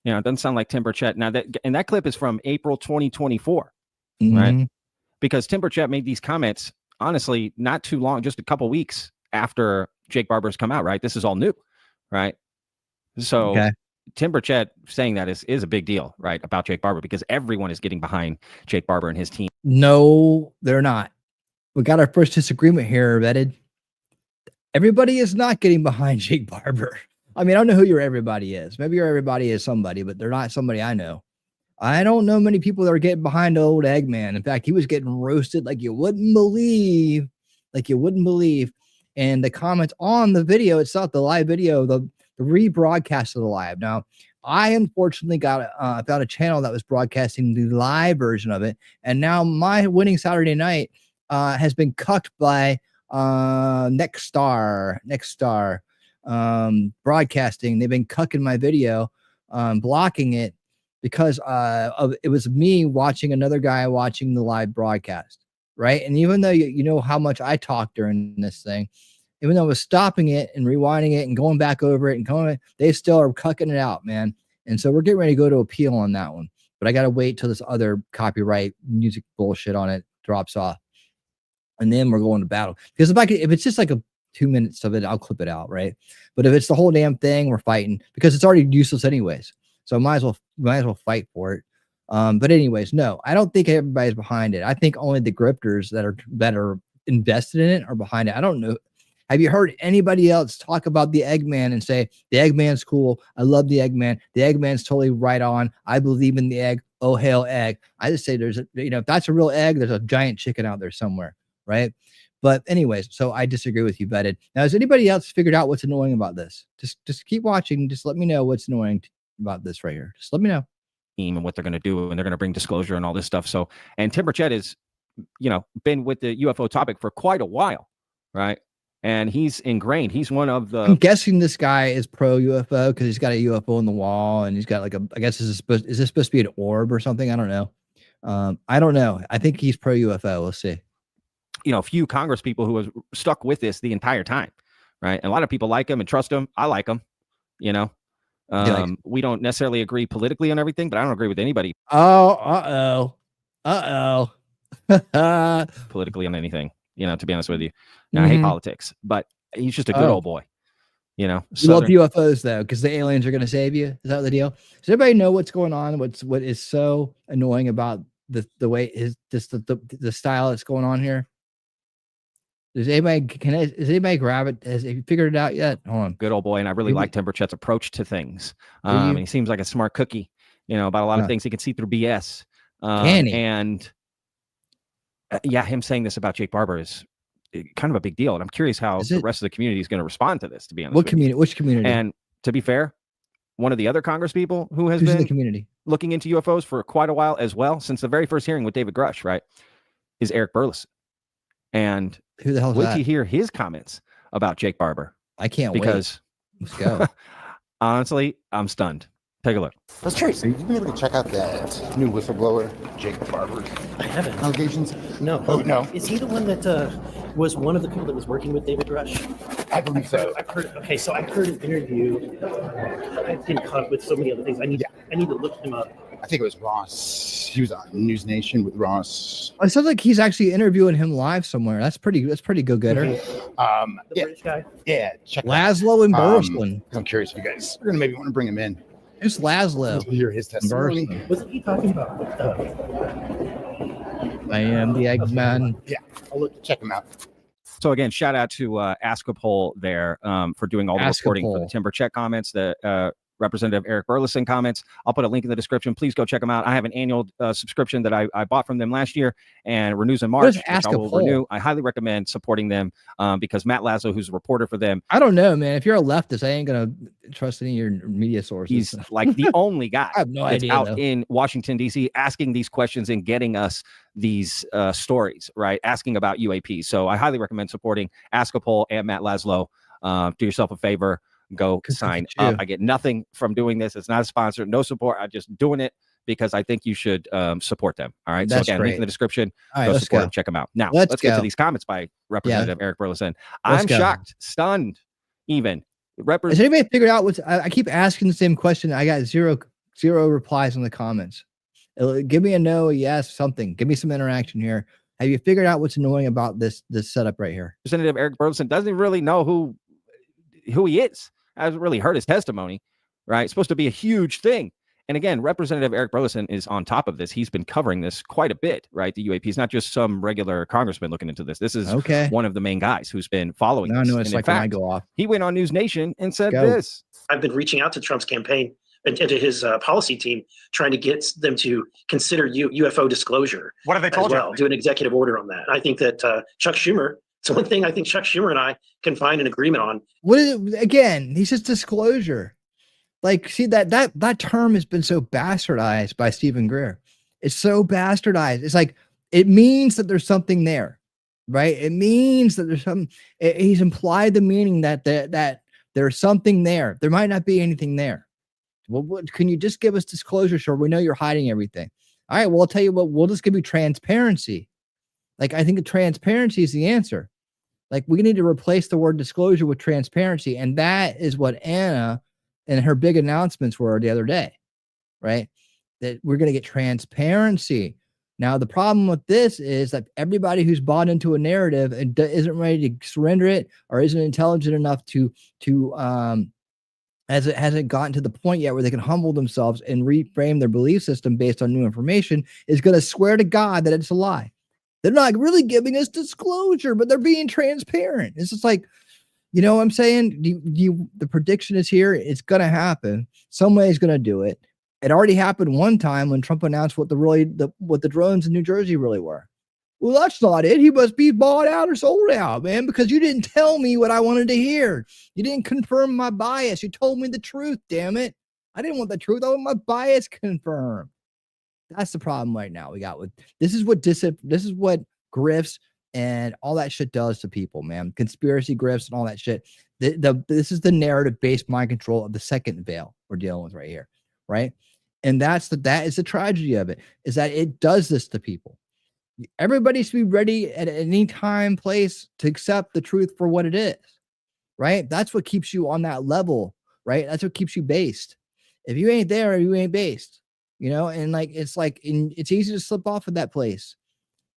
you know, it doesn't sound like Tim Burchett. Now that clip is from April 2024, right? Because Tim Burchett made these comments, honestly, not too long, just a couple weeks after Jake Barber's come out, right? This is all new, right? So Tim Burchett saying that is a big deal, right, about Jake Barber, because everyone is getting behind Jake Barber and his team. No, they're not. We got our first disagreement here, vetted. Everybody is not getting behind Jake Barber. I mean, I don't know who your everybody is. Maybe your everybody is somebody, but they're not somebody I know. I don't know many people that are getting behind old Eggman. In fact, he was getting roasted like you wouldn't believe. Like you wouldn't believe. And the comments on the video, it's not the live video, the rebroadcast of the live. Now, I unfortunately got found a channel that was broadcasting the live version of it. And now my Winning Saturday Night has been cucked by Next Star broadcasting. They've been cucking my video, blocking it because it was me watching another guy watching the live broadcast, right? And even though you know how much I talk during this thing, even though I was stopping it and rewinding it and going back over it and going, they still are cucking it out, man. And so we're getting ready to go to appeal on that one, but I got to wait till this other copyright music bullshit on it drops off. And then we're going to battle. Because if it's just like 2 minutes of it, I'll clip it out, right? But if it's the whole damn thing, we're fighting because it's already useless anyways. So might as well fight for it. But anyways, no, I don't think everybody's behind it. I think only the grifters that are invested in it are behind it. I don't know. Have you heard anybody else talk about the Eggman and say the Eggman's cool? I love the Eggman. The Eggman's totally right on. I believe in the egg. Oh, hail egg. I just say if that's a real egg, there's a giant chicken out there somewhere. Right. But anyways, so I disagree with you, vetted. Now, has anybody else figured out what's annoying about this? Just keep watching. Just let me know what's annoying about this right here. Just let me know. And what they're going to do, and they're going to bring disclosure and all this stuff. So, and Tim Burchett is, been with the UFO topic for quite a while, right? And he's ingrained. He's one of the. I'm guessing this guy is pro UFO because he's got a UFO on the wall, and he's got like I guess is this supposed to be an orb or something? I don't know. I don't know. I think he's pro UFO. We'll see. A few Congress people who have stuck with this the entire time, right? And a lot of people like him and trust him. I like him, we don't necessarily agree politically on everything, but I don't agree with anybody. Politically on anything, to be honest with you. Now, I hate politics, but he's just a good old boy, You love UFOs though, because the aliens are going to save you. Is that the deal? Does everybody know what's going on? What is so annoying about the way the style that's going on here? Does anybody grab it? Has he figured it out yet? Hold on. Good old boy. And I really like Tim Burchett's approach to things. And he seems like a smart cookie, about a lot of things. He can see through BS. Can he? And him saying this about Jake Barber is kind of a big deal. And I'm curious how the rest of the community is going to respond to this, to be honest. Which community? And to be fair, one of the other Congress people who has been in the community looking into UFOs for quite a while as well, since the very first hearing with David Grush, right, is Eric Burleson. And who the hell is wait that? to hear his comments about Jake Barber. I can't because wait. Let's go. Honestly, I'm stunned. Take a look. I was curious, have you been able to check out that new whistleblower, Jake Barber? I haven't. Allegations? No. Oh, no. Is he the one that was one of the people that was working with David Grush? I believe so. I've heard an interview. I've been caught up with so many other things. I need to look him up. I think it was Ross. He was on News Nation with Ross. It sounds like he's actually interviewing him live somewhere. That's pretty go-getter. The British guy? Yeah. Check Laszlo and Burleson. I'm curious if you guys are going to maybe want to bring him in. Who's Laszlo? Hear his testimony. Wasn't he talking about I am the Eggman. Yeah. I'll look to check him out. So again, shout out to Askapol there for doing all the reporting for the Tim Burchett comments, the Representative Eric Burleson comments. I'll put a link in the description. Please go check them out. I have an annual subscription that I bought from them last year, and renews in March, which I will renew. I highly recommend supporting them because Matt Laszlo, who's a reporter for them. I don't know, man. If you're a leftist, I ain't going to trust any of your media sources. He's like the only guy I have no that's idea, out though. in Washington, D.C., asking these questions and getting us these stories, right? Asking about UAP. So I highly recommend supporting Askapol and Matt Laszlo. Do yourself a favor. Go sign up. I get nothing from doing this. It's not a sponsor, no support. I'm just doing it because I think you should support them. All right. That's so again, link in great. the description. All right, Go let's support go. them. Check them out. Now Let's let's get go. to these comments by Representative Eric Burleson. Let's I'm go. shocked, stunned, even. Has anybody figured out what's? I keep asking the same question. I got zero replies in the comments. Give me a no, a yes, something. Give me some interaction here. Have you figured out what's annoying about this setup right here? Representative Eric Burleson doesn't really know who he is. Hasn't really heard his testimony, right? It's supposed to be a huge thing. And again, Representative Eric Burleson is on top of this. He's been covering this quite a bit, right? The UAP is not just some regular congressman looking into this. This is one of the main guys who's been following Now I this. know it's And like when I go off. he went on News Nation and said Go. this. I've been reaching out to Trump's campaign and to his policy team, trying to get them to consider UFO disclosure. What have they told you? Do an executive order on that. I think that Chuck Schumer, it's one thing I think Chuck Schumer and I can find an agreement on. What is it? Again, he says disclosure. Like, see, that term has been so bastardized by Stephen Greer. It's so bastardized. It's like, it means that there's something there, right? It means that there's some, he's implied the meaning that there's something there. There might not be anything there. Well, can you just give us disclosure? Sure, we know you're hiding everything. All right, well, I'll tell you what, we'll just give you transparency. Like, I think the transparency is the answer. Like, we need to replace the word disclosure with transparency. And that is what Anna and her big announcements were the other day, right? That we're going to get transparency. Now, the problem with this is that everybody who's bought into a narrative and isn't ready to surrender it, or isn't intelligent enough to as it hasn't gotten to the point yet where they can humble themselves and reframe their belief system based on new information, is going to swear to God that it's a lie. They're not really giving us disclosure, but they're being transparent. It's just like, you know what I'm saying? The prediction is here. It's going to happen. Somebody's going to do it. It already happened one time when Trump announced what the drones in New Jersey really were. Well, that's not it. He must be bought out or sold out, man, because you didn't tell me what I wanted to hear. You didn't confirm my bias. You told me the truth, damn it. I didn't want the truth. I want my bias confirmed. That's the problem right now we got with this is what grifts and all that shit does to people, man. Conspiracy grifts and all that shit. This is the narrative-based mind control of the second veil we're dealing with right here, right? And that is the tragedy of it, is that it does this to people. Everybody should be ready at any time, place to accept the truth for what it is, right? That's what keeps you on that level, right? That's what keeps you based. If you ain't there, you ain't based, you know? And like, it's easy to slip off of that place.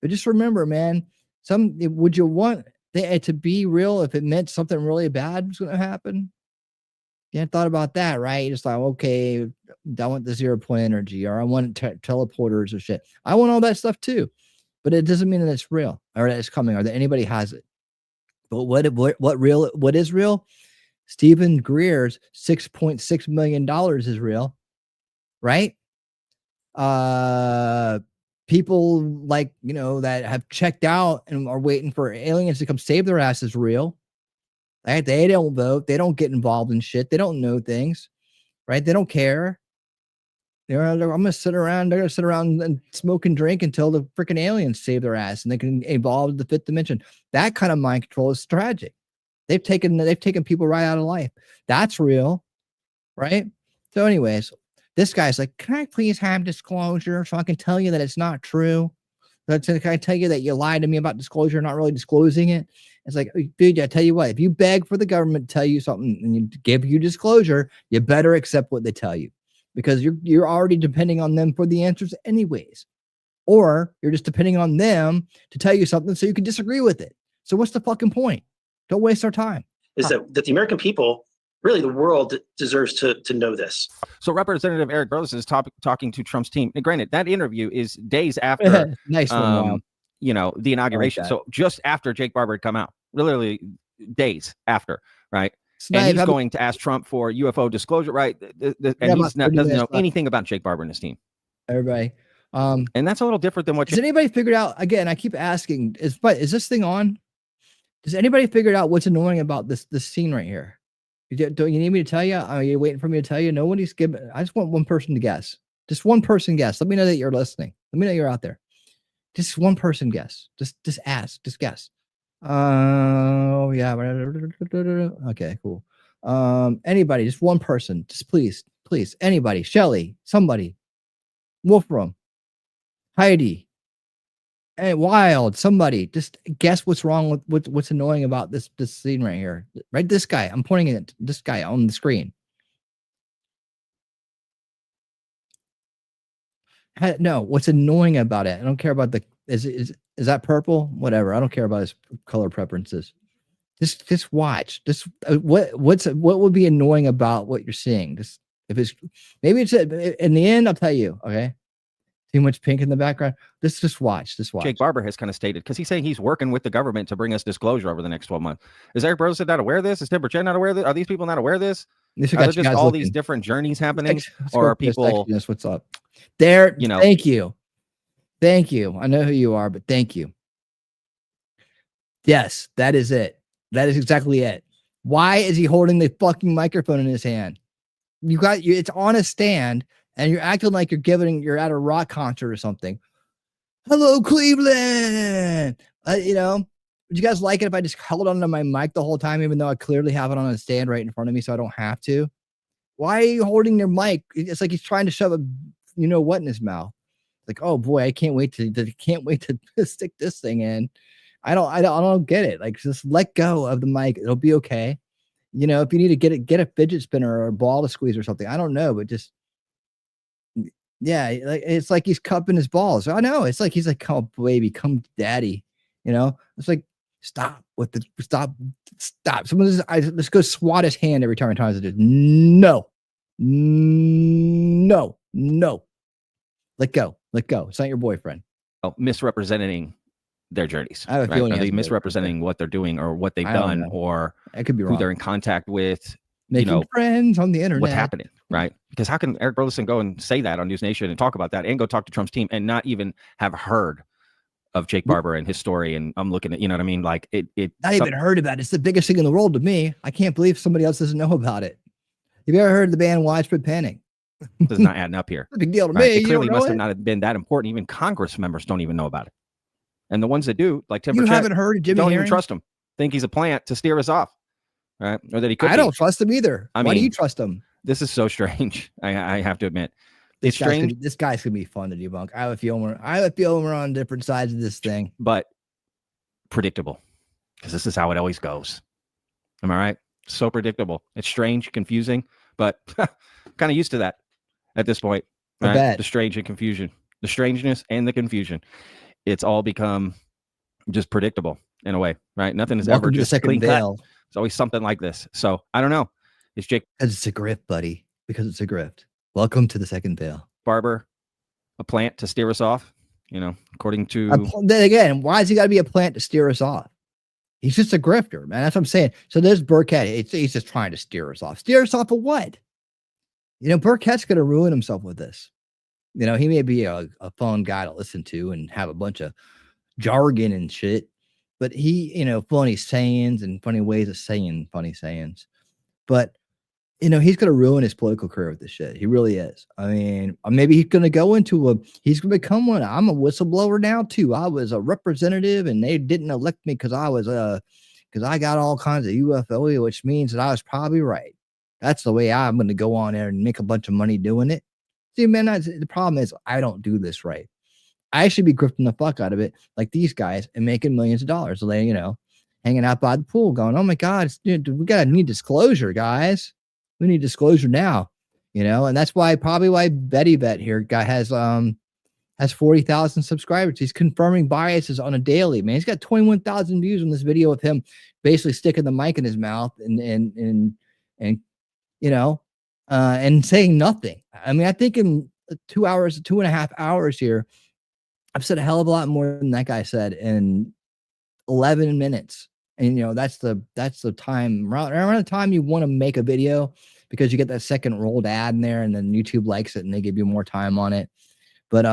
But just remember, man, would you want it to be real if it meant something really bad was going to happen? You hadn't thought about that, right? You just thought, okay, I want the 0 point energy, or I want teleporters or shit. I want all that stuff too, but it doesn't mean that it's real or that it's coming or that anybody has it. But what is real? Stephen Greer's $6.6 million is real, right? People like, you know, that have checked out and are waiting for aliens to come save their ass is real. Right? They don't vote. They don't get involved in shit. They don't know things, right? They don't care. I'm going to sit around. They're going to sit around and smoke and drink until the freaking aliens save their ass and they can evolve to the fifth dimension. That kind of mind control is tragic. They've taken people right out of life. That's real, right? So anyways, this guy's like, can I please have disclosure so I can tell you that it's not true? Can I tell you that you lied to me about disclosure, not really disclosing it? It's like, dude, I tell you what, if you beg for the government to tell you something and you give you disclosure, you better accept what they tell you, because you're already depending on them for the answers anyways. Or you're just depending on them to tell you something so you can disagree with it. So what's the fucking point? Don't waste our time. Is that the American people, really the world, deserves to know this. So Representative Eric Burleson is talking to Trump's team. And granted, that interview is days after nice one, you know, the inauguration. Like so just after Jake Barber had come out, literally days after, right? And he's going to ask Trump for UFO disclosure, right? And he's doesn't know anything about Jake Barber and his team. Everybody. And that's a little different than what has anybody figured out? Again, I keep asking, is this thing on? Does anybody figure out what's annoying about this scene right here? Don't you need me to tell you? Are you waiting for me to tell you? Nobody's giving. I just want one person to guess. Just one person guess. Let me know that you're listening. Let me know you're out there. Just one person guess. Just ask. Just guess. Oh yeah. Okay, cool. Anybody, just one person. Just please, anybody. Shelly, somebody. Wolfram, Heidi, and Wild. Somebody just guess what's wrong with what's annoying about this scene right here. Right, this guy. I'm pointing at this guy on the screen. No, what's annoying about it? I don't care about the is that purple? Whatever. I don't care about his color preferences. Just watch. What would be annoying about what you're seeing? Just if it's maybe it's in the end, I'll tell you. Okay, too much pink in the background. Just watch. Jake Barber has kind of stated, because he's saying he's working with the government to bring us disclosure over the next 12 months. Is Eric Burlison not aware of this? Is Tim Burchett not aware of this? Are these people not aware of this? Are there just all these different journeys happening, or are people? What's up? There, you know. Thank you. I know who you are, but thank you. Yes, that is it. That is exactly it. Why is he holding the fucking microphone in his hand? It's on a stand, and you're acting like you're at a rock concert or something. Hello, Cleveland. Would you guys like it if I just held onto my mic the whole time, even though I clearly have it on a stand right in front of me, so I don't have to? Why are you holding your mic? It's like he's trying to shove a what in his mouth. Like, oh boy, I can't wait to stick this thing in. I don't get it. Like, just let go of the mic. It'll be okay. If you need to get a fidget spinner or a ball to squeeze or something. I don't know, but just like it's like he's cupping his balls. I know. It's like he's like, oh baby, come daddy. It's like stop. Someone just go swat his hand every time I do. No. Let go. It's not your boyfriend. Misrepresenting their journeys. I have a feeling are they misrepresenting what they're doing or what they've done, or it could be who wrong. They're in contact with? Making friends on the internet. What's happening, right? Because how can Eric Burlison go and say that on News Nation and talk about that and go talk to Trump's team and not even have heard of Jake Barber and his story? And I'm looking at, you know what I mean? Like it not even heard about it. It's the biggest thing in the world to me. I can't believe somebody else doesn't know about it. Have you ever heard of the band Widespread Panic? Does not add up here. It's a big deal to me. It clearly must have not been that important. Even Congress members don't even know about it. And the ones that do, like Tim Burchett, haven't heard of Jimmy don't Herring? even trust him. Think he's a plant to steer us off, right? Or that he could. I don't trust him either. I Why mean, do you trust him? This is so strange. I have to admit, it's This strange. guy's gonna be fun to debunk. I have a feeling we're on different sides of this thing, but predictable, because this is how it always goes. Am I right? So predictable. It's strange, confusing, but kind of used to that at this point. Right? I bet. The strange and confusion, the strangeness and the confusion. It's all become just predictable in a way, right? Nothing is ever just clean cut. It's always something like this. So I don't know. It's Jake. Because it's a grift, buddy. Because it's a grift. Welcome to the second veil. Barber, a plant to steer us off. According to then again, why has he got to be a plant to steer us off? He's just a grifter, man. That's what I'm saying. So there's Burkett. He's just trying to steer us off. Steer us off of what? Burkett's going to ruin himself with this. He may be a fun guy to listen to and have a bunch of jargon and shit, but he, funny sayings and funny ways of saying funny sayings. But, he's going to ruin his political career with this shit. He really is. I mean, maybe he's going to go into he's going to become one. I'm a whistleblower now too. I was a representative and they didn't elect me because I got all kinds of UFO, which means that I was probably right. That's the way I'm going to go on there and make a bunch of money doing it. See, man, the problem is I don't do this right. I should be grifting the fuck out of it like these guys and making millions of dollars. Hanging out by the pool going, oh my God, we need disclosure, guys. We need disclosure now, and that's why Betty Bet here has 40,000 subscribers. He's confirming biases on a daily, man. He's got 21,000 views on this video of him basically sticking the mic in his mouth and saying nothing. I mean, I think in 2.5 hours here, I've said a hell of a lot more than that guy said in 11 minutes. And that's the time around the time you want to make a video, because you get that second rolled ad in there and then YouTube likes it and they give you more time on it. But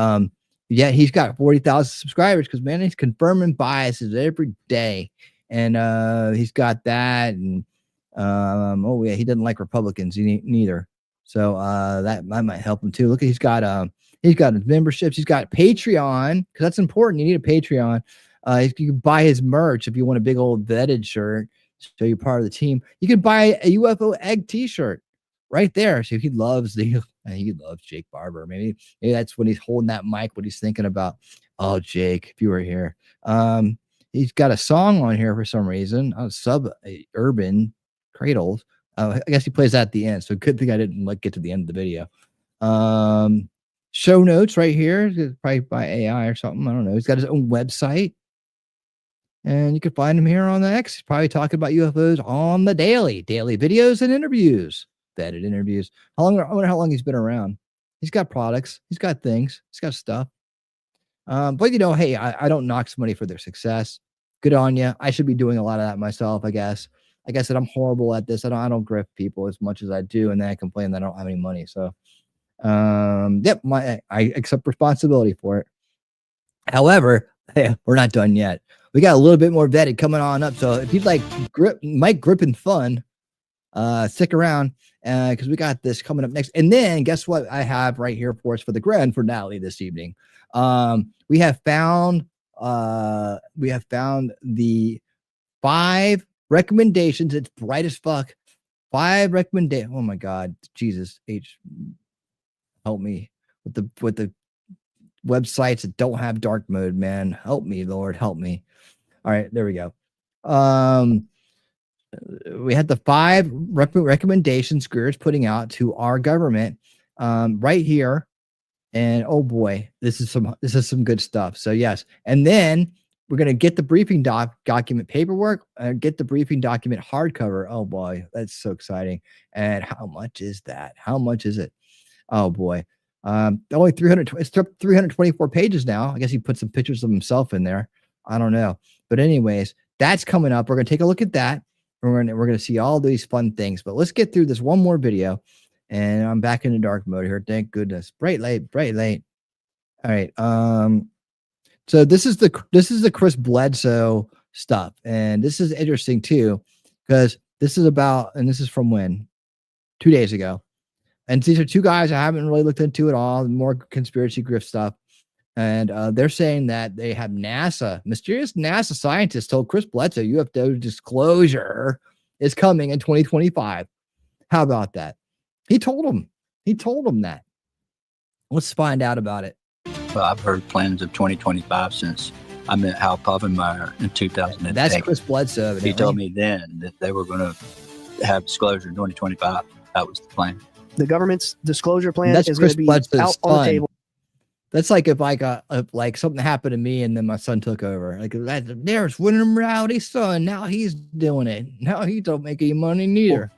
yeah, he's got 40,000 subscribers because, man, he's confirming biases every day. And he's got that. And oh yeah, he doesn't like Republicans neither. So that might help him too. Look, he's got memberships. He's got Patreon, because that's important. You need a Patreon. You can buy his merch if you want a big old vetted shirt, so you're part of the team. You can buy a UFO egg t-shirt right there. So he loves the He loves Jake Barber. Maybe that's when he's holding that mic, what he's thinking about. Oh, Jake, if you were here. He's got a song on here for some reason. Suburban Cradles. I guess he plays that at the end. So good thing I didn't get to the end of the video. Show notes right here, probably by AI or something. I don't know. He's got his own website. And you can find him here on the X. He's probably talking about UFOs on the daily videos and interviews, vetted interviews. I wonder how long he's been around. He's got products. He's got things. He's got stuff. But hey, I don't knock somebody for their success. Good on you. I should be doing a lot of that myself, I guess. Like I said, I'm horrible at this. I don't grift people as much as I do, and then I complain that I don't have any money. So, yep, I accept responsibility for it. However, we're not done yet. We got a little bit more vetted coming on up. So if you'd like Mike gripping fun, stick around because we got this coming up next. And then guess what I have right here for us for the grand finale this evening. We have found the 5 recommendations. It's bright as fuck. 5 recommendations. Oh my God, Jesus H, help me with the websites that don't have dark mode, man. Help me, Lord, help me. All right, there we go. We had the 5 recommendations Greer's putting out to our government right here. And oh boy, this is some good stuff. So yes, and then we're gonna get the briefing document paperwork, get the briefing document hardcover. Oh boy, that's so exciting. And how much is that? How much is it? Oh boy, only 300. It's 324 pages now. I guess he put some pictures of himself in there. I don't know, but anyways, that's coming up. We're gonna take a look at that. We're gonna see all these fun things. But let's get through this one more video. And I'm back in the dark mode here. Thank goodness. Bright light. All right. So this is the Chris Bledsoe stuff. And this is interesting too, because this is about, and this is from when? 2 days ago. And these are 2 guys I haven't really looked into at all, more conspiracy grift stuff. And they're saying that they have mysterious NASA scientists told Chris Bledsoe UFO disclosure is coming in 2025. How about that? He told him that. Let's find out about it. Well, I've heard plans of 2025 since I met Hal Povenmire in 2008. That's Chris Bledsoe. He told me then that they were going to have disclosure in 2025. That was the plan. The government's disclosure plan That's is going to be Bledsoe's out on the table. That's like if like something happened to me and then my son took over. Like there's Unveiling Reality son. Now he's doing it. Now he don't make any money neither.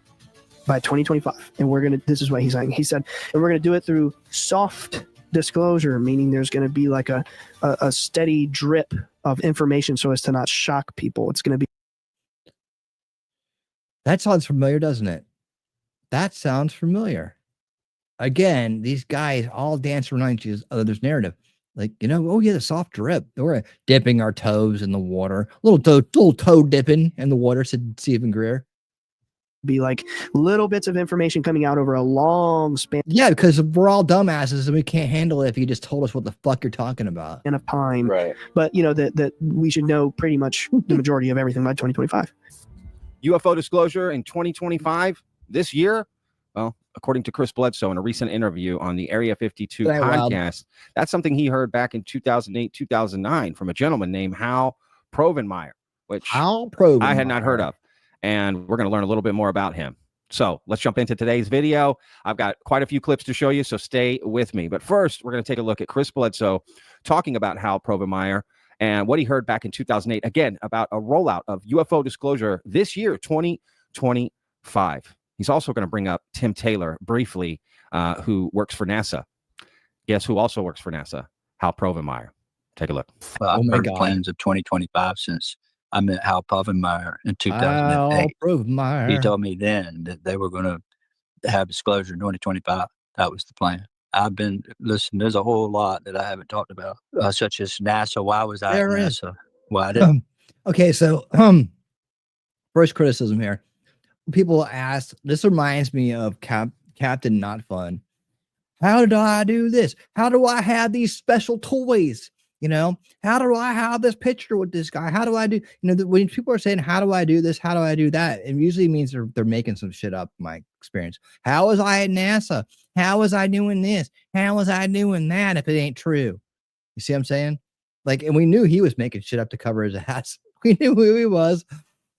By 2025. And this is what he's saying. He said, and we're going to do it through soft disclosure, meaning there's going to be like a steady drip of information so as to not shock people. It's going to be. That sounds familiar, doesn't it? That sounds familiar. Again, these guys all dance around each other's narrative. Like, oh yeah, the soft drip. We're dipping our toes in the water. Little toe dipping in the water, said Stephen Greer. Be like little bits of information coming out over a long span. Yeah, because we're all dumbasses and we can't handle it if you just told us what the fuck you're talking about. And of time. Right. But that we should know pretty much the majority of everything by 2025. UFO disclosure in 2025 this year. Well, according to Chris Bledsoe in a recent interview on the Area 52 podcast, that's something he heard back in 2008, 2009 from a gentleman named Hal Povenmire, which I had not heard of. And we're going to learn a little bit more about him. So let's jump into today's video. I've got quite a few clips to show you, so stay with me. But first, we're going to take a look at Chris Bledsoe talking about Hal Povenmire and what he heard back in 2008, again, about a rollout of UFO disclosure this year, 2025. He's also going to bring up Tim Taylor briefly, who works for NASA. Guess who also works for NASA? Hal Povenmire. Take a look. Well, I've heard plans of 2025 since I met Hal Povenmire in 2008. He told me then that they were going to have disclosure in 2025. That was the plan. There's a whole lot that I haven't talked about, such as NASA. Why was I at NASA? Why didn't? Okay, so first criticism here. People ask, this reminds me of Captain Not Fun. How did I do this? How do I have these special toys? You know, how do I have this picture with this guy? How do I do, when people are saying, how do I do this? How do I do that? It usually means they're making some shit up, in my experience. How was I at NASA? How was I doing this? How was I doing that if it ain't true? You see what I'm saying? Like, and we knew he was making shit up to cover his ass. We knew who he was.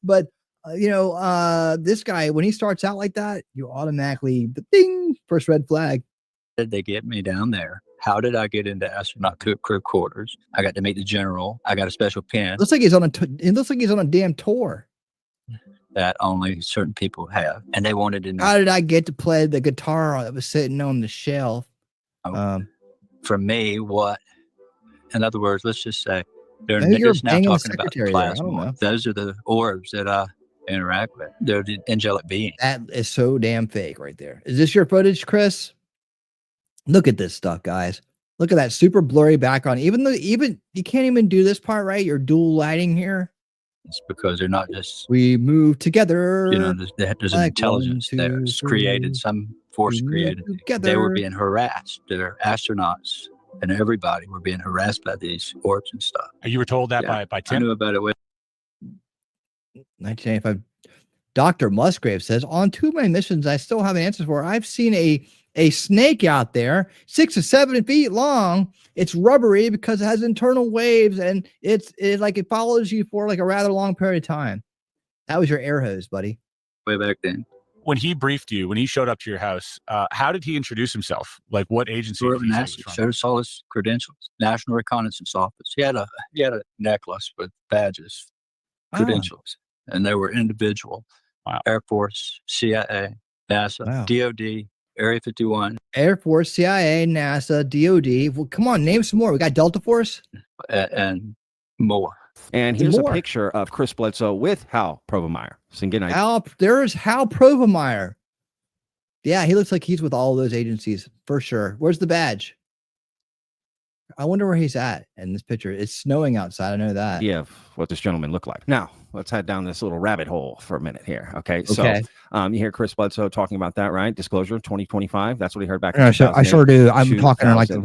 But, this guy, when he starts out like that, you automatically, ding, first red flag. Did they get me down there? How did I get into astronaut crew quarters? I got to meet the general. I got a special pin. Looks like he's on it looks like he's on a damn tour that only certain people have, and they wanted to know. How did I get to play the guitar that was sitting on the shelf? For me, what? In other words, let's just say they're Maybe you're just now banging the talking about secretary there. I don't plasma. know. Those are the orbs that I interact with. They're the angelic beings. That is so damn fake right there. Is this your footage, Chris? Look at this stuff, guys. Look at that super blurry background. Even you can't even do this part right. You're dual lighting here. It's because they're not just. We move together. There's an intelligence that's created, some force created. They were being harassed. Their astronauts and everybody were being harassed by these orbs and stuff. You were told that by Tim? I knew about it with 1995. Dr. Musgrave says, on two of my missions I still have answers for. I've seen a snake out there 6 to 7 feet long. It's rubbery because it has internal waves, and it follows you for like a rather long period of time. That was your air hose, buddy. Way back then. When he briefed you, when he showed up to your house, how did he introduce himself? Like, what agency? Showed us all his credentials. National Reconnaissance Office. He had a necklace with badges, credentials, and they were individual. Wow. Air Force, CIA, NASA, DOD, Area 51. Air Force, CIA, NASA, DOD. Well, come on, name some more. We got Delta Force and more. And here's a picture of Chris Bledsoe with Hal Provemeyer. There's Hal Provemeyer. Yeah, he looks like he's with all those agencies for sure. Where's the badge? I wonder where he's at in this picture. It's snowing outside. I know that. Yeah, what this gentleman looked like. Now, let's head down this little rabbit hole for a minute here. Okay. So you hear Chris Bledsoe talking about that, right? Disclosure 2025. That's what he heard back in I sure do. I'm talking like the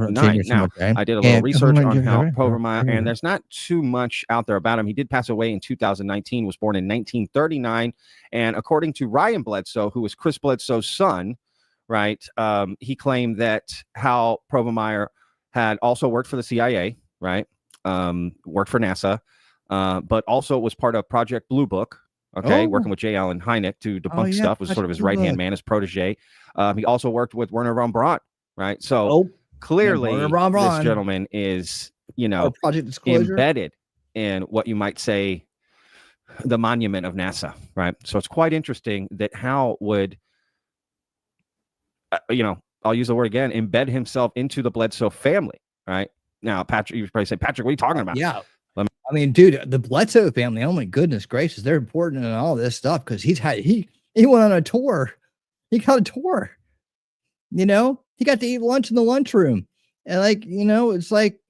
now, I did a little research on Hal Provemeyer, and there's not too much out there about him. He did pass away in 2019, was born in 1939. And according to Ryan Bledsoe, who was Chris Bledsoe's son, right? He claimed that Hal Provemeyer had also worked for the CIA, right? Worked for NASA, but also was part of Project Blue Book, okay? Working with J. Allen Hynek to debunk stuff, was sort of his right-hand man, his protege. He also worked with Werner von Braun, right? So clearly this gentleman is, Project Disclosure, embedded in what you might say the monument of NASA, right? So it's quite interesting that Hal would, I'll use the word again, embed himself into the Bledsoe family, right? Now, Patrick, you probably say, Patrick, what are you talking about? Yeah. I mean, dude, the Bledsoe family, oh my goodness gracious, they're important in all this stuff because he went on a tour. He got a tour. He got to eat lunch in the lunchroom. And it's like,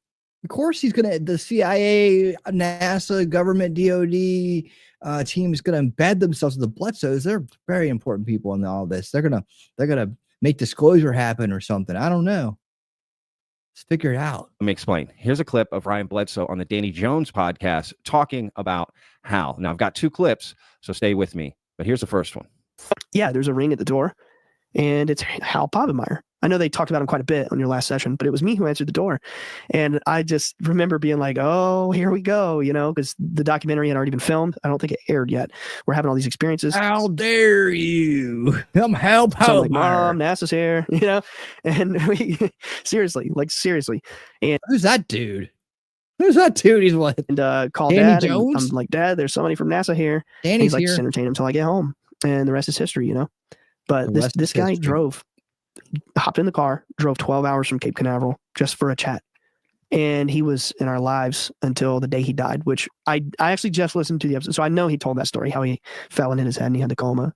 of course the CIA, NASA, government, DOD team is going to embed themselves with the Bledsoes. They're very important people in all this. They're going to make disclosure happen or something. I don't know. Let's figure it out. Let me explain. Here's a clip of Ryan Bledsoe on the Danny Jones podcast talking about Hal. Now, I've got 2 clips, so stay with me. But here's the first one. Yeah, there's a ring at the door, and it's Hal Provemeyer. I know they talked about him quite a bit on your last session, but it was me who answered the door. And I just remember being like, oh, here we go, because the documentary had already been filmed. I don't think it aired yet. We're having all these experiences. How dare you? I'm Hal Provemeyer. So I'm like, Mom, NASA's here, and we seriously. And who's that dude? Who's that dude? He's what? And called Danny Dad. Jones? I'm like, Dad, there's somebody from NASA here. Danny's he's like, here. just entertain him until I get home. And the rest is history, But this guy hopped in the car, drove 12 hours from Cape Canaveral just for a chat. And he was in our lives until the day he died, which I actually just listened to the episode. So I know he told that story, how he fell in his head and he had the coma.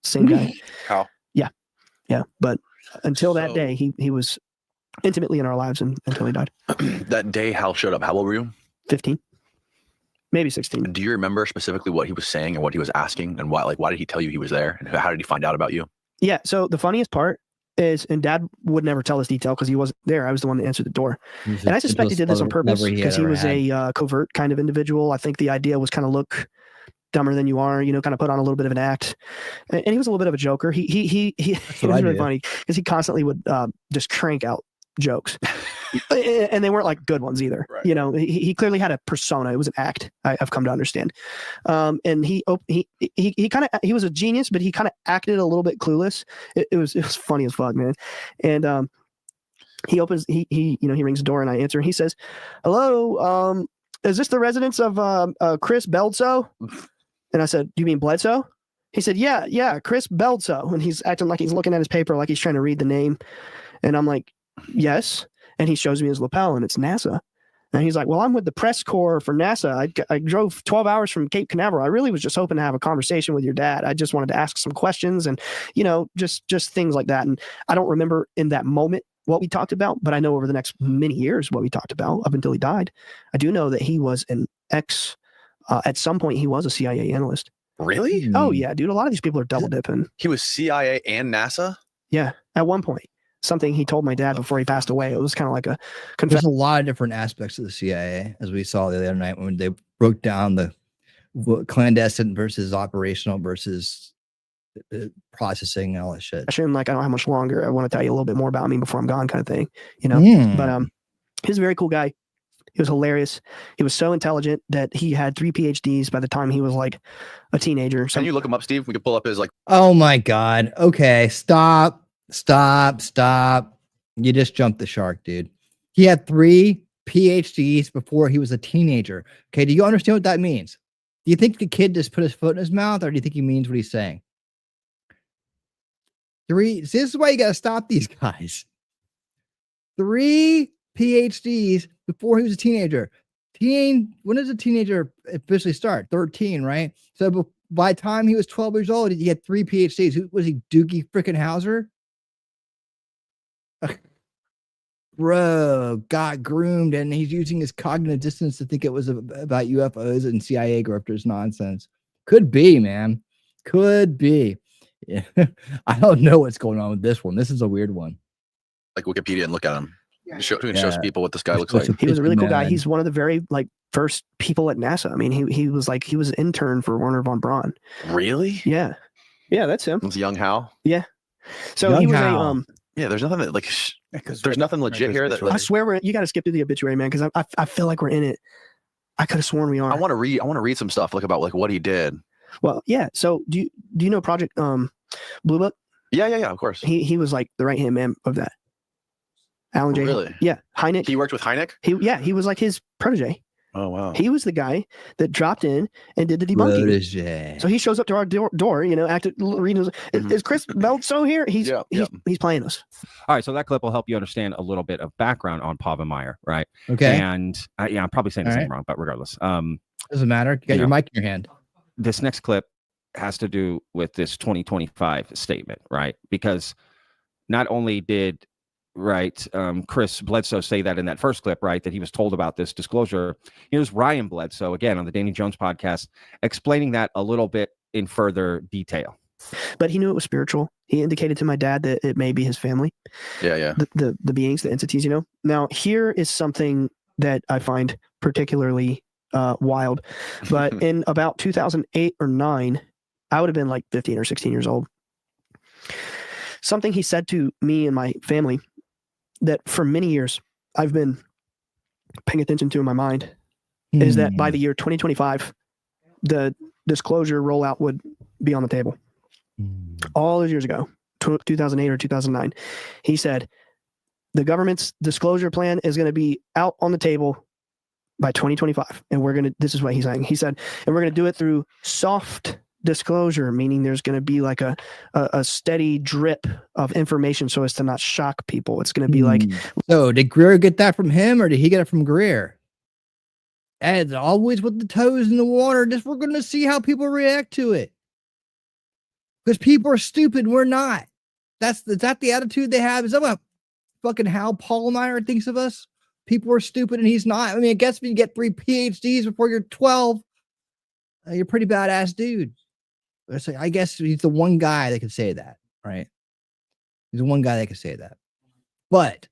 Same guy. How? Yeah. But until that day, he was intimately in our lives until he died. That day Hal showed up, how old were you? 15. Maybe 16. Do you remember specifically what he was saying and what he was asking and why did he tell you he was there? And how did he find out about you? Yeah. So the funniest part and Dad would never tell this detail because he wasn't there. I was the one that answered the door. And I suspect he did this on purpose because he was a covert kind of individual. I think the idea was kind of look dumber than you are, you know, kind of put on a little bit of an act. And he was a little bit of a joker. He was really funny because he constantly would just crank out jokes. And they weren't like good ones either. Right. You know, he clearly had a persona. It was an act. I've come to understand. And he was a genius, but he kind of acted a little bit clueless. It was funny as fuck, man. And he rings the door and I answer. And he says, "Hello, is this the residence of Chris Bledsoe?" And I said, "Do you mean Bledsoe?" He said, yeah, Chris Bledsoe. And he's acting like he's looking at his paper, like he's trying to read the name. And I'm like, "Yes." And he shows me his lapel and it's NASA. And he's like, "Well, I'm with the press corps for NASA. I drove 12 hours from Cape Canaveral. I really was just hoping to have a conversation with your dad. I just wanted to ask some questions and, you know, just things like that." And I don't remember in that moment what we talked about, but I know over the next many years what we talked about up until he died. I do know that he was at some point he was a CIA analyst. Really? Oh yeah, dude. A lot of these people are double dipping. He was CIA and NASA? Yeah. At one point. Something he told my dad before he passed away. It was kind of like a There's a lot of different aspects of the CIA, as we saw the other night when they broke down the clandestine versus operational versus processing and all that shit. I don't have much longer. I want to tell you a little bit more about me before I'm gone, kind of thing, you know. But he's a very cool guy. He was hilarious. He was so intelligent that he had 3 PhDs by the time he was like a teenager. Can you look him up, Steve? We could pull up his like. Oh my God. Okay, stop. You just jumped the shark, dude. He had 3 PhDs before he was a teenager. Okay, do you understand what that means? Do you think the kid just put his foot in his mouth, or do you think he means what he's saying? 3. See, this is why you got to stop these guys. 3 PhDs before he was a teenager. When does a teenager officially start? 13, right? So by the time he was 12 years old, he had 3 PhDs. Who was he? Doogie freaking Howser? Bro, got groomed, and he's using his cognitive dissonance to think it was about UFOs and CIA grifters nonsense. Could be, man. Could be. Yeah. I don't know what's going on with this one. This is a weird one. Like Wikipedia and look at him. Shows people what this guy looks like. He was a really cool guy. He's one of the very first people at NASA. I mean, he was an intern for Werner von Braun. Really? Yeah. Yeah, that's him. It's young Hal. Yeah. So he was yeah, there's nothing that there's nothing legit here that I swear you got to skip through the obituary, man, because I feel like we're in it. I could have sworn we are. I want to read some stuff about what he did. Well, yeah. So do you know Project Blue Book? Yeah, of course. He was like the right hand man of that. Alan J. Really? Yeah. Hynek. He worked with Hynek? He was like his protege. Oh, wow. He was the guy that dropped in and did the debunking. Protege. So he shows up to our door, you know, reading. Is Chris Bledsoe here? He's playing us. All right. So that clip will help you understand a little bit of background on Povenmire, right? Okay. And I'm probably saying this name wrong, but regardless. Doesn't matter. You got your mic in your hand. This next clip has to do with this 2025 statement, right? Because not only did Chris Bledsoe say that in that first clip, right, that he was told about this disclosure. Here's Ryan Bledsoe again on the Danny Jones podcast explaining that a little bit in further detail. But he knew it was spiritual. He indicated to my dad that it may be his family. Yeah. The beings, the entities, you know. Now here is something that I find particularly wild. But in about 2008 or 9, I would have been like 15 or 16 years old. Something he said to me and my family that for many years I've been paying attention to in my mind is that by the year 2025, the disclosure rollout would be on the table. All those years ago, 2008 or 2009, he said, the government's disclosure plan is going to be out on the table by 2025. And this is what he's saying. He said, and we're going to do it through soft disclosure, meaning there's going to be like a steady drip of information so as to not shock people. It's going to be like. So did Greer get that from him, or did he get it from Greer? And always with the toes in the water, we're going to see how people react to it. Because people are stupid, we're not. Is that the attitude they have? Is that what fucking Hal Pollmeyer thinks of us? People are stupid and he's not. I mean, I guess if you get 3 PhDs before you're 12, you're a pretty badass dude. I guess he's the one guy that can say that, right? He's the one guy that can say that. But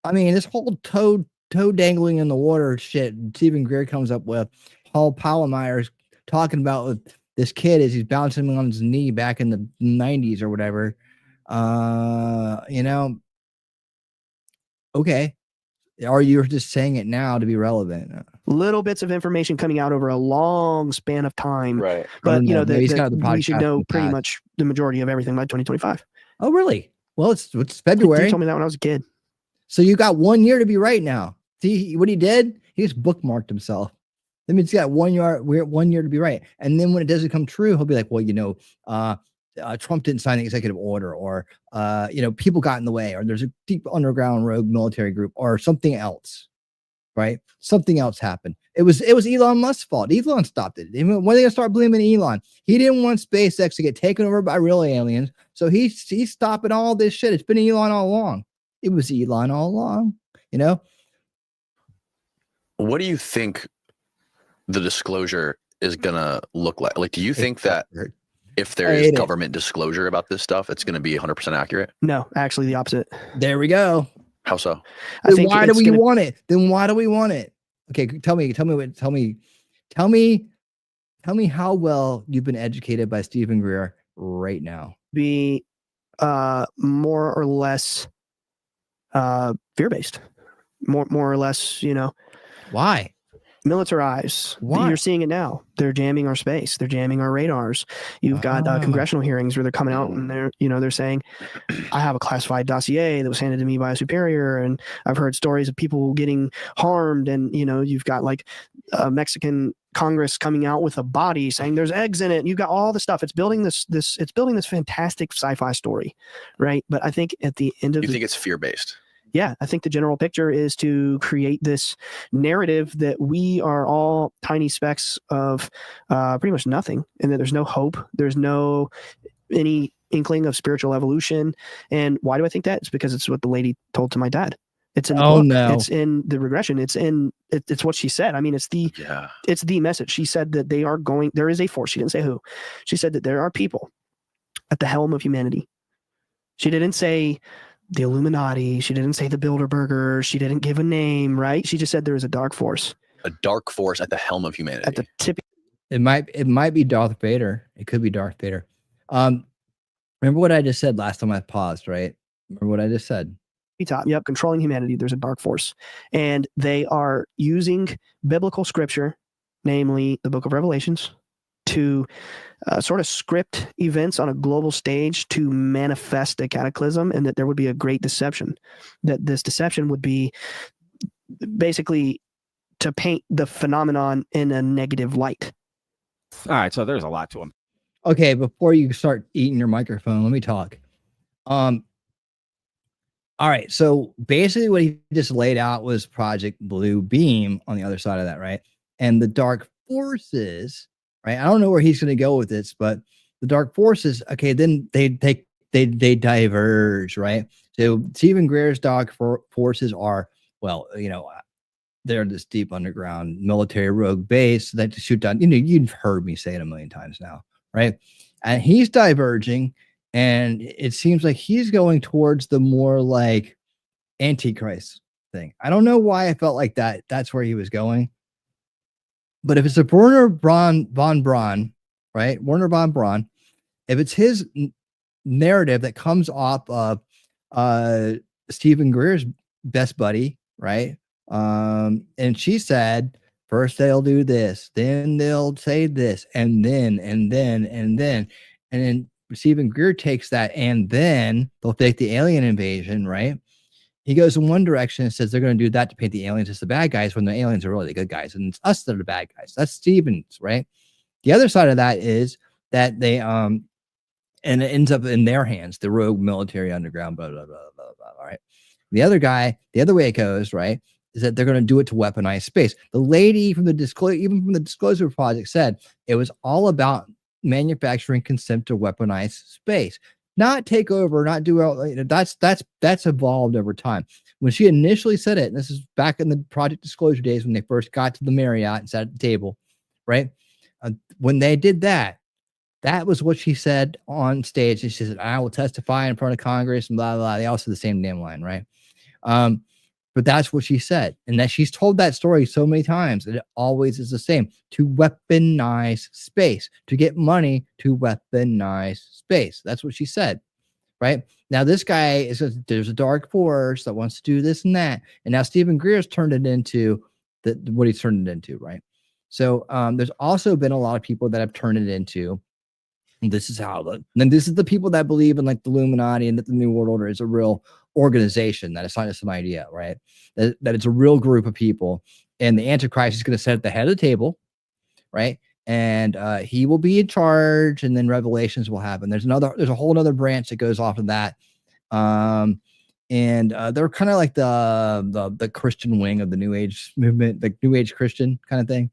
I mean, this whole toe dangling in the water shit Stephen Greer comes up with, Paul Palomeyer's talking about with this kid as he's bouncing him on his knee back in the 90s or whatever. You know, okay. Or you're just saying it now to be relevant. Little bits of information coming out over a long span of time. Right. But, you know, we should we should know pretty much the majority of everything by 2025. Oh, really? Well, it's You February. told me that when I was a kid. So you got 1 year to be right now. See what he did? He just bookmarked himself. That means he's got 1 year, 1 year to be right. And then when it doesn't come true, he'll be like, well, you know, Trump didn't sign the executive order, or, you know, people got in the way, or there's a deep underground rogue military group, or something else, right? Something else happened. It was Elon Musk's fault. Elon stopped it. When are they going to start blaming Elon? He didn't want SpaceX to get taken over by real aliens. So he's stopping all this shit. It's been Elon all along. It was Elon all along, you know? What do you think the disclosure is going to look like? Like, do you think that if there is government disclosure about this stuff, it's going to be 100% accurate? No, actually the opposite. There we go. How so? Then why do we want it? Then why do we want it? Okay, tell me how well you've been educated by Stephen Greer right now. Be more or less fear-based. More or less, you know. Why? Militarize. Why? You're seeing it now. They're jamming our space. They're jamming our radars. You've got congressional hearings where they're coming out and they're saying, I have a classified dossier that was handed to me by a superior, and I've heard stories of people getting harmed, and you've got like a Mexican Congress coming out with a body saying there's eggs in it. And you've got all the stuff. It's building this fantastic sci-fi story, right? But I think at the end of you think it's fear-based? Yeah, I think the general picture is to create this narrative that we are all tiny specks of pretty much nothing, and that there's no hope, there's no any inkling of spiritual evolution. And why do I think that? It's because it's what the lady told to my dad. It's in the book. No. It's in the regression. It's what she said. I mean, it's the message. She said that there is a force. She didn't say who. She said that there are people at the helm of humanity. She didn't say the Illuminati. She didn't say the Bilderbergers. She didn't give a name, right? She just said there is a dark force. A dark force at the helm of humanity. At the tip. It might be Darth Vader. It could be Darth Vader. Remember what I just said last time I paused, right? Remember what I just said? Top. Yep, controlling humanity. There's a dark force. And they are using biblical scripture, namely the book of Revelations, to sort of script events on a global stage to manifest a cataclysm, and that there would be a great deception. That this deception would be basically to paint the phenomenon in a negative light. All right, so there's a lot to them. Okay, before you start eating your microphone, let me talk. All right, so basically what he just laid out was Project Blue Beam on the other side of that, right? And the dark forces, right? I don't know where he's going to go with this, but the dark forces, okay, then they diverge, right? So Stephen Greer's dark forces are, well, they're this deep underground military rogue base that shoot down. You've heard me say it a million times now, right? And he's diverging. And it seems like he's going towards the more like Antichrist thing. I don't know why I felt like that's where he was going. But if it's a Werner von Braun, right? Werner von Braun, if it's his narrative that comes off of Stephen Greer's best buddy, right? And she said, first they'll do this, then they'll say this, and then Stephen Greer takes that, and then they'll take the alien invasion, right? He goes in one direction and says they're going to do that to paint the aliens as the bad guys when the aliens are really the good guys, and it's us that are the bad guys. That's Stephen's, right? The other side of that is that they and it ends up in their hands, the rogue military underground, blah blah blah blah blah. Right? The other way it goes, right, is that they're going to do it to weaponize space. The lady from the Disclosure Project said it was all about manufacturing consent to weaponize space, not take over, not do that's evolved over time. When she initially said it, and this is back in the Project Disclosure days when they first got to the Marriott and sat at the table, right? When they did that, That was what she said on stage. And she said, I will testify in front of Congress and blah, blah, blah. They all said the same damn line, right? But that's what she said. And that she's told that story so many times, and it always is the same: to weaponize space, to get money to weaponize space. That's what she said, right? Now, this guy there's a dark force that wants to do this and that. And now Stephen Greer's turned it into what he's turned it into, right? So there's also been a lot of people that have turned it into, and this is the people that believe in like the Illuminati and that the New World Order is a real organization, that it's not just some idea, right? That it's a real group of people, and the Antichrist is going to sit at the head of the table, right? And he will be in charge, and then revelations will happen. There's a whole other branch that goes off of that. And they're kind of like the Christian wing of the New Age movement, the New Age Christian kind of thing,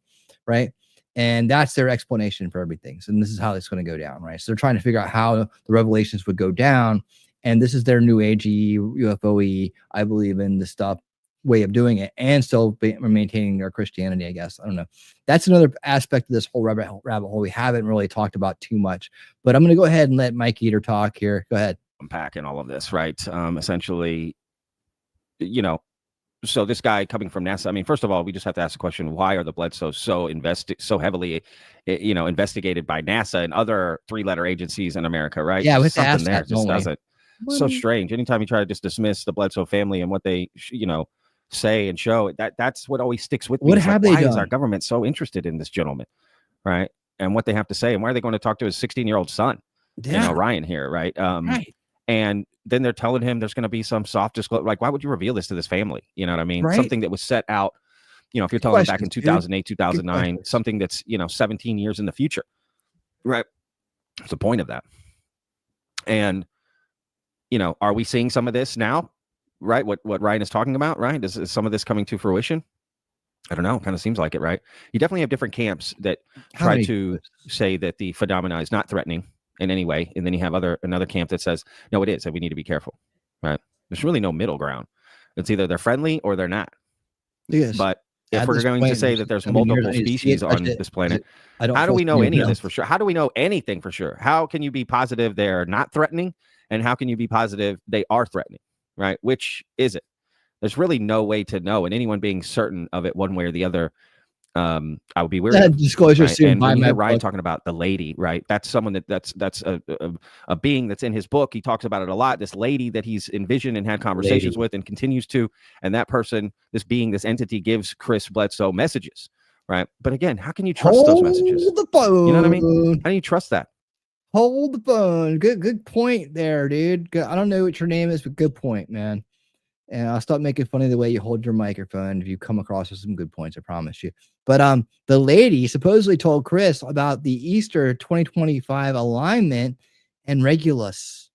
right? And that's their explanation for everything. So this is how it's going to go down, right? So they're trying to figure out how the revelations would go down. And this is their New Agey, UFO-y, I believe in this stuff, way of doing it, and still maintaining their Christianity, I guess. I don't know. That's another aspect of this whole rabbit hole we haven't really talked about too much. But I'm going to go ahead and let Mike Eater talk here. Go ahead. Unpacking all of this, right? Essentially, so this guy coming from NASA, I mean, first of all, we just have to ask the question, why are the Bledsoes so heavily, investigated by NASA and other 3-letter agencies in America, right? Yeah, with something there just doesn't. So strange. Anytime you try to just dismiss the Bledsoe family and what they, say and show, that's what always sticks with me. What have they done? Why is our government so interested in this gentleman, right? And what they have to say, and why are they going to talk to his 16-year-old son, Ryan here, right? Right. And then they're telling him there's going to be some soft disclosure. Like, why would you reveal this to this family? You know what I mean? Right. Something that was set out, if you're telling them back in 2008, 2009, something that's, 17 years in the future, right? What's the point of that? And, are we seeing some of this now, right? What Ryan is talking about, right? Is some of this coming to fruition? I don't know. Kind of seems like it, right? You definitely have different camps that try to say that the phenomena is not threatening in any way, and then you have another camp that says no, it is, and we need to be careful, right? There's really no middle ground. It's either they're friendly or they're not. Yes. But if we're going to say that there's multiple species on this planet, how do we know any of this for sure? How do we know anything for sure? How can you be positive they're not threatening, and how can you be positive they are threatening, right? Which is it? There's really no way to know, and anyone being certain of it one way or the other, I would be weary. Disclosure right? soon. And when you hear my Ryan book. talking about the lady, right? That's someone that's a being that's in his book. He talks about it a lot. This lady that he's envisioned and had conversations with and continues to, and that person, this being, this entity gives Chris Bledsoe messages, right? But again, how can you trust those messages? Hold the phone. You know what I mean? How do you trust that? Hold the phone. Good point there, dude. I don't know what your name is, but good point, man. And I'll stop making fun of the way you hold your microphone if you come across with some good points, I promise you. But the lady supposedly told Chris about the Easter 2025 alignment and Regulus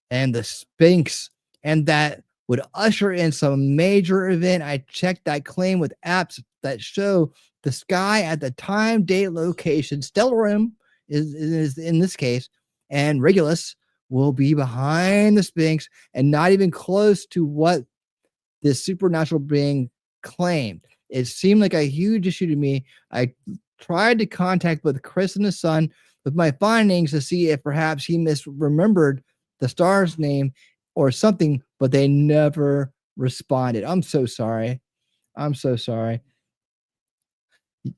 and the Sphinx, and that would usher in some major event. I checked that claim with apps that show the sky at the time, date, location. Stellarum is in this case, and Regulus will be behind the Sphinx and not even close to what this supernatural being claimed. It seemed like a huge issue to me. I tried to contact both Chris and his son with my findings to see if perhaps he misremembered the star's name or something, but they never responded. I'm so sorry.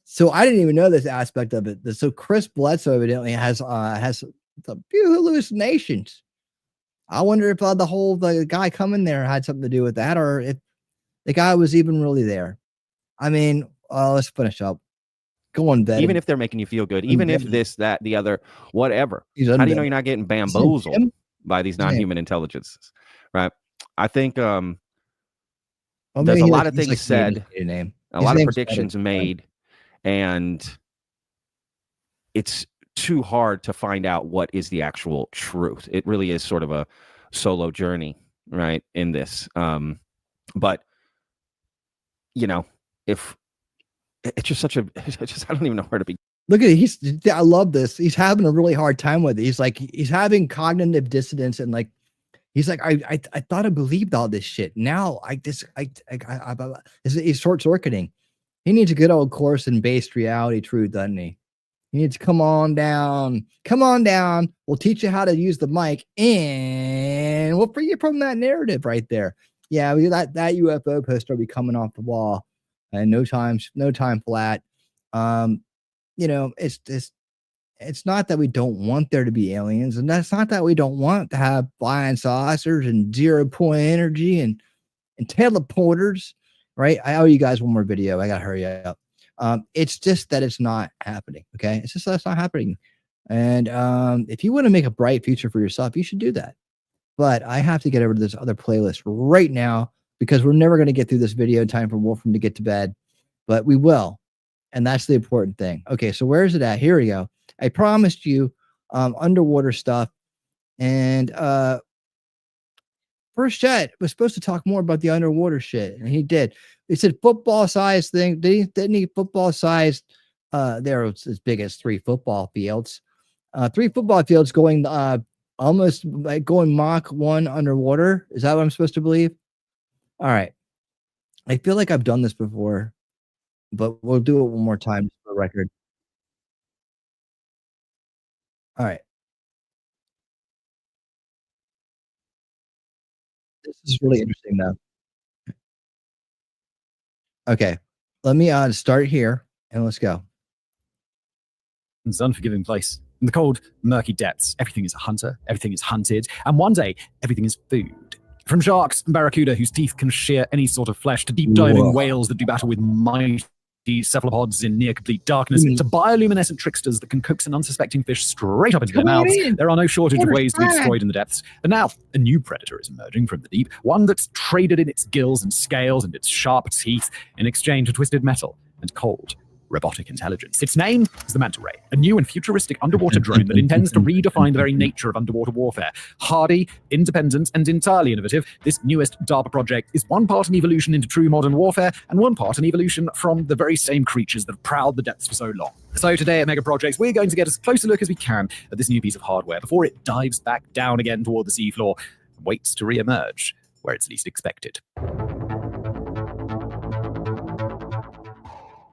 So I didn't even know this aspect of it. So Chris Bledsoe evidently has a few hallucinations. I wonder if the guy coming there had something to do with that, or if the guy was even really there. I mean, let's finish up. Go on, Ben. Even if they're making you feel good, even if this, that, the other, whatever. How do you know you're not getting bamboozled by these non-human intelligences, right? I think there's a lot of things said, a lot of predictions made, and it's too hard to find out what is the actual truth. It really is sort of a solo journey, right, in this. But if it's just I don't even know where to begin. Look at it. I love this. He's having a really hard time with it. He's having cognitive dissonance, and he's like, I thought I believed all this shit. Now he's short circuiting. He needs a good old course in based reality truth, doesn't he? You need to come on down. Come on down. We'll teach you how to use the mic, and we'll free you from that narrative right there. Yeah, that UFO poster will be coming off the wall, and no time flat. It's not that we don't want there to be aliens, and that's not that we don't want to have flying saucers and 0-point energy and teleporters, right? I owe you guys one more video. I gotta hurry up. It's just that it's not happening. Okay, it's just that it's not happening. And if you want to make a bright future for yourself, you should do that. But I have to get over to this other playlist right now because we're never going to get through this video in time for Wolfram to get to bed, but we will. And that's the important thing. Okay, so where is it at? Here we go. I promised you underwater stuff. And First Jet was supposed to talk more about the underwater shit, and he did. He said football-sized thing. Didn't he football-sized? There was as big as 3 football fields. 3 football fields going almost like going Mach 1 underwater. Is that what I'm supposed to believe? All right. I feel like I've done this before, but we'll do it one more time for the record. All right. This is really interesting, though. Okay. Let me start here, and let's go. It's an unforgiving place. In the cold, murky depths, everything is a hunter, everything is hunted, and one day, everything is food. From sharks and barracuda whose teeth can shear any sort of flesh, to deep-diving whales that do battle with mighty cephalopods in near-complete darkness, to bioluminescent tricksters that can coax an unsuspecting fish straight up into their mouths, there are no shortage of ways to be destroyed in the depths. But now, a new predator is emerging from the deep, one that's traded in its gills and scales and its sharp teeth in exchange for twisted metal and cold robotic intelligence. Its name is the Manta Ray, a new and futuristic underwater drone that intends to redefine the very nature of underwater warfare. Hardy, independent, and entirely innovative, this newest DARPA project is one part an evolution into true modern warfare, and one part an evolution from the very same creatures that have prowled the depths for so long. So today at Mega Projects, we're going to get as close a look as we can at this new piece of hardware before it dives back down again toward the seafloor and waits to re-emerge where it's least expected.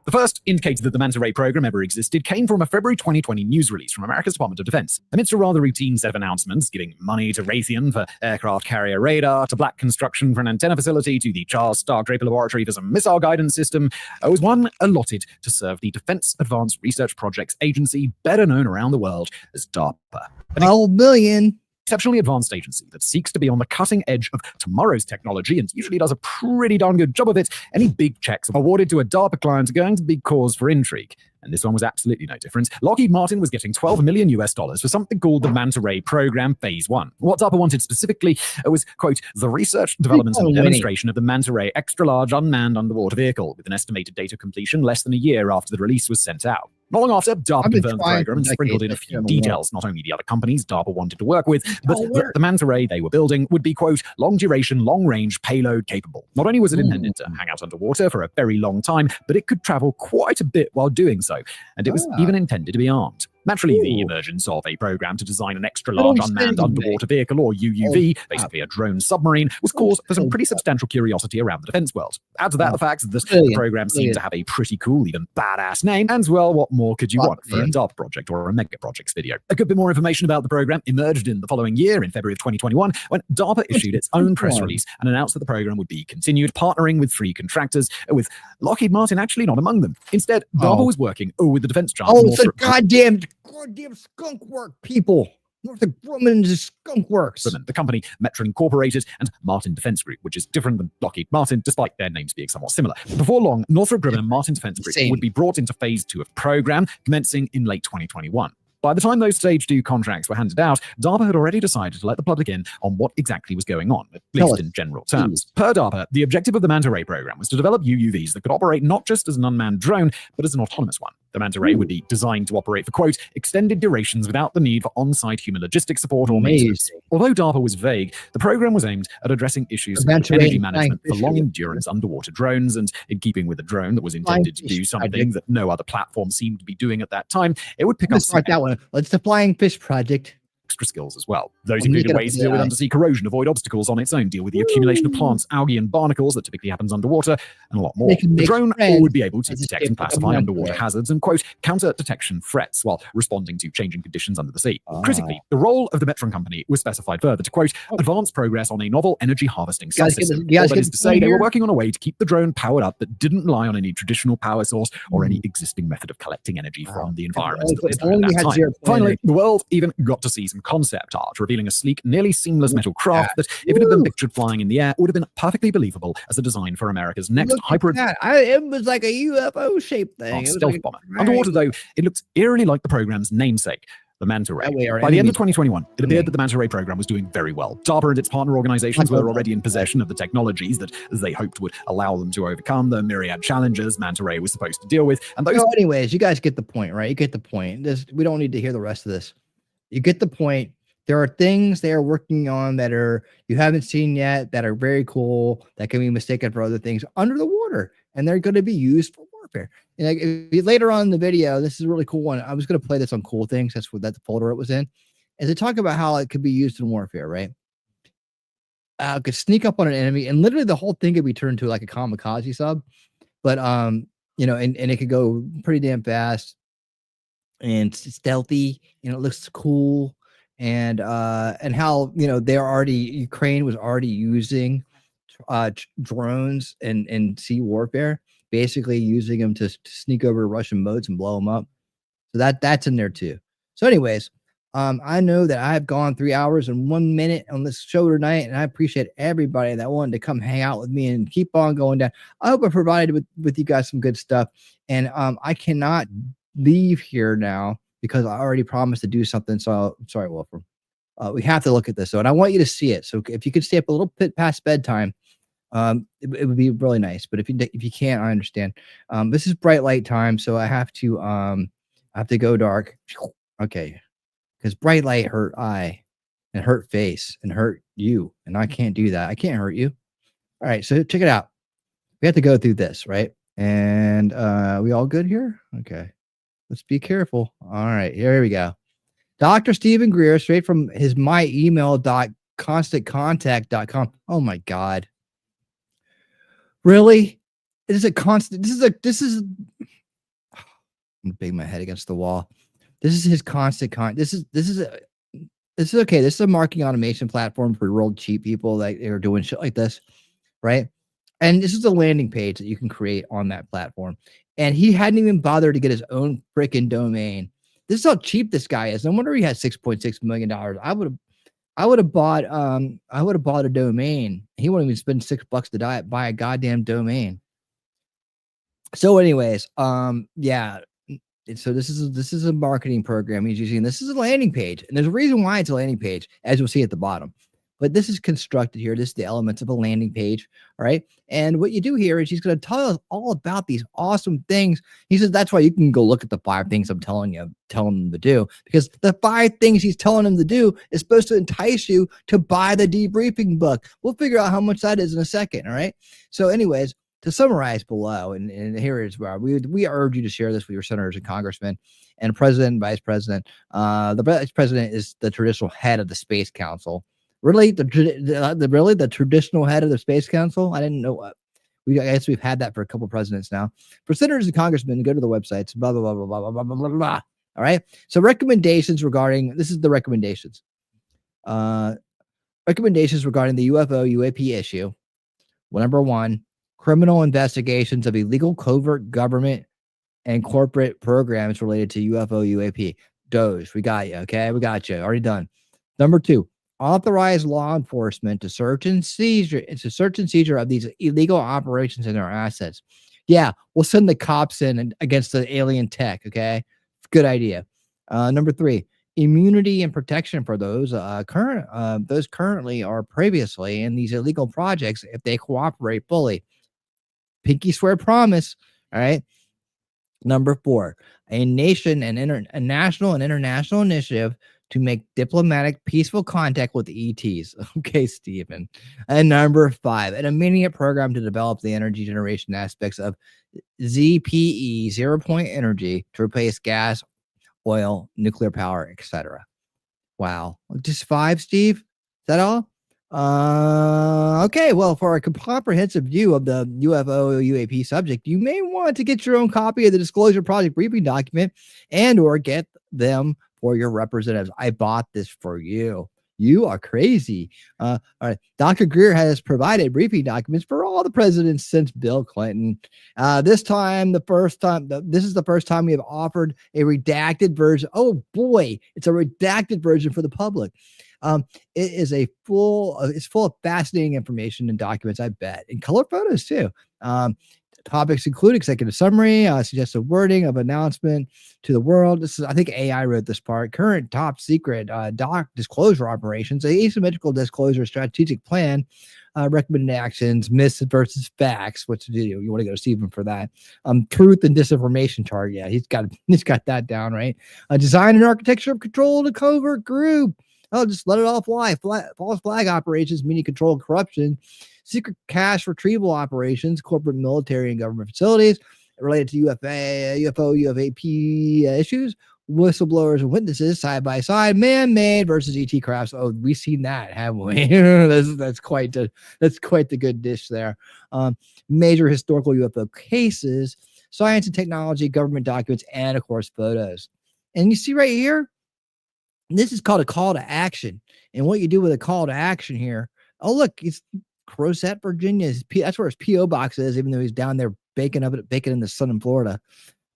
The first indicator that the Manta Ray program ever existed came from a February 2020 news release from America's Department of Defense. Amidst a rather routine set of announcements, giving money to Raytheon for aircraft carrier radar, to Black Construction for an antenna facility, to the Charles Stark Draper Laboratory for some missile guidance system, was one allotted to serve the Defense Advanced Research Projects Agency, better known around the world as DARPA. $12 billion. Exceptionally advanced agency that seeks to be on the cutting edge of tomorrow's technology and usually does a pretty darn good job of it. Any big checks awarded to a DARPA client are going to be cause for intrigue. And this one was absolutely no different. Lockheed Martin was getting $12 million for something called the Manta Ray Program Phase 1. What DARPA wanted specifically was, quote, the research, development, and demonstration of the Manta Ray extra-large unmanned underwater vehicle, with an estimated date of completion less than a year after the release was sent out. Not long after, DARPA confirmed the program and sprinkled in a few details. Not only the other companies DARPA wanted to work with, but the Manta Ray they were building would be, quote, long-duration, long-range, payload capable. Not only was it intended to hang out underwater for a very long time, but it could travel quite a bit while doing so. And it was even intended to be armed. Naturally, the emergence of a program to design an extra-large unmanned underwater vehicle, or UUV, basically a drone submarine, was cause for some pretty substantial curiosity around the defense world. Add to that the fact that the program seemed to have a pretty cool, even badass name, and well, what more could you want for a DARPA project or a Mega Projects video? A good bit more information about the program emerged in the following year, in February of 2021, when DARPA issued its own press release and announced that the program would be continued, partnering with 3 contractors, with Lockheed Martin actually not among them. Instead, DARPA was working with the defense giant. It's a goddamn skunk work, people. Northrop Grumman is skunk works. The company Metron Incorporated and Martin Defense Group, which is different than Lockheed Martin, despite their names being somewhat similar. Before long, Northrop Grumman and Martin Defense Group would be brought into Phase 2 of program, commencing in late 2021. By the time those Stage 2 contracts were handed out, DARPA had already decided to let the public in on what exactly was going on, at least in general terms. Per DARPA, the objective of the Manta Ray program was to develop UUVs that could operate not just as an unmanned drone, but as an autonomous one. The Manta Ray would be designed to operate for, quote, extended durations without the need for on-site human logistics support or maintenance. Although DARPA was vague, the program was aimed at addressing issues with energy management for long-endurance underwater drones, and in keeping with a drone that was intended to do something that no other platform seemed to be doing at that time, it would pick up... Let's start that one. Let's the Flying Fish Project. extra skills as well. Those included ways to deal with undersea corrosion, avoid obstacles on its own, deal with the accumulation of plants, algae, and barnacles that typically happens underwater, and a lot more. The drone would be able to detect and classify underwater hazards and, quote, counter detection threats while responding to changing conditions under the sea. Critically, the role of the Metron company was specified further to, quote, advance progress on a novel energy harvesting subsystem. All that is to say, they were working on a way to keep the drone powered up that didn't rely on any traditional power source or any existing method of collecting energy from the environment that was known at that time. Finally, the world even got to see some concept art, revealing a sleek, nearly seamless metal craft that, if it had been pictured flying in the air, would have been perfectly believable as a design for America's next hyper. It was like a UFO shaped thing. Stealth bomber. Underwater, though, it looked eerily like the program's namesake, the Manta Ray. By the end of 2021, it appeared that the Manta Ray program was doing very well. DARPA and its partner organizations were already in possession of the technologies that they hoped would allow them to overcome the myriad challenges Manta Ray was supposed to deal with. And those. So anyways, you guys get the point, right? You get the point. We don't need to hear the rest of this. You get the point. There are things they are working on that you haven't seen yet that are very cool, that can be mistaken for other things under the water, and they're going to be used for warfare. And later on in the video, this is a really cool one. I was going to play this on cool things. That's what that folder it was in. And they talk about how it could be used in warfare, right? Could sneak up on an enemy, and literally the whole thing could be turned to like a kamikaze sub. But and it could go pretty damn fast and stealthy, and it looks cool. And how Ukraine was already using drones and sea warfare, basically using them to sneak over Russian boats and blow them up. So that's in there too. So anyways, I know that I've gone 3 hours and 1 minute on this show tonight, and I appreciate everybody that wanted to come hang out with me and keep on going down. I hope I provided with you guys some good stuff, and I cannot leave here now because I already promised to do something. So sorry, Wolfram. We have to look at this, and I want you to see it. So if you could stay up a little bit past bedtime, it would be really nice. But if you can't, I understand. This is bright light time, so I have to go dark. Okay, because bright light hurt eye and hurt face and hurt you, and I can't do that. I can't hurt you. All right, so check it out. We have to go through this, right? And we all good here? Okay, let's be careful. All right, here we go. Dr. Stephen Greer, straight from his myemail.constantcontact.com. Oh my God. Really? This is I'm gonna bang my head against the wall. This is his constant This is okay. This is a marketing automation platform for real cheap people that are doing shit like this, right? And this is a landing page that you can create on that platform. And he hadn't even bothered to get his own freaking domain. This is how cheap this guy is. No wonder he has $6.6 million. I would have bought a domain. He wouldn't even spend $6 to buy a goddamn domain. So anyways, yeah. So this is a marketing program he's using. This is a landing page, and there's a reason why it's a landing page, as you'll see at the bottom. But this is constructed here. This is the elements of a landing page. All right. And what you do here is he's going to tell us all about these awesome things. He says that's why you can go look at the 5 things I'm telling them to do, because the 5 things he's telling them to do is supposed to entice you to buy the debriefing book. We'll figure out how much that is in a second. All right. So anyways, to summarize below, and here is where we urge you to share this with your senators and congressmen and president and vice president. The vice president is the traditional head of the Space Council. Really, the traditional head of the Space Council? I didn't know what. I guess we've had that for a couple of presidents now. For senators and congressmen, go to the websites, blah, blah, blah, blah, blah, blah, blah, blah, blah. All right. So recommendations regarding, this is the recommendations. Recommendations regarding the UFO UAP issue. Well, number 1, criminal investigations of illegal covert government and corporate programs related to UFO UAP. Doge, we got you. Okay. We got you. Already done. Number 2. Authorize law enforcement to search and seizure of these illegal operations and their assets. Yeah, we'll send the cops in against the alien tech. Okay, good idea. Number 3, immunity and protection for those currently or previously in these illegal projects if they cooperate fully. Pinky swear promise. All right. Number 4, a national and international initiative to make diplomatic, peaceful contact with ETs. Okay, Stephen. And number 5, an immediate program to develop the energy generation aspects of ZPE, zero-point energy, to replace gas, oil, nuclear power, etc. Wow. Just 5, Steve? Is that all? Okay. Well, for a comprehensive view of the UFO UAP subject, you may want to get your own copy of the Disclosure Project briefing document and or get them for your representatives. I bought this for you. You are crazy. All right. Dr. Greer has provided briefing documents for all the presidents since Bill Clinton. This is the first time we have offered a redacted version. Oh boy, it's a redacted version for the public. It is it's full of fascinating information and documents, I bet, and color photos too. Topics include executive summary, suggested wording of announcement to the world. This is, I think AI wrote this part. Current top secret doc disclosure operations, asymmetrical disclosure strategic plan, recommended actions, myths versus facts. What to do? You want to go to Stephen for that. Truth and disinformation chart. Yeah, he's got that down right. Design and architecture of control to covert group. Oh, just let it all fly. False flag operations, meaning control corruption. Secret cash retrieval operations, corporate, military, and government facilities related to UFO, UFAP issues, whistleblowers and witnesses side by side, man-made versus ET crafts. Oh, we've seen that, haven't we? that's quite the good dish there. Major historical UFO cases, science and technology, government documents, and of course photos. And you see right here, this is called a call to action. And what you do with a call to action here, oh look, it's Crozet, Virginia. That's where his P.O. box is, even though he's down there baking in the sun in Florida.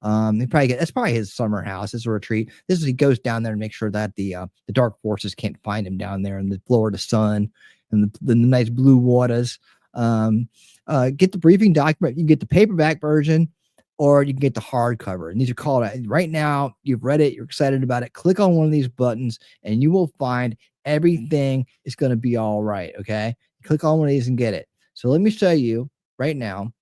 That's probably his summer house. It's a retreat. He goes down there and make sure that the dark forces can't find him down there in the Florida sun and the nice blue waters. Get the briefing document. You can get the paperback version, or you can get the hardcover. And these are called right now. You've read it. You're excited about it. Click on one of these buttons, and you will find everything is going to be all right. Okay. Click on one of these and get it. So let me show you right now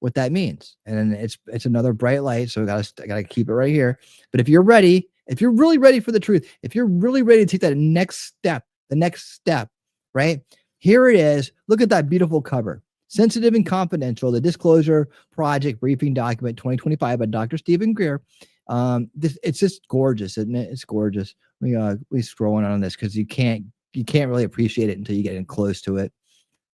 what that means. And then it's another bright light. So I gotta keep it right here. But if you're ready, if you're really ready for the truth, if you're really ready to take that next step, right? Here it is. Look at that beautiful cover. Sensitive and confidential, the Disclosure Project briefing document 2025 by Dr. Stephen Greer. It's just gorgeous, isn't it? It's gorgeous. We scrolling on this because you can't really appreciate it until you get in close to it.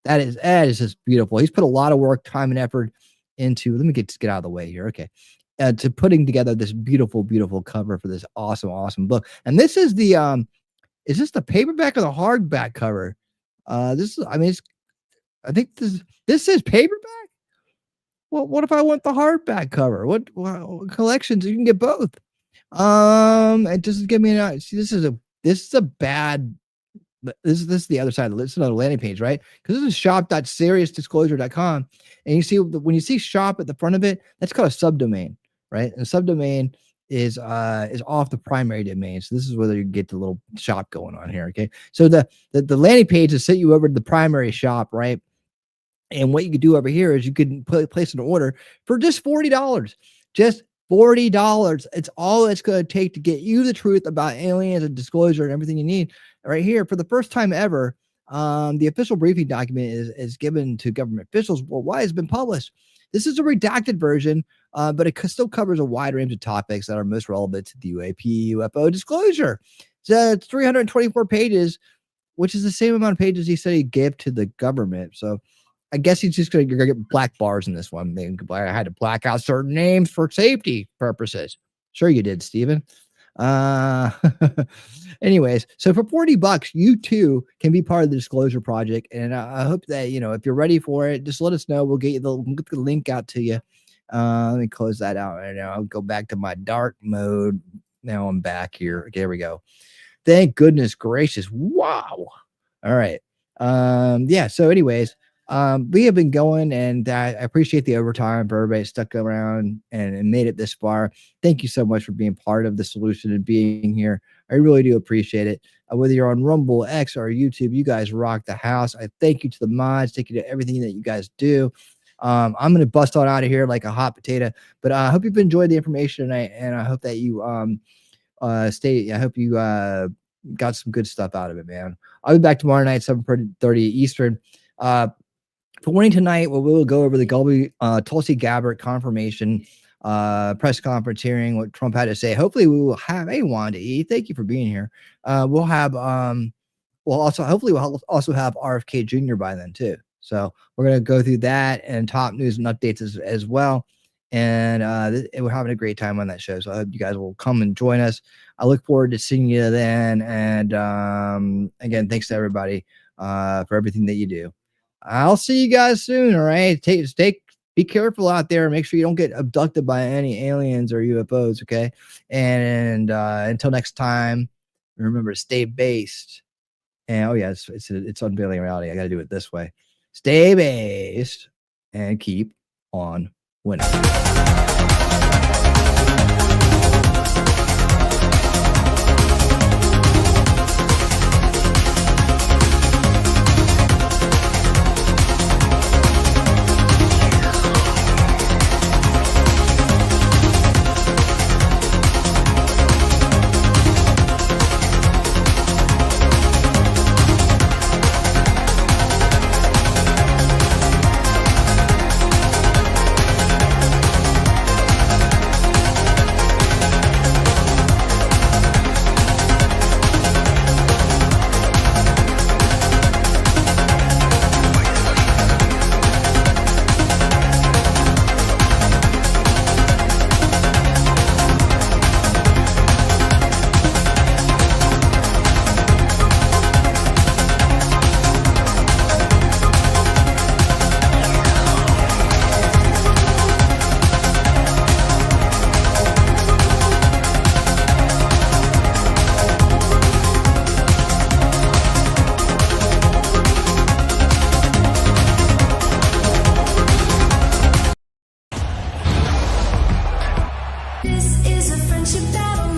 That is just beautiful. He's put a lot of work, time, and effort into. Let me get out of the way here. Okay, to putting together this beautiful, beautiful cover for this awesome book. And this is the is this the paperback or the hardback cover? I think this is paperback. Well, what if I want the hardback cover? What collections? You can get both. It just give me an. See, this is a bad. This is the other side of the list. This is another landing page, right? Because this is shop.seriousdisclosure.com. And you see, when you see shop at the front of it, that's called a subdomain, right? And a subdomain is off the primary domain. So this is where you get the little shop going on here. Okay. So the landing page is set you over to the primary shop, right? And what you could do over here is you could place an order for just $40. Just $40. It's all it's going to take to get you the truth about aliens and disclosure and everything you need. Right here, for the first time ever, the official briefing document is given to government officials worldwide. Has been published. This is a redacted version, but it still covers a wide range of topics that are most relevant to the UFO disclosure. So it's 324 pages, which is the same amount of pages he said he gave to the government. So I guess he's just you're gonna get black bars in this one. I had to black out certain names for safety purposes. Sure you did, Stephen. Anyways, so for $40, you too can be part of the Disclosure Project. And I hope that, if you're ready for it, just let us know. We'll get the link out to you. Let me close that out right now. I'll go back to my dark mode. Now I'm back here. There we go. Thank goodness gracious. Wow. All right. Yeah. So anyways, we have been going, and I appreciate the overtime for everybody stuck around and made it this far. Thank you so much for being part of the solution and being here. I really do appreciate it. Whether you're on Rumble, X, or YouTube, you guys rock the house. I thank you to the mods. Thank you to everything that you guys do. I'm going to bust on out of here like a hot potato, but I hope you've enjoyed the information tonight, and I hope that you I hope you got some good stuff out of it, man. I'll be back tomorrow night, 7:30 Eastern. For morning tonight, we will go over the Tulsi Gabbard confirmation. press conference hearing what Trump had to say. Hopefully we will have a Wanda E. Thank you for being here. We'll have we'll also have RFK Jr. by then too. So we're going to go through that and top news and updates as well. And we're having a great time on that show. So I hope you guys will come and join us. I look forward to seeing you then. And again, thanks to everybody for everything that you do. I'll see you guys soon. All right. Be careful out there. Make sure you don't get abducted by any aliens or UFOs. Okay. And until next time, remember to stay based. And oh yeah, it's Unveiling Reality. I got to do it this way. Stay based and keep on winning. This is a friendship battle.